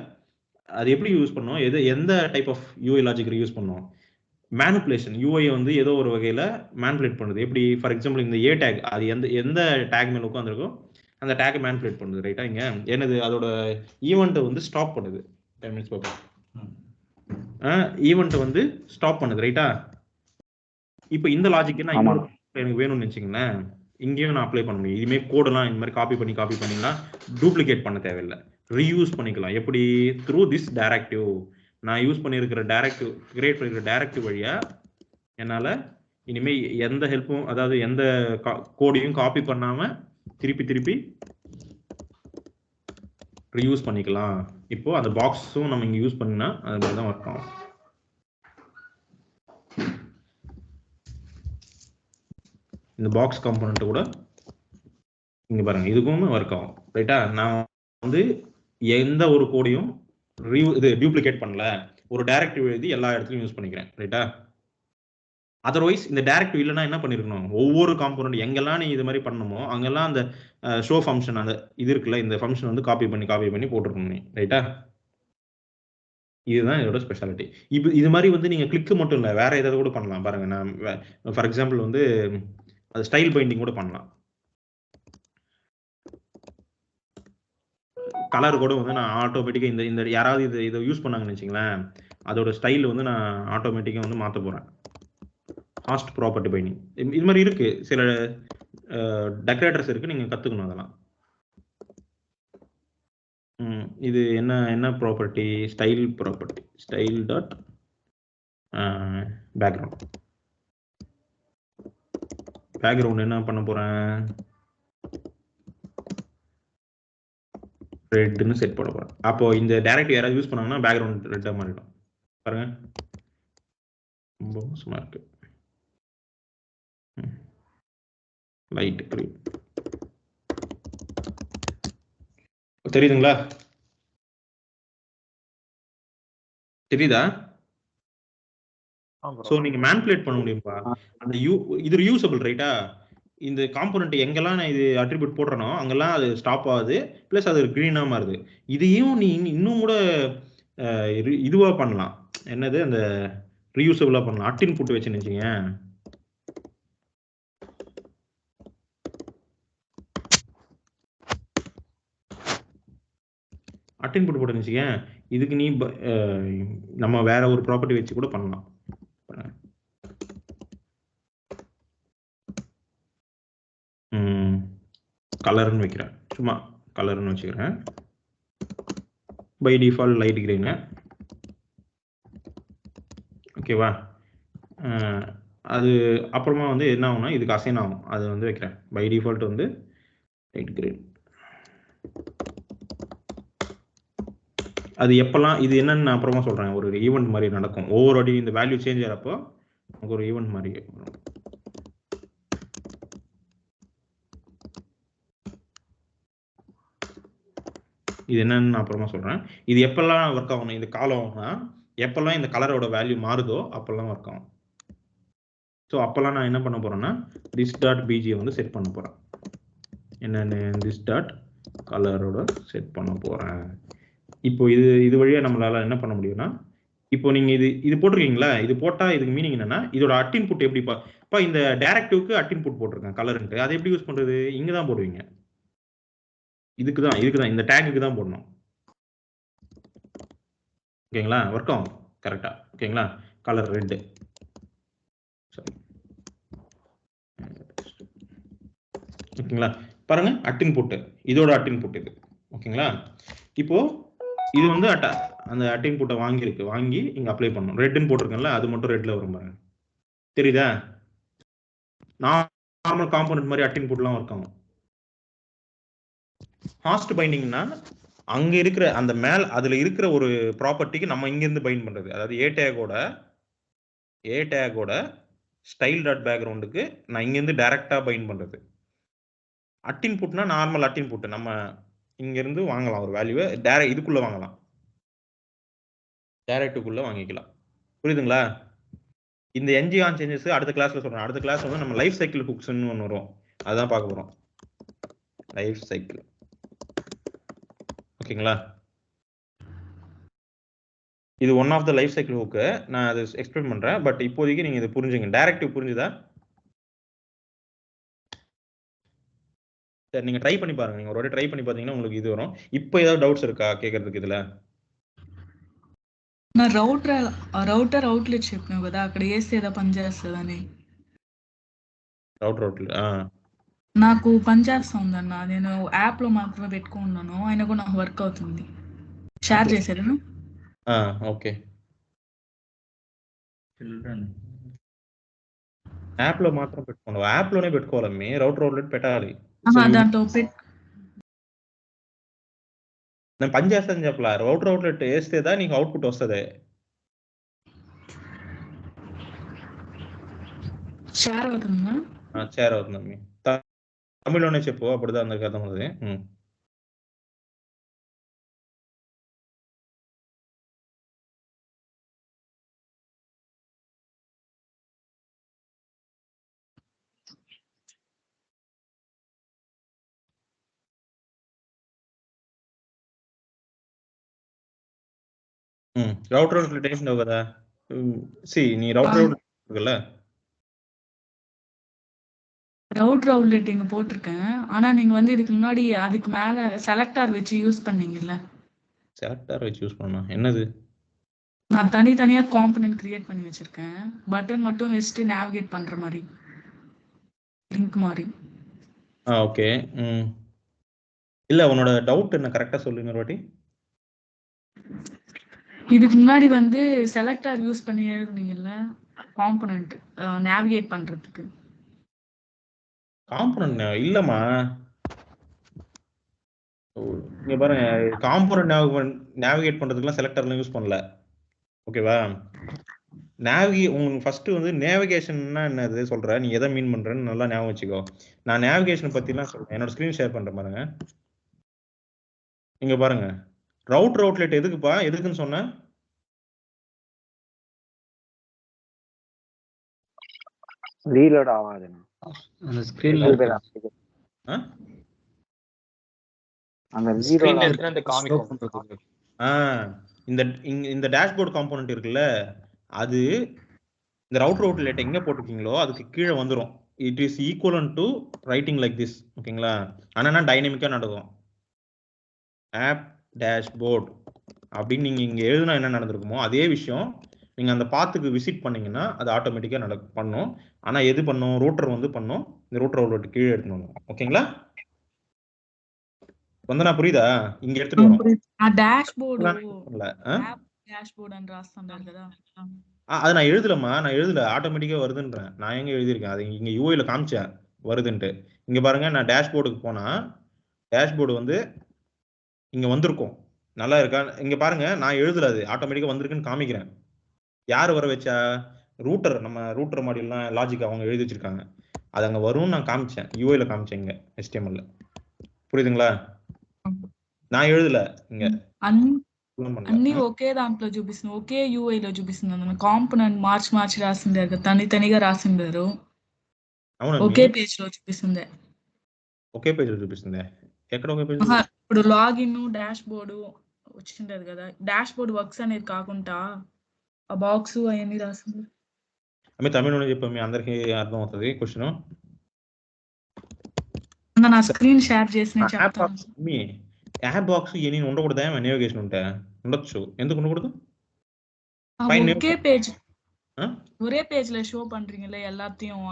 [SPEAKER 1] அது எப்படி யூஸ் பண்ணோம்? எந்த type of UI logic use பண்ணோம்? மேனிபுலேஷன். யூஐ வந்து ஏதோ ஒரு வகையில மேனிபுலேட் பண்ணுது. எப்படி? ஃபார் எக்ஸாம்பிள் இந்த ஏ டேக், அது எந்த டேக் மேல உட்காந்துருக்கோ அந்த டேக் மேனிபுலேட் பண்ணுது, ரைட்டா? இங்க என்னது? அதோட ஈவெண்ட்டை வந்து ஸ்டாப் பண்ணுது. 10 minutes பாப்போம். ஈவெண்ட்டை வந்து ஸ்டாப் பண்ணுது, ரைட்டா? இப்போ இந்த லாஜிக் நான் எனக்கு வேணும்னு நினைச்சீங்களேன், இங்கேயும் நான் அப்ளை பண்ண முடியும். இதுமே கோடெல்லாம் இந்த மாதிரி காப்பி பண்ணிங்கன்னா டூப்ளிகேட் பண்ண தேவையில்லை, ரீயூஸ் பண்ணிக்கலாம். எப்படி? Through this directive. நான் யூஸ் பண்ணியிருக்கிற டைரக்டிவ், கிரியேட் பண்ணிருக்கிற டைரக்டிவ் வழியா என்னால இனிமே எந்த ஹெல்ப்பும், அதாவது எந்த கோடையும் காப்பி பண்ணாம திருப்பி ரீயூஸ் பண்ணிக்கலாம். இப்போ அந்த பாக்ஸும் நம்ம இங்க யூஸ் பண்ணினா அது மாதிரி தான் ஒர்க் ஆகும். இந்த பாக்ஸ் காம்போனன்ட் கூட இங்க பாருங்க, இதுக்கும் ஒர்க் ஆகும், ரைட்டா? நான் வந்து எந்த ஒரு கோடையும் இது டியூப்ளிகேட் பண்ணல, ஒரு டைரக்டிவ் எழுதி எல்லா இடத்துலையும் யூஸ் பண்ணிக்கிறேன். ரைட்டா? அதர்வைஸ் இந்த டைரக்டிவ் இல்லைன்னா என்ன பண்ணிருக்கணும், ஒவ்வொரு காம்போனன்ட் எங்கெல்லாம் நீ இது மாதிரி பண்ணணுமோ அங்கெல்லாம் அந்த ஷோ ஃபங்க்ஷன் அந்த இது இருக்குல்ல, இந்த ஃபங்க்ஷன் வந்து காப்பி பண்ணி போட்டிருக்கணும் நீ. ரைட்டா? இதுதான் இதோட ஸ்பெஷாலிட்டி. இது மாதிரி வந்து நீங்க கிளிக் மட்டும் இல்லை, வேற ஏதாவது கூட பண்ணலாம். பாருங்க, நான் ஃபார் எக்ஸாம்பிள் வந்து அது ஸ்டைல் பைண்டிங் கூட பண்ணலாம். கலர் கூட வந்து நான் ஆட்டோமேட்டிக்காக இந்த யாராவது இதை யூஸ் பண்ணாங்கன்னு வச்சுங்களேன், அதோட ஸ்டைல் வந்து நான் ஆட்டோமேட்டிக்காக வந்து மாற்ற போகிறேன். ஹாஸ்ட் ப்ராப்பர்ட்டி பைண்டிங் இது மாதிரி இருக்கு, சில டெக்கரேட்டர்ஸ் இருக்கு, நீங்கள் கற்றுக்கணும் அதெல்லாம். இது என்ன property, style property, style dot background என்ன பண்ண போகிறேன், ரெட்னு செட் பண்ண போறேன். அப்போ இந்த டைரக்டிவ் யாராவது யூஸ் பண்ணாங்கன்னா பேக்ரவுண்ட் ரெட்டா மாறிடும். பாருங்க, ரொம்ப மோசமா இருக்கு. லைட் கிரீன் தெரியுதுங்களா? தெரியுதா? சோ நீங்க மேனிபுலேட் பண்ண முடியும்பா. அந்த இது ரியூசபிள். ரைட்டா? இந்த காம்போனன்ட் எங்கெல்லாம் நான் இது அட்ரிபியூட் போடுறனோ அங்கெல்லாம் அது ஸ்டாப் ஆகுது, பிளஸ் அது கிரீனா மாறுது. இதையும் நீ இன்னும் கூட இதுவா பண்ணலாம். என்னது, அந்த ரீயூசபிளா பண்ணலாம். அட்டின் புட்டு வச்சுன்னு வச்சுங்க, அட்டின் புட்டு போட்டு வச்சுக்க, இதுக்கு நீ நம்ம வேற ஒரு ப்ராப்பர்ட்டி வச்சு கூட பண்ணலாம். கலர்னு வைக்கிறேன், சும்மா கலர்னு வச்சுக்கிறேன். By default light green. ஓகேவா? அது அப்புறமா வந்து என்ன ஆகும்னா இதுக்கு அசைன் ஆகும், அது வந்து வைக்கிறேன். பை டிஃபால்ட் வந்து லைட் கிரீன். அது எப்பெல்லாம் இது என்னன்னு நான் அப்புறமா சொல்றேன். ஒரு ஈவெண்ட் மாதிரி நடக்கும், ஒவ்வொரு வாட்டி இந்த வேல்யூ சேஞ்ச் ஆகிறப்போ நமக்கு ஒரு ஈவெண்ட் மாதிரி வரும். இது என்னன்னு நான் அப்புறமா சொல்றேன். இது எப்பெல்லாம் ஒர்க் ஆகணும், இந்த காலம்னா எப்பெல்லாம் இந்த கலரோட வேல்யூ மாறுதோ அப்பெல்லாம் ஒர்க் ஆகும். ஸோ அப்பெல்லாம் நான் என்ன பண்ண போறேன்னா திஸ் டாட் பிஜியை வந்து செட் பண்ண போறேன். என்னன்னு, திஸ் டாட் கலரோட செட் பண்ண போறேன். இப்போ இது வழியா நம்மளால என்ன பண்ண முடியும்னா, இப்போ நீங்க இது போட்டிருக்கீங்களா, இது போட்டா இதுக்கு மீனிங் என்னன்னா இதோட அட்டின் புட் எப்படிப்பா. இப்போ இந்த டைரக்டிவ்க்கு அட்டின் புட் போட்டிருக்கேன் கலர்ன்ட்டு, அதை எப்படி யூஸ் பண்றது, இங்க தான் போடுவீங்க. இதுக்கு தான் இந்த டேக்குக்கு தான் போடணும். ஓகேங்களா? ஒர்க் ஆகும் கரெக்டா? ஓகேங்களா? Colour red. சரி, ஓகேங்களா? பாருங்க, அட்டின் புட், இதோட அட்டின் புட் இது. ஓகேங்களா? இப்போ இது வந்து அந்த அட்டின் புட்டை வாங்கி இங்க அப்ளை பண்ணணும். ரெட்னு போட்டிருக்கேன்ல, அது மட்டும் ரெட்ல வரும் பாருங்க. தெரியுதா? நார்மல் காம்போனன்ட் மாதிரி அட்டின் புட்லாம் ஒர்க் ஆகும். ஹாஸ்ட் பைண்டிங்னா அங்க இருக்கிற அந்த அதுல இருக்கிற ஒரு ப்ராப்பர்ட்டிக்கு நம்ம இங்க இருந்து பைண்ட் பண்றது. அதாவது ஏ டேகோட ஸ்டைல் டாட் பேக்ரவுண்டுக்கு நான் இங்க இருந்து டைரக்டா பைண்ட் பண்றது. அட்டின் புட்னா நார்மல் அட்டின் புட், நம்ம இங்க இருந்து வாங்கலாம் ஒரு வேல்யூவை, இதுக்குள்ள வாங்கலாம், டைரக்டுக்குள்ள வாங்கிக்கலாம். புரியுதுங்களா? இந்த என்ஜி ஆன் சேஞ்சஸ் அடுத்த கிளாஸ்ல சொல்றேன். அடுத்த கிளாஸ் வந்து நம்ம லைஃப் சைக்கிள் ஹுக்ஸ்னு ஒன்று வரும், அதான் பார்க்க போறோம். Life cycle. ஓகேங்களா? இது one of the life cycle hook. நான் அதை எக்ஸ்பிளைன் பண்றேன், பட் இப்போதைக்கு நீங்க இதை புரிஞ்சுங்க. டைரக்டிவ் புரிஞ்சுதா? சரி, நீங்க ட்ரை பண்ணி பாருங்க. நீங்க ஒரு வாட்டி ட்ரை பண்ணி பார்த்தீங்கன்னா உங்களுக்கு இது வரும். இப்போ ஏதாவது டவுட்ஸ் இருக்கா கேட்கறதுக்கு இதுல?
[SPEAKER 2] నా రౌటర్ అవుట్లెట్ చెప్పినావు కదా, అక్కడ వేస్తే ఏదో పని చేస్తుందని.
[SPEAKER 1] రౌటర్ అవుట్లెట్
[SPEAKER 2] నాకు పని చేస్తుందన్న, నేను యాప్ లో మాత్రమే పెట్టుకున్నాను, అయినా కూడా నాకు వర్క్ అవుతుంది. షేర్ చేశారు.
[SPEAKER 1] ఓకే, యాప్ లో మాత్రం పెట్టుకున్నావు. యాప్ లోనే పెట్టుకోవాలమ్మి, రౌటర్ అవుట్లెట్ పెట్టాలి.
[SPEAKER 2] దాంట్లో
[SPEAKER 1] నేను పని చేస్తాను చెప్పలా, రౌటర్ అవుట్లెట్ వేస్తేదా నీకు అవుట్పుట్ వస్తుంది.
[SPEAKER 2] షేర్ అవుతుందా?
[SPEAKER 1] షేర్ అవుతుందమ్మి. తమిళ్లోనే చెప్పు, అప్పుడుదా అందరికి అర్థం అవుతుంది. రౌటర్ అవుట్లెట్ వేసినావు కదా సి నీ రౌటర్ అవుట్లెట్ இருக்குல்ல
[SPEAKER 2] ரவுட்டர் அவுட்லெட் இங்க போட்டிருக்கேன். ஆனா நீங்க வந்து இதுக்கு முன்னாடி அதுக்கு மேல செலக்டார் வச்சு யூஸ் பண்ணீங்கல்ல.
[SPEAKER 1] செலக்டார் வச்சு யூஸ் பண்ணணும் என்னது
[SPEAKER 2] நான் தனித்தனியா காம்பனன்ட் கிரியேட் பண்ணி வச்சிருக்கேன். பட்டன் மட்டும் வச்சுட்டு நேவிகேட் பண்ற மாதிரி லிங்க் மாதிரி.
[SPEAKER 1] ஓகே இல்ல உன்னோட டவுட் என்ன கரெக்டா சொல்லுங்க ஒரு வாட்டி.
[SPEAKER 2] இதுக்கு முன்னாடி வந்து செலக்டார் யூஸ் பண்ணி எழுதுனீங்கல்ல காம்பனன்ட் நேவிகேட் பண்றதுக்கு.
[SPEAKER 1] காம்பனன்ட் இல்லம்மா இங்க பாருங்க காம்பனன்ட் நேவிகேட் பண்றதுக்குலாம் செலக்டர்லாம் யூஸ் பண்ணல ஓகேவா. உங்களுக்கு ஃபர்ஸ்ட் வந்து நேவிகேஷன்னா என்னது சொல்ற நீ எதை மீன் பண்றேன்னு நல்லா ஞாபகம் வச்சுக்கோ. நான் நேவிகேஷன் பத்திலாம் சொல்றேன். என்னோட ஸ்கிரீன் ஷேர் பண்றேன் பாருங்க. இங்க பாருங்க ரவுட்டர் அவுட்லெட் எதுக்குப்பா எதுக்குன்னு சொன்னேன்.
[SPEAKER 4] ரீலோட் ஆகாதுண்ணா.
[SPEAKER 8] அந்த ஸ்கிரீன்ல
[SPEAKER 4] அந்த
[SPEAKER 3] ஸ்கிரீன்ல
[SPEAKER 4] ரீலோட்
[SPEAKER 3] இருக்கிற அந்த காமிக்கும்.
[SPEAKER 1] இந்த டேஷ்போர்ட் காம்போனன்ட் இருக்குல்ல அது இந்த ரவுட்டர் அவுட்லெட் எங்க போட்டிருக்கீங்களோ அதுக்கு கீழே வந்துடும். It is equivalent to writing like this ஓகேங்களா. ஆனால் டைனமிக்கா நடக்கும். ஆப் டேஷ்போர்ட் அப்படின்னு நீங்க இங்க எழுதுனா என்ன நடந்திருக்குமோ அதே விஷயம் நீங்க அந்த பாத்துக்கு விசிட் பண்ணீங்கன்னா அது ஆட்டோமேட்டிக்கா பண்ணும். ஆனா எது பண்ணும் ரூட்டர் வந்து பண்ணும். இந்த ரூட்டர் அவுட்லெட் கீழே எடுக்கணும் ஓகேங்களா. வந்தனா புரியுதா இங்க எடுத்துட்டு வரோம்.
[SPEAKER 2] டேஷ்போர்டு
[SPEAKER 1] ஆப்
[SPEAKER 2] டேஷ்போர்ட் இருக்குதா.
[SPEAKER 1] அது நான் எழுதலம்மா நான் எழுதல ஆட்டோமேட்டிக்கா வருதுன்றேன். நான் எங்க எழுதியிருக்கேன் அது இங்க யூஐல காமிச்சேன் வருதுன்ட்டு. இங்க பாருங்க நான் டேஷ்போர்டுக்கு போனா டேஷ்போர்டு வந்து இங்க வந்திருக்கும் நல்லா இருக்கா. இங்க பாருங்க நான் எழுதல அது ஆட்டோமேட்டிக்கா வந்திருக்குன்னு காமிக்கிறேன். யார் வர வச்சா ரூட்டர் நம்ம ரூட்டர் மாடியூல்லாம் லாஜிக் அவங்க எழுதி வச்சிருக்காங்க. அது அங்க வரும்னு நான் காமிச்சேன் யூஐல காமிச்சேன் இங்க HTML புரியுதுங்களா. நான் எழுதல இங்க
[SPEAKER 2] అన్ని ఒకే దాంట్లో చూపిస్తుంది. ఒకే యూఐలో చూపిస్తుంది అన్న కాంపోనెంట్ మార్చి రాసిండారు తనితనిగా రాసిండారు. ఒకే పేజ్ లో చూపిస్తుంది.
[SPEAKER 1] ఒకే పేజ్ లో చూపిస్తుంది ఎక్కడ ఒకే పేజ్.
[SPEAKER 2] ఇప్పుడు లాగిన్ డాష్ బోర్డు వచ్చిండదు కదా. డాష్ బోర్డ్ వర్క్స్ అనేది కాకుండా ఆ బాక్స్ అవన్నీ రాసింది.
[SPEAKER 1] ఆమె తమిళంలో చెప్పు మీ అందరికీ అర్థం అవుతుంది క్వశ్చన్.
[SPEAKER 2] నా స్క్రీన్ షేర్ చేసి నేను చెప్తాను.
[SPEAKER 1] మీ యాప్ బాక్స్ ఇవన్నీ ఉండకూడదా నేవిగేషన్ ఉంటే ఉండొచ్చు ఎందుకు ఉండకూడదు.
[SPEAKER 2] ஒரே பேஜ்ல ஷோ பண்றீங்கல்ல எல்லாத்தையும்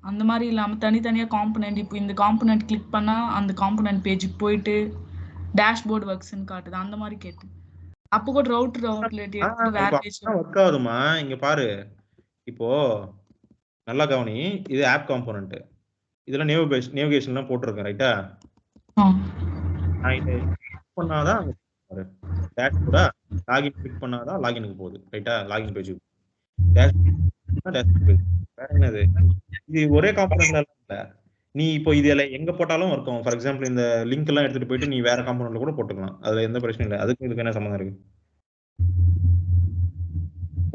[SPEAKER 2] அந்த மாதிரி இல்லாம தனித்தனியா காம்பனன்ட். இப்போ இந்த காம்பனன்ட் கிளிக் பண்ணா அந்த காம்பனன்ட் பேஜுக்கு போயிட்டு டேஷ்போர்ட் ஒர்க்ஸ்னு காட்டுது அந்த மாதிரி கேட்டு. அப்போ கூட ரவுட்டர் அவுட்லெட் எடுத்து வேற பேஜ்ல
[SPEAKER 1] ஒர்க் ஆகுதுமா. இங்க பாரு இப்போ நல்லா கவனி இது ஆப் காம்போனன்ட் இதெல்லாம் நேவிகேஷன்லாம் போட்டிருக்கேன் ரைட்டா. நான் இதை பண்ணாதான் டேஷ்போர்டா லாகின் கிளிக் பண்ணாதான் லாகினுக்கு போகுது ரைட்டா. லாகின் பேஜுக்கு வேற என்னது இது ஒரே காம்போனன்ட்ல இல்ல. நீ இப்போ இதுல எங்க போட்டாலும் இருக்கும். ஃபார் எக்ஸாம்பிள் இந்த லிங்க் எல்லாம் எடுத்துட்டு போயிட்டு நீ வேற காம்போனன்ட்ல கூட போட்டுக்கலாம். அதுல எந்த பிரச்சனையும் இல்லை. அதுக்கு இதுக்கு என்ன சம்மந்தம் இருக்கு.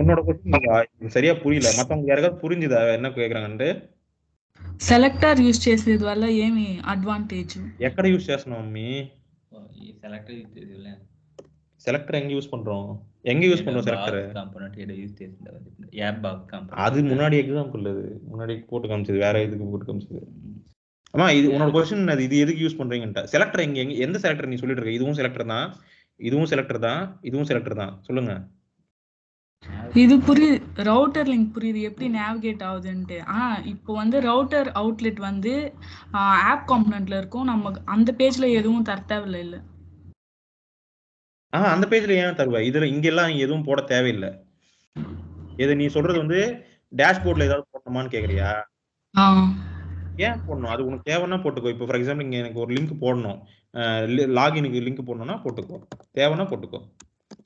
[SPEAKER 1] உன்னோட கொஸ்டின் சரியா புரியல. மத்தவங்க யாராவது புரிஞ்சுதா என்ன கேக்குறாங்கன்னு.
[SPEAKER 2] సెలెక్టర్ యూస్ చేసేది వల్ల ఏమి అడ్వాంటేజ్
[SPEAKER 1] ఎక్కడ యూస్ చేస్తున్నాం మమ్మీ. செலக்டர் எங்க யூஸ் பண்றோம் செலக்டர்
[SPEAKER 9] காம்போனன்ட் எதை யூஸ் చేసింది ஆப் பாக்ஸ் காம்போனன்ட்.
[SPEAKER 1] அது முன்னாடி எக்ஸாம்பிள் அது முன்னாடி போட்டு காமிச்சது வேற எதுக்கு போட்டு காமிச்சது. ஆமா இது உன்னோட क्वेश्चन அது இது எதுக்கு யூஸ் பண்றீங்கன்ட்ட. செலக்டர் எங்க எந்த செலக்டர் நீ சொல்லிட்டு இருக்க. இதுவும் செலக்டர் தான் இதுவும் செலக்டர் தான் இதுவும் செலக்டர் தான் சொல்லுங்க.
[SPEAKER 2] இது புரியுது. ரவுட்டர் லிங்க் புரியுது எப்படி நேவிகேட் ஆகுதுன்ட்டு. இப்போ வந்து ரவுட்டர் அவுட்லெட் வந்து ஆப் காம்போனன்ட்ல இருக்கும். நம்ம அந்த பேஜ்ல எதுவும் தர தேவையில்லை இல்ல.
[SPEAKER 1] அந்த பேஜ்ல ஏன் தருவ. இதுல இங்க எல்லாம் நீ எதுவும் போட தேவையில்லை. இது நீ சொல்றது வந்து டேஷ்போர்ட்ல ஏதாவது போடணுமான்னு கேக்குறியா. ஏன் போடணும் அது உனக்கு தேவைன்னா போட்டுக்கோ. இப்போ ஃபார் எக்ஸாம்பிள் இங்க எனக்கு ஒரு லிங்க் போடணும் லாகினுக்கு லிங்க் போடணும்னா போட்டுக்கோ தேவைன்னா போட்டுக்கோ.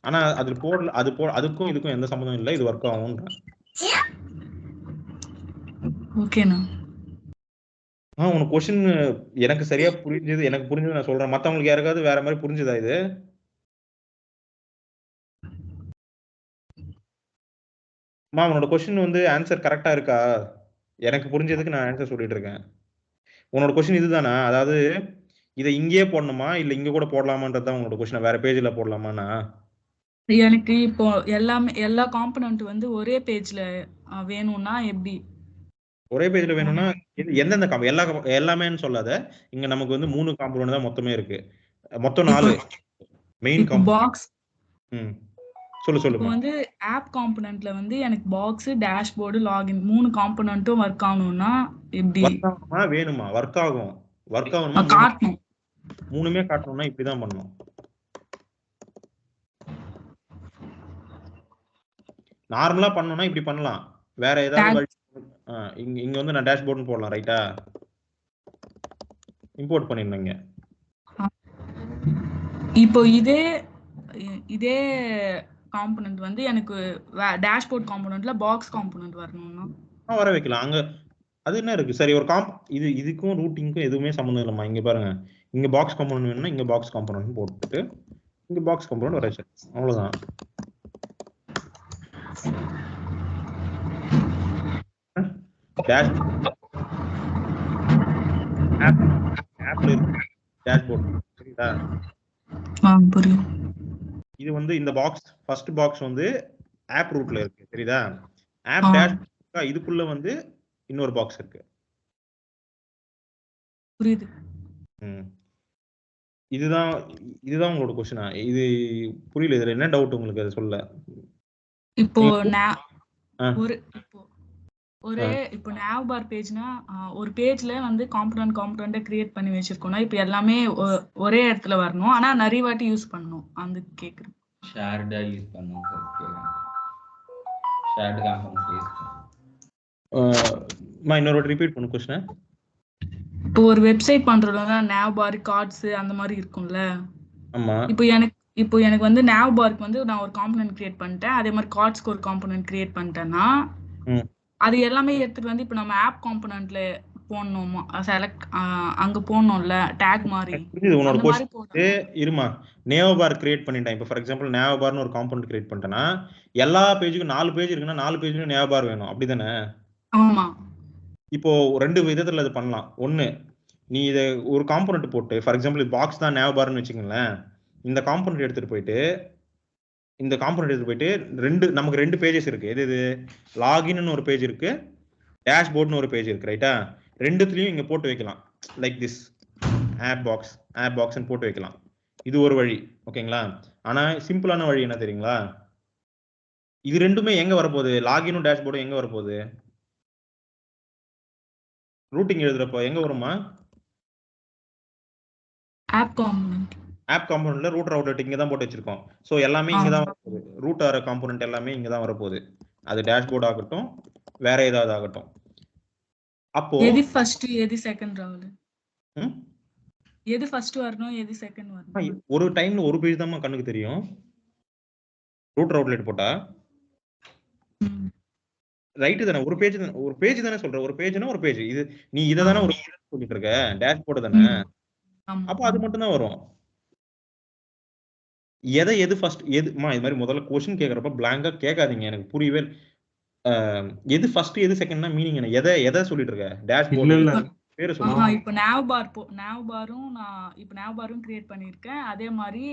[SPEAKER 1] ஆனா அதுல போடல அதுக்கும் இதுக்கும் எந்த சம்மந்தம் இல்லை. இது ஒர்க் ஆகும்ன்ற.
[SPEAKER 2] ஓகேண்ணா.
[SPEAKER 1] உனக்கு क्वेश्चन எனக்கு சரியா புரிஞ்சது. எனக்கு புரிஞ்சது நான் சொல்றேன். மத்தவங்களுக்கு யாருக்காவது வேற மாதிரி புரிஞ்சுதா இது. உன்னோட क्वेश्चन வந்து ஆன்சர் கரெக்டா இருக்கா. எனக்கு புரிஞ்சதுக்கு நான் ஆன்சர் சொல்லிட்டு இருக்கேன். உன்னோட क्वेश्चन இதுதானா. அதாவது இதை இங்கேயே போடணுமா இல்ல இங்க கூட போடலாமான்றதுதான் உங்களோட क्वेश्चन. வேற பேஜ்ல போடலாமானா
[SPEAKER 2] எனக்கு இப்போ எல்லா காம்பனன்ட் வந்து ஒரே பேஜ்ல வேணும்னா எப்படி?
[SPEAKER 1] ஒரே பேஜ்ல வேணும்னா எந்தெந்த எல்லாமேன்னு சொல்லாத. இங்க நமக்கு வந்து 3 காம்பனன்ட் தான் மொத்தமே இருக்கு. மொத்தம் 4 மெயின்
[SPEAKER 2] பாக்ஸ்.
[SPEAKER 1] சொல்லு
[SPEAKER 2] இப்போ வந்து ஆப் காம்பனன்ட்ல வந்து எனக்கு பாக்ஸ், டேஷ்போர்டு, லாகின் 3 காம்பனன்ட்டும் ஒர்க் ஆகணும்னா எப்படி?
[SPEAKER 1] ஒர்க் ஆகுமா வேணுமா? ஒர்க் ஆகணுமா
[SPEAKER 2] காட்டணும்.
[SPEAKER 1] மூணுமே காட்டணும்னா இப்படிதான் பண்ணணும். நார்மலா பண்ணனும்னா இப்படி பண்ணலாம். வேற ஏதாவது இங்க வந்து நான் டேஷ்போர்ட்னு போடலாம். ரைட்டா? இம்போர்ட் பண்ணிருந்தீங்க.
[SPEAKER 2] இப்போ இதே காம்பனன்ட் வந்து எனக்கு டேஷ்போர்ட் காம்பனன்ட்ல பாக்ஸ் காம்பனன்ட் வரணும்னா
[SPEAKER 1] வர வைக்கலாம். அங்க அது என்ன இருக்கு? சரி, ஒரு இதுக்கும் ரூட்டிங்க்கும் எதுவுமே சம்மந்தம் இல்லைம்மா. இங்க பாருங்க, இங்க பாக்ஸ் காம்பனன்ட் வேணும்னா இங்க பாக்ஸ் காம்பனன்ட் போட்டுட்டு இங்க பாக்ஸ் காம்பனன்ட் வர வச்சு அவ்வளவுதான். ஆப்ல இருக்கு டேஷ்போர்ட். சரிங்களா?
[SPEAKER 2] புரியும்.
[SPEAKER 1] இது வந்து இந்த பாக்ஸ் ஃபர்ஸ்ட் பாக்ஸ் வந்து ஆப் ரூட்ல இருக்கு. சரிதா? ஆப் டேஷ்போர்ட் இதுக்குள்ள வந்து இன்னொரு பாக்ஸ் இருக்கு.
[SPEAKER 2] புரியுது.
[SPEAKER 1] இதுதான் உங்களோட क्वेश्चन. இது புரியல. இதுல என்ன டவுட் உங்களுக்கு? அதை சொல்ல.
[SPEAKER 2] இப்போ இப்போ nav bar பேஜ்னா ஒரு பேஜ்ல வந்து காம்பனன்ட் கிரியேட் பண்ணி வச்சிருக்கோம்னா இப்போ எல்லாமே ஒரே இடத்துல வரணும். ஆனா நிறைய வாட்டி யூஸ் பண்ணனும். அந்த கேக்குறேன்.
[SPEAKER 9] ஷேர்டா யூஸ் பண்ணனும் சார். ஷேர்ட் காம்பனன்ட் யூஸ்
[SPEAKER 1] இன்னொரு வாட்டி ரிப்பீட் பண்ணு क्वेश्चन.
[SPEAKER 2] இப்போ ஒரு வெப்சைட் பண்றதுல nav bar, கார்ட்ஸ் அந்த மாதிரி இருக்கும்ல.
[SPEAKER 1] ஆமா.
[SPEAKER 2] இப்போ எனக்கு வந்து nav barக்கு வந்து நான் ஒரு காம்பனன்ட் கிரியேட் பண்ணிட்டேன். அதே மாதிரி கார்ட்ஸ்க்கு ஒரு காம்பனன்ட் கிரியேட் பண்ணிட்டேன்னா அது எல்லாமே எடுத்துட்டு வந்து இப்போ நம்ம ஆப் காம்பனன்ட்ல போடணுமா? செலக்ட் அங்க போடணும்ல டாக் மாதிரி.
[SPEAKER 1] புரியுது உன்னோட क्वेश्चन. இருமா, nav bar கிரியேட் பண்ணிட்டேன். இப்போ ஃபார் எக்ஸாம்பிள் nav barனு ஒரு காம்பனன்ட் கிரியேட் பண்ணிட்டேனா எல்லா பேஜுக்கும் 4 பேஜ் இருக்குன்னா 4 பேஜ்லயும் nav bar வேணும். அப்படிதானே?
[SPEAKER 2] ஆமா.
[SPEAKER 1] இப்போ ரெண்டு விதத்துல அது பண்ணலாம். ஒன்னு, நீ இத ஒரு காம்பனன்ட் போட்டு ஃபார் எக்ஸாம்பிள் பாக்ஸ் தான் nav barனு வெச்சுக்கங்களேன். இந்த காம்பனன்ட் எடுத்துட்டு போயிட்டு நமக்கு ரெண்டு பேजेस இருக்கு. எது லாகின்னு ஒரு பேஜ் இருக்கு, டேஷ்போர்ட்னு ஒரு பேஜ் இருக்கு. ரைட்டா? ரெண்டுத்துலயும் இங்க போட்டு வைக்கலாம். லைக் திஸ் ஆப் பாக்ஸ்னு போட்டு வைக்கலாம். இது ஒரு வழி. ஓகேங்களா? ஆனா சிம்பிளான வழி என்ன தெரியுங்களா? இது ரெண்டுமே எங்க வரப்போகுது? லாகினும் டேஷ்போர்டும் எங்க வரப்போகுது? ரூட்டிங் எழுதுறப்போ எங்க வருமா?
[SPEAKER 2] ஆப் காம்பனன்ட்ல
[SPEAKER 1] ரூட்டர் அவுட்லெட் இங்க தான் போட்டு வச்சிருக்கோம். சோ எல்லாமே இங்க தான் வரப்போகுது. ரூட் ஆற காம்பனன்ட் எல்லாமே இங்க தான் வரப்போகுது. அது டேஷ்போர்ட் ஆகட்டும், வேற ஏதாவது ஆகட்டும். அப்போ
[SPEAKER 2] எது ஃபர்ஸ்ட் எது செகண்ட் ராவுல? எது ஃபர்ஸ்ட் வரணும் எது செகண்ட் வரணும்?
[SPEAKER 1] ஒரு டைம்ல ஒரு பேஜ் தான் கண்ணுக்கு தெரியும். ரூட்டர் அவுட்லெட் போட்டா ரைட் தானே? ஒரு பேஜ் தானே சொல்ற. ஒரு பேஜ்னா ஒரு பேஜ். இது நீ இத தானே ஒரு சொல்லிட்டு இருக்க. டேஷ்போர்ட் தானே? அப்ப அது மட்டும் தான் வரும். எது ஃபர்ஸ்ட் எதுமா இது மாதிரி முதல்ல क्वेश्चन கேக்குறப்ப blank கேட்காதீங்க. எனக்கு புரியவே எது ஃபர்ஸ்ட் எது செகண்ட்னா மீனிங் என்ன? எதை சொல்லிட்டு இருக்க? டேஷ்போர்ட் பேரு சொல்லுங்க.
[SPEAKER 2] இப்போ nav barரும் நான் இப்போ nav barரும் கிரியேட் பண்ணிருக்கேன். அதே மாதிரி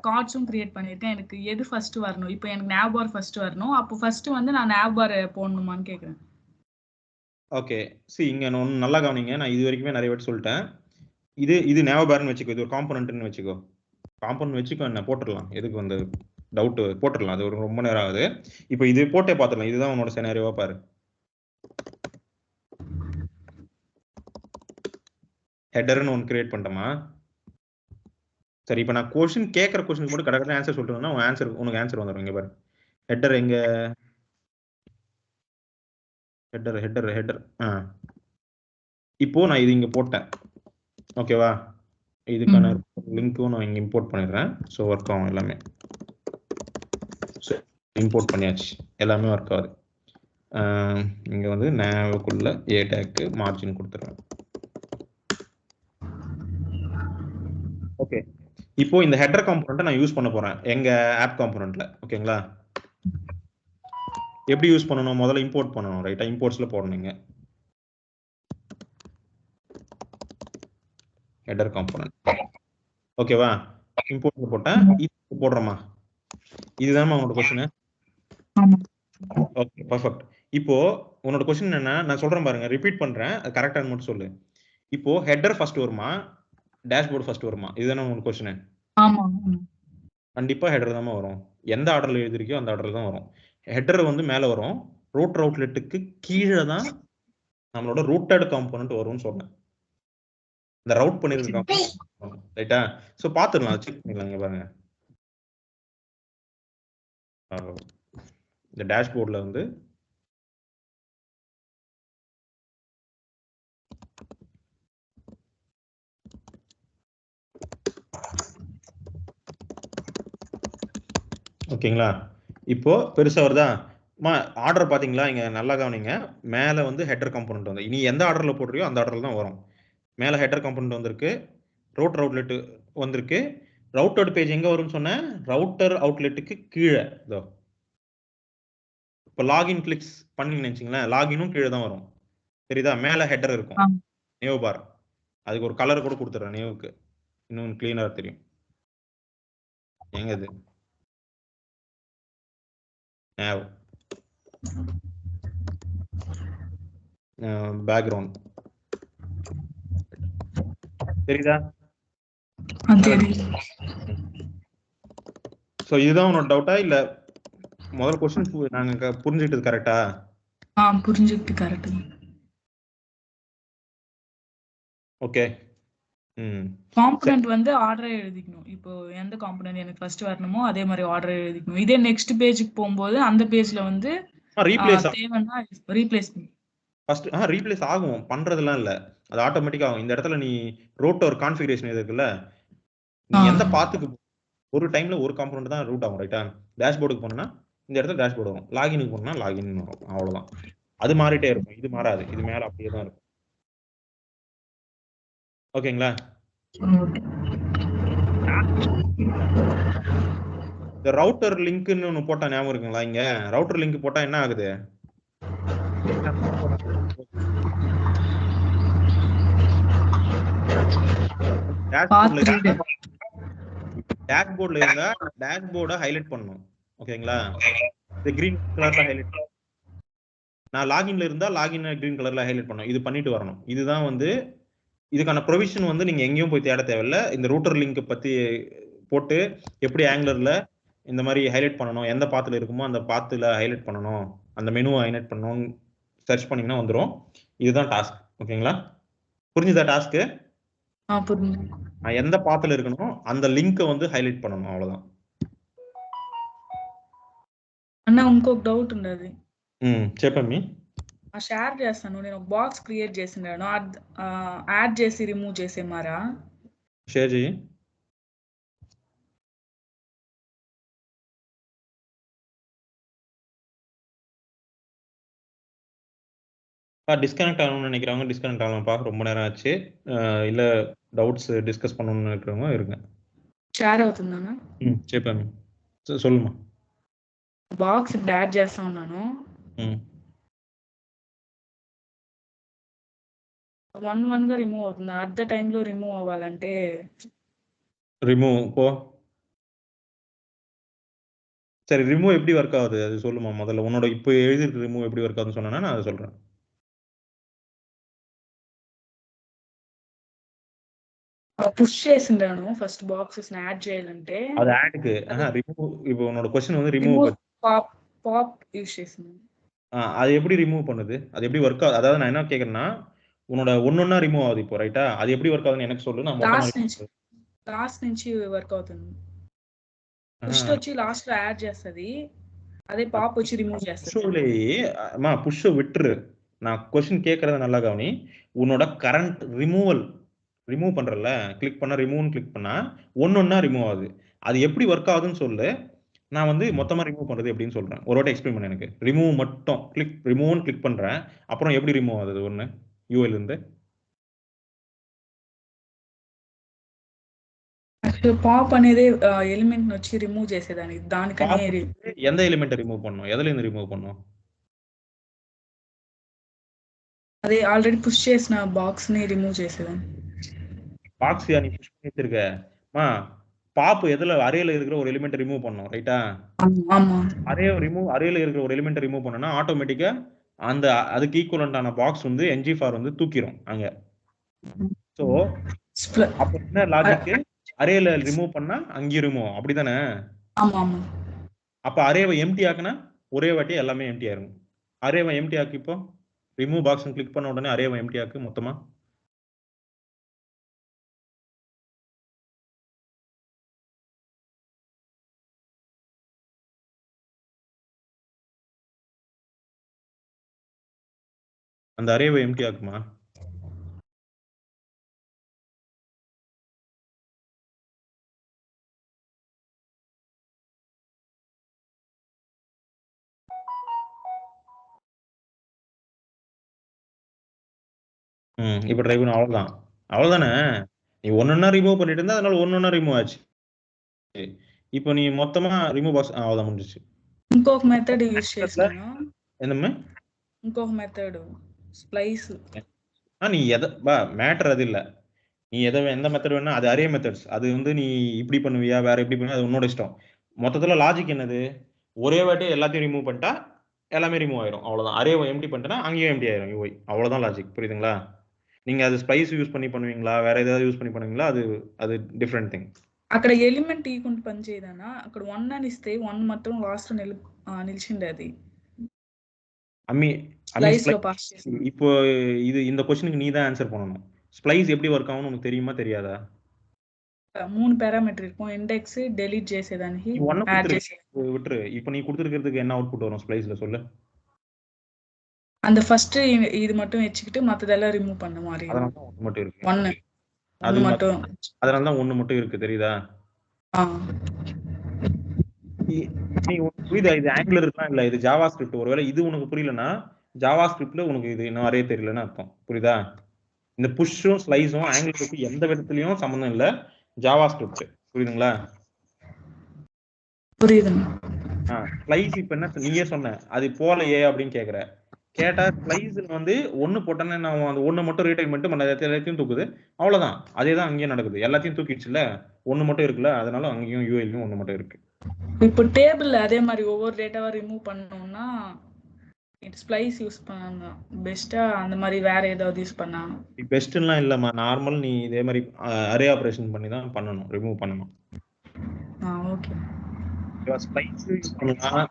[SPEAKER 2] கார்ட்ஸும் கிரியேட் பண்ணிருக்கேன். எனக்கு எது ஃபர்ஸ்ட் வரணும்? இப்போ எனக்கு nav bar ஃபர்ஸ்ட் வரணும். அப்போ ஃபர்ஸ்ட் வந்து நான் nav bar போடணுமான்னு கேக்குறேன்.
[SPEAKER 1] ஓகே, இங்க ஒன்னு நல்லா கவனிங்க. நான் இது வரைக்குமே நிறைய வாட்டி சொல்லிட்டேன். இது nav barனு வெச்சுக்கோ. இது ஒரு காம்போனன்ட்னு வெச்சுக்கோ. காம்பவுண்ட் வச்சுக்கோ, என்ன போட்டுடலாம். எதுக்கு வந்து டவுட் போட்டுடலாம். அது ஒரு ரொம்ப நேரம் ஆகுது. இப்போ இது போட்டே பார்த்துடலாம். இதுதான் உன்னோட சினாரியோவா பாரு. ஹெட்டர்னு ஒன்று கிரியேட் பண்ணிட்டோமா? சரி, இப்போ நான் क्वेश्चन கேட்குற क्वेश्चन மட்டும் கடற்கரை ஆன்சர் சொல்லிட்டேன்னா உனக்கு ஆன்சர் வந்துடும். இங்க பாரு, ஹெட்டர் எங்க? ஹெட்டர் இப்போ நான் இது இங்க போட்டேன். ஓகேவா? இதுக்கான லிங்க்கும் நான் இங்க இம்போர்ட் பண்ணிடுறேன். ஸோ ஒர்க் ஆகும் எல்லாமே. இம்போர்ட் பண்ணியாச்சு, எல்லாமே ஒர்க் ஆகுது. இங்க வந்து நேவுக்குள்ள ஏ டேக் மார்ஜின் கொடுத்துருவேன். ஓகே, இப்போ இந்த ஹெட்டர் காம்போனன்ட்டை நான் யூஸ் பண்ண போறேன் எங்க ஆப் காம்போனன்ட்ல. ஓகேங்களா? எப்படி யூஸ் பண்ணணும்? முதல்ல இம்போர்ட் பண்ணணும். ரைட்டா? இம்போர்ட்ஸ்ல போடணுங்க ஹெட்டர் காம்போனன்ட். ஓகேவா? இம்போர்ட் போட்டேன். இது போடுறோமா? இதுதான் உன்னோட கொஸ்டின்.
[SPEAKER 2] ஆமா.
[SPEAKER 1] Okay perfect. இப்போ உன்னோட கொஸ்டின் என்னன்னா, நான் சொல்றேன் பாருங்க, ரிப்பீட் பண்றேன், அது கரெக்டானு மட்டும் சொல்லு. இப்போ ஹெட்டர் ஃபர்ஸ்ட் வருமா டேஷ்போர்ட் ஃபர்ஸ்ட் வருமா? இதுதானே உன்னோட கொஸ்டின்.
[SPEAKER 2] ஆமா.
[SPEAKER 1] கண்டிப்பா ஹெட்டர் தான் வரும். எந்த ஆர்டர்ல எழுதிருக்கியோ அந்த ஆர்டர்ல தான் வரும். ஹெட்டர் வந்து மேல வரும். ரூட்டர் அவுட்லெட்டுக்கு கீழே தான் நம்மளோட ரூட்டட் காம்போனன்ட் வரும்னு சொன்னேன். இந்த ரவுட் பண்ணிருக்க ரைட்டா? சோ பாத்துடலாம், செக் பண்ணிடலாம். இங்க பாருங்க, இந்த டேஷ்போர்ட்ல வந்து ஓகேங்களா? இப்போ பெருசா வருதா? ஆர்டர் பாத்தீங்களா? இங்க நல்லா கவனிங்க. மேல வந்து ஹெட்டர் காம்போனன்ட் வந்து நீ எந்த ஆர்டர்ல போடுறியோ அந்த ஆர்டர்ல தான் வரும். மேல ஹெட்டர் காம்போனன்ட் வந்திருக்கு, ரூட்டர் அவுட்லெட் வந்திருக்கு. ரவுட்டட் பேஜ் எங்க வரும்னு சொன்னேன்? ரவுட்டர் அவுட்லெட்டுக்கு கீழே. இதோ இப்போ லாகின் கிளிக்ஸ் பண்ணீங்கன்னு நினைச்சீங்களேன், லாகினும் கீழே தான் வரும். தெரியுதா? மேல ஹெட்டர் இருக்கும், நேவ் பார். அதுக்கு ஒரு கலர் கூட கொடுத்துறேன் நேவுக்கு, இன்னும் கிளீனா தெரியும். எங்க இது நேவ் பேக்ரவுண்ட் தெரியுதா? சோ இதுதான் உன்னோட டவுட்டா இல்ல முதல் क्वेश्चन நாங்க புரிஞ்சிட்டது கரெக்ட்டா?
[SPEAKER 2] புரிஞ்சிட்டு கரெக்ட்.
[SPEAKER 1] ஓகே.
[SPEAKER 2] காம்போனன்ட் வந்து ஆர்டரே எழுதிக்கணும். இப்போ எந்த காம்போனன்ட் எனக்கு ஃபர்ஸ்ட் வரணுமோ அதே மாதிரி ஆர்டர் எழுதிக்கணும். இதே நெக்ஸ்ட் பேஜுக்கு போகும்போது அந்த பேஜ்ல வந்து
[SPEAKER 1] ரீப்ளேஸ்
[SPEAKER 2] தேவைன்னா ரீப்ளேஸ்
[SPEAKER 1] ஃபர்ஸ்ட் ரீப்ளேஸ் ஆகும், பண்றதெல்லாம் இல்ல, அது ஆட்டோமேட்டிக்கா ஆகும். இந்த இடத்துல நீ ரூட்டர் கான்ஃபிகரேஷன் இருக்குல்ல, நீ எந்த பாத்துக்கு ஒரு டைம்ல ஒரு காம்போனன்ட் தான் ரூட் ஆகும், ரைட்டா? டேஷ்போர்டுக்கு போனா இந்த இடத்துல டேஷ்போர்ட் வரும், லாகினுக்கு போனா லாகின் வரும், அவ்வளவுதான். அது மாறிட்டே இருக்கும், இது மாறாது, இது மேல அப்படியே தான் இருக்கும். ஓகேங்களா? இந்த ரவுட்டர் லிங்க்னு ஒன்னு போட்டா ஞாபகம் இருக்குங்களா? இங்க ரவுட்டர் லிங்க் போட்டா என்ன ஆகுது? டேஷ்போர்ட்ல இருந்தா டேஷ்போர்டை ஹைலைட் பண்ணணும். ஓகேங்களா? இந்த கிரீன் கலர்ல ஹைலைட், நான் லாகின்ல இருந்தா லாகின் கிரீன் கலர்ல ஹைலைட் பண்ணணும். இது பண்ணிட்டு வரணும். இதுதான் வந்து இதுக்கான ப்ரொவிஷன் வந்து நீங்க எங்கேயும் போய் தேட தேவையில்ல. இந்த ரூட்டர் லிங்க் பத்தி போட்டு எப்படி ஆங்குலர்ல இந்த மாதிரி ஹைலைட் பண்ணணும், எந்த பாத்துல இருக்குமோ அந்த பாத்துல ஹைலைட் பண்ணணும், அந்த மெனுவை ஹைலைட் பண்ணணும் சர்ச் பண்ணீங்கன்னா வந்துரும். இதுதான் டாஸ்க். ஓகேங்களா? புரிஞ்சுதா டாஸ்க்? எந்த பாத்துல இருக்கணும் அந்த லிங்கை வந்து ஹைலைட் பண்ணணும், அவ்வளவுதான்.
[SPEAKER 2] అన్న ఇంకొక డౌట్ ఉండదు.
[SPEAKER 1] చెప్పమ్మీ.
[SPEAKER 2] షేర్ చేస్తాను, నేను ఒక బాక్స్ క్రియేట్ చేసినాను, యాడ్ చేసి రిమూవ్ చేసేమారా?
[SPEAKER 1] షేర్ చేయి. டிஸ்கனெக்ட் ஆகணும்னு நினைக்கிறவங்க டிஸ்கனெக்ட் ஆகலாம்ப்பா, ரொம்ப நேரம் ஆச்சு. இல்ல டவுட்ஸ் டிஸ்கஸ் பண்ணணும்னு நினைக்கிறவங்க இருங்க.
[SPEAKER 2] షేర్ అవుతుందన్నా?
[SPEAKER 1] చెప్పమ్మీ, சொல்லுமா.
[SPEAKER 2] బాక్స్ ఇప్పుడు యాడ్ చేస్తా ఉన్నాను. 1 గా రిమూవ్ అవుతుంది. అట్ ద టైమ్ లో రిమూవ్ అవ్వాలంటే
[SPEAKER 1] ரிமூவ் போ. சரி, ரிமூவ் எப்படி ஒர்க் ஆகுது அது சொல்லுமா முதல்ல. உன்னோட இப்போ எழுதிருக்கு ரிமூவ் எப்படி ஒர்க் ஆகுதுன்னு சொன்னா நான் அதை சொல்றேன்.
[SPEAKER 2] పుష్ చేసిండాను ఫస్ట్ బాక్సెస్ ని యాడ్ చేయాలంటే.
[SPEAKER 1] అది యాడ్కి రిమూవ్. இப்போ உன்னோட क्वेश्चन வந்து ரிமூவ்
[SPEAKER 2] பாப் யூஸ் చేసింది.
[SPEAKER 1] அது எப்படி ரிமூவ் பண்ணுது, அது எப்படி ஒர்க் ஆகுது? அதாவது நான் என்ன கேக்குறேன்னா, உன்னோட ஒன்னொன்னா ரிமூவ் ஆகுது இப்போ, ரைட்டா? அது எப்படி ஒர்க் ஆகுதுன்னு எனக்கு சொல்லு. நான்
[SPEAKER 2] లాస్ట్ నుంచి వర్క్ అవుతుంది. పుష్ వచ్చి లాస్ట్ లో యాడ్ చేస్తది, అదే పాప్ వచ్చి రిమూవ్ చేస్తది.
[SPEAKER 1] அம்மா புஷ் விட்டுரு, நான் क्वेश्चन கேக்குறத நல்லா கவனி. உன்னோட கரண்ட் ரிமூவ் பண்றல, கிளிக் பண்ணா ரிமூவ்னு கிளிக் பண்ணா ஒன்னொன்னா ரிமூவ் ஆகுது. அது எப்படி ஒர்க் ஆகுதுன்னு சொல்லு, நான் வந்து மொத்தமா ரிமூவ் பண்றது எப்படின்னு சொல்றேன். ஒரு வாட்டி எக்ஸ்பிளைன் பண்ணு எனக்கு. ரிமூவ் மட்டும் ரிமூவ்னு கிளிக் பண்றேன், அப்புறம் எப்படி ரிமூவ் ஆகுது ஒன்னு யூஎல் இருந்து?
[SPEAKER 2] పాప్ అనేది ఎలిమెంట్ వచ్చి రిమూవ్ చేసేదానికి, దానికనే
[SPEAKER 1] எந்த ఎలిమెంట్ రిమూవ్ பண்ணனும், எదல இருந்து ரிமூவ் பண்ணனும்?
[SPEAKER 2] అదే ఆల్రెడీ పుష్ చేసిన బాక్స్ ని రిమూవ్ చేసేదాన్ని.
[SPEAKER 1] బాక్స్ யா நீ புஷ் பண்ணி வச்சிருக்க மா, பாப் எதுல அரேல இருக்கிற ஒரு எலிமெண்ட் ரிமூவ் பண்ணோம் ரைட்டா?
[SPEAKER 2] ஆமா
[SPEAKER 1] அரேல இருக்கிற ஒரு எலிமெண்ட் ரிமூவ் பண்ணனா ஆட்டோமேட்டிக்கா அந்த அதுக்கு ஈக்குவலண்டான பாக்ஸ் வந்து ngFor வந்து தூக்கிரும் அங்க. சோ அப்ப என்ன லாஜிக்? அரேல ரிமூவ் பண்ணா அங்கேயும் ரிமூவ் அப்படிதானே?
[SPEAKER 2] ஆமா ஆமா
[SPEAKER 1] அப்ப அரேவை எம்டி ஆக்குனா ஒரே வாட்டி எல்லாமே எம்டி ஆயிரும். அரேவை எம்டி ஆக்கு, இப்போ ரிமூவ் பாக்ஸ் கிளிக் பண்ண உடனே அரேவை எம்டி ஆக்கு மொத்தமா. அந்த அரேவை எம்டி ஆக்குமா? இப்ப ட்ரை பண்ண அவ்வளவுதான். அவ்வளவுதானே? நீ ஒன்னொன்னா ரிமூவ் பண்ணிட்டு இருந்தா அதனால ஒன்னொன்னா ரிமூவ் ஆச்சு. இப்போ நீ மொத்தமா ரிமூவ் பாக்ஸ் அவ்வளவுதான் முடிஞ்சிச்சு.
[SPEAKER 2] ఇంకొక మెథడ్ యూస్ చేస్తాను.
[SPEAKER 1] என்னம்மா?
[SPEAKER 2] ఇంకొక మెథడ్ స్ప్లైస్.
[SPEAKER 1] நீ மேட்டர் அது இல்ல. நீ எந்த மெத்தட் வேணா அது அரே மெத்தட்ஸ். அது வந்து நீ இப்படி பண்ணுவியா வேற எப்படி பண்ணுவியா அது உன்னோட இஷ்டம். மொத்தத்துல லாஜிக் என்னது? ஒரே வாட்டி எல்லாத்தையும் ரிமூவ் பண்ணிட்டா எல்லாமே ரிமூவ் ஆயிரும். அவ்வளவுதான். அரே எம்டி பண்ணிட்டா அங்கேயும் எம்டி ஆயிரும் யூஐ. அவ்வளவுதான் லாஜிக். புரியுதுங்களா? நீங்க அது ஸ்பைஸ் யூஸ் பண்ணி பண்ணுவீங்களா வேற ஏதாவது யூஸ் பண்ணி பண்ணுவீங்களா அது டிஃபரெண்ட் திங்.
[SPEAKER 2] అక్కడ ఎలిమెంట్ ఈకుంటూ పని చేయదనా? అక్కడ 1 అని ఇస్తే 1 మాత్రం లాస్ట్ నిలిచింది అది.
[SPEAKER 1] இப்போ இந்த क्वेश्चனுக்கு நீ தான் ஆன்சர் பண்ணணும். ஸ்ப்ளைஸ் எப்படி வர்க் ஆகும்னு உனக்கு தெரியுமா தெரியாதா?
[SPEAKER 2] 3 பாராமீட்டர் இருக்கும். இண்டெக்ஸ் டெலீட் చేసేదానికి యాడ్ చేసే
[SPEAKER 1] விட்டுரு. இப்போ நீ கொடுத்திருக்கிறதுக்கு என்ன அவுட்புட் வரும் ஸ்ப்ளைஸ்ல சொல்லு?
[SPEAKER 2] அந்த ஃபர்ஸ்ட் இது மட்டும் வெச்சிட்டு மத்ததெல்லாம் ரிமூவ் பண்ண மாதிரி.
[SPEAKER 1] அதனால தான் 1 மட்டும் இருக்கு.
[SPEAKER 2] 1 அது மட்டும்.
[SPEAKER 1] அதனால தான் 1 மட்டும் இருக்கு தெரியுதா? நீ புரியுதா? இது ஆங்குலர்லாம் இல்ல, இது ஜாவா ஸ்கிரிப்ட். ஒருவேளை இது உனக்கு புரியலனா ஜாவா ஸ்கிரிப்ட்ல உனக்கு இது இன்னும் அரே தெரியலன்னு அர்த்தம். புரியுதா? இந்த புஷ்ஷும் ஸ்லைஸும் ஆங்குலருக்கு எந்த விதத்துலயும் சம்பந்தம் இல்ல. Java script. புரியுதுங்களா?
[SPEAKER 2] புரியுதுங்க.
[SPEAKER 1] ஸ்லைஸ் இப்ப என்ன நீயே சொன்ன அது போலையே அப்படின்னு கேக்குற. கேட்டா ஸ்லைஸ்ல வந்து 1 போட்டனே நான் அந்த 1 மட்டும் ரீடைன் பண்ணிட்டு மற்ற எல்லாத்தையும் தூக்குது. அவ்வளவுதான். அதேதான் அங்கேயும் நடக்குது. எல்லாத்தையும் தூக்கிடுச்சுல. 1 மட்டும் இருக்குல்ல. அதனால அங்கேயும் யூஐலயும் 1 மட்டும் இருக்கு.
[SPEAKER 2] இப்போ டேபிள்ல அதே மாதிரி ஒவ்வொரு டேட்டாவை ரிமூவ் பண்ணனும்னா ஸ்ப்ளைஸ் யூஸ் பண்ணா பெஸ்டா அந்த மாதிரி வேற ஏதாவது யூஸ் பண்ணா?
[SPEAKER 1] பெஸ்ட்லாம் இல்லம்மா. நார்மல் நீ இதே மாதிரி அரே ஆபரேஷன் பண்ணி தான் பண்ணனும். ரிமூவ் பண்ணனும்.
[SPEAKER 2] ஓகே.
[SPEAKER 1] ஸ்ப்ளைஸ் யூஸ் பண்ணலாம்.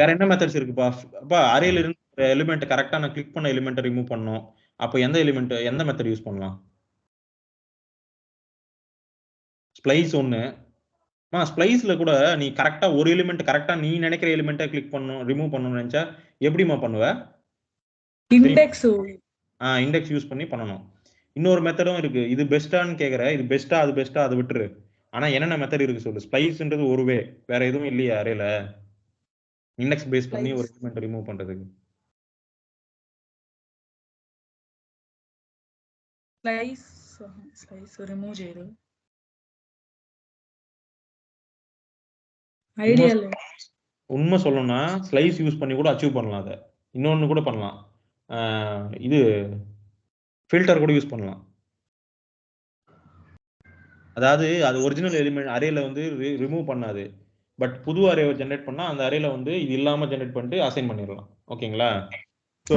[SPEAKER 1] வேற என்ன மெத்தட்ஸ் இருக்குப்பா? அப்பா அரேல இருந்து எலிமெண்ட் கரெக்ட்டா நான் கிளிக் பண்ண எலிமெண்ட் ரிமூவ் பண்ணனும். அப்ப எந்த மெத்தட் யூஸ் பண்ணலாம்? ஸ்ப்ளைஸ் ஒன்னு. ஸ்ப்ளைஸ்ல கூட நீ கரெக்ட்டா ஒரு எலிமெண்ட் கரெக்ட்டா நீ நினைக்கிற எலிமெண்ட்டை கிளிக் பண்ணனும் ரிமூவ் பண்ணனும்னு நினைச்சா எப்படிமா பண்ணுவ? இண்டெக்ஸ் யூஸ் பண்ணி பண்ணனும். இன்னொரு மெத்தடும் இருக்கு. இது பெஸ்டான்னு கேக்குற. இது பெஸ்டா அது பெஸ்டா அது விட்டுரு. ஆனா என்னென்ன மெத்தட் இருக்கு சொல்லு? ஸ்ப்ளைஸ்ன்றது ஒரு வே. வேற எதுவும் இல்லையா அரேல? இண்டெக்ஸ் பேஸ் பண்ணி ஒரு எலிமெண்ட் ரிமூவ் பண்றதுக்கு.
[SPEAKER 2] ஸ்லைஸ் ரிமூவ் செய்யுது. ஐடியா இல்ல.
[SPEAKER 1] உண்மை சொல்லணும்னா ஸ்லைஸ் யூஸ் பண்ணி கூட அச்சீவ் பண்ணலாம். அதை இன்னொன்னு கூட பண்ணலாம். இது ஃபில்டர் கூட யூஸ் பண்ணலாம். அதாவது அது ஒரிஜினல் எலிமெண்ட் அரேல வந்து ரிமூவ் பண்ணாது. பட் புது அரேவை ஜெனரேட் பண்ணா அந்த அரேல வந்து இது இல்லாம ஜெனரேட் பண்ணிட்டு அசைன் பண்ணிடலாம். ஓகேங்களா? சோ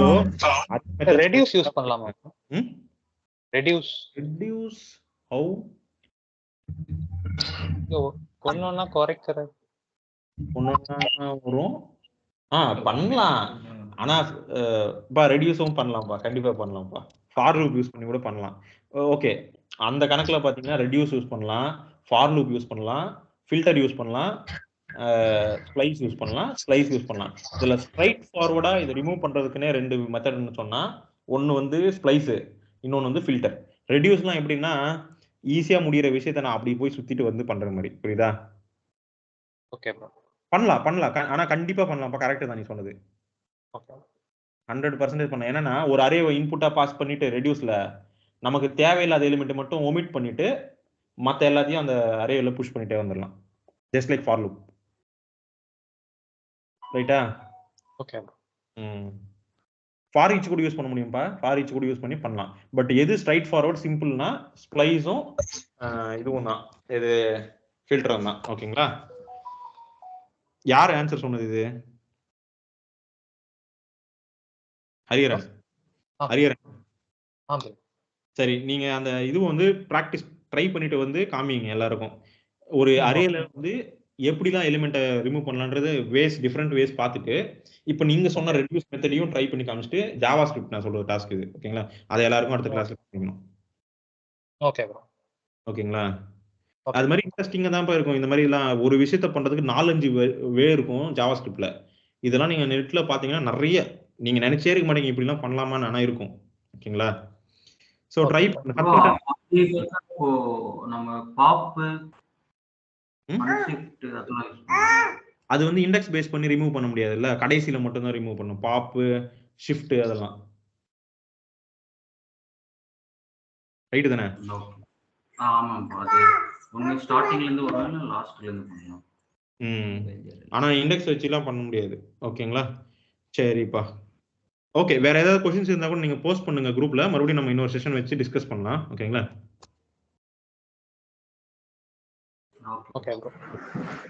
[SPEAKER 3] ரெடியூஸ் யூஸ் பண்ணலாமா? Reduce
[SPEAKER 1] how?
[SPEAKER 3] ஒன்னொன்னா குறைக்கிற
[SPEAKER 1] ஒன்னொன்னா வரும். பண்ணலாம். ஆனா ரெடியூஸும் பண்ணலாம்ப்பா. கண்டிப்பா பண்ணலாம்ப்பா. ஃபார் லூப் யூஸ் பண்ணி கூட பண்ணலாம். ஓகே. அந்த கணக்குல பாத்தீங்கன்னா ரெடியூஸ் யூஸ் பண்ணலாம், ஃபார் லூப் யூஸ் பண்ணலாம், ஃபில்டர் யூஸ் பண்ணலாம், ஸ்ப்ளைஸ் யூஸ் பண்ணலாம், ஸ்லைஸ் யூஸ் பண்ணலாம். இதுல ஸ்ட்ரைட் ஃபார்வர்டா இதை ரிமூவ் பண்றதுக்குன்னே 2 மெத்தட்னு சொன்னா ஒன்னு வந்து ஸ்ப்ளைஸ், இன்னொன்னு வந்து ஃபில்டர். ரெடியூஸ்லாம் எப்படின்னா ஈஸியா முடியிற விஷயத்தை நான் அப்படி போய் சுத்திட்டு வந்து பண்ற மாதிரி. புரியுதா?
[SPEAKER 3] Okay bro.
[SPEAKER 1] பண்ணலாம். ஆனா கண்டிப்பா பண்ணலாம்ப்பா. கரெக்ட் தான் நீ சொன்னது. 100% பண்ணலாம். என்னன்னா ஒரு அரேவை இன்புட்டா பாஸ் பண்ணிட்டு ரெடியூஸ்ல நமக்கு தேவையில்லாத எலிமெண்ட் மட்டும் ஒமிட் பண்ணிட்டு மத்த எல்லாத்தையும் அந்த அரேல புஷ் பண்ணிட்டே வந்துடலாம். Just like for loop. ரைட்டா?
[SPEAKER 3] ஓகே.
[SPEAKER 1] ஃபார் ஈச் கூட யூஸ் பண்ண முடியும்ப்பா. ஃபார் ஈச் கூட யூஸ் பண்ணி பண்ணலாம். பட் எது ஸ்ட்ரைட் ஃபார்வர்ட் சிம்பிள்னா ஸ்ப்ளைஸும் இதுவும் தான். இது ஃபில்டர் தான். ஓகேங்களா? யார் ஆன்சர் சொன்னது இது? ஹரிஹரன். ஹரிஹரன். சரி, நீங்க அந்த இது வந்து பிராக்டிஸ் ட்ரை பண்ணிட்டு வந்து காமிங்க எல்லாருக்கும். ஒரு அரேல வந்து எப்படிலாம் எலிமெண்ட்டை ரிமூவ் பண்ணலான்றது டிஃப்ரெண்ட் வேஸ் பார்த்துட்டு, இப்போ நீங்க சொன்ன ரெடியூஸ் மெத்தடையும் ட்ரை பண்ணி காமிச்சிட்டு, ஜாவா ஸ்கிரிப்ட் நான் சொல்ற டாஸ்க் இது. ஓகேங்களா? அதை எல்லாருக்கும் அடுத்த கிளாஸ்ல காமிக்கணும்.
[SPEAKER 3] Okay bro.
[SPEAKER 1] ஓகேங்களா? அது மாதிரி இன்ட்ரெஸ்டிங்கா தான் இருக்கும். இந்த மாதிரி எல்லாம் ஒரு விஷயத்த பண்றதுக்கு 4-5 வே இருக்கும் ஜாவா ஸ்கிரிப்ட்ல. இதெல்லாம் நீங்க நெட்ல பாத்தீங்கன்னா நிறைய நீங்க நினைச்சே இருக்க மாட்டீங்க இப்படி எல்லாம் பண்ணலாமான்னு ஆனா இருக்கும். ஓகேங்களா? சோ ட்ரை
[SPEAKER 5] இப்போ நம்ம பாப் அன்ஷிஃப்ட் அதெல்லாம் யூஸ் பண்ணுவோம்.
[SPEAKER 1] அது வந்து இண்டெக்ஸ் பேஸ் பண்ணி ரிமூவ் பண்ண முடியாது இல்ல, கடைசியில மட்டும் தான் ரிமூவ் பண்ணும். பாப் ஷிஃப்ட் அதெல்லாம் ரைட் தானே?
[SPEAKER 5] ஆமாம், அது ஒன்னு ஸ்டார்டிங்ல இருந்து வரணும் இல்ல லாஸ்ட்ல இருந்து பண்ணணும்.
[SPEAKER 1] ஆனா இண்டெக்ஸ் வச்சுலாம் பண்ண முடியாது. ஓகேங்களா? சரிப்பா. ஓகே, வேற ஏதாவது क्वेश्चंस இருந்தா கூட நீங்க போஸ்ட் பண்ணுங்க குரூப்ல. மறுபடியும் நம்ம இன்னொரு செஷன் வச்சு டிஸ்கஸ் பண்ணலாம். ஓகேங்களா?
[SPEAKER 3] Okay bro.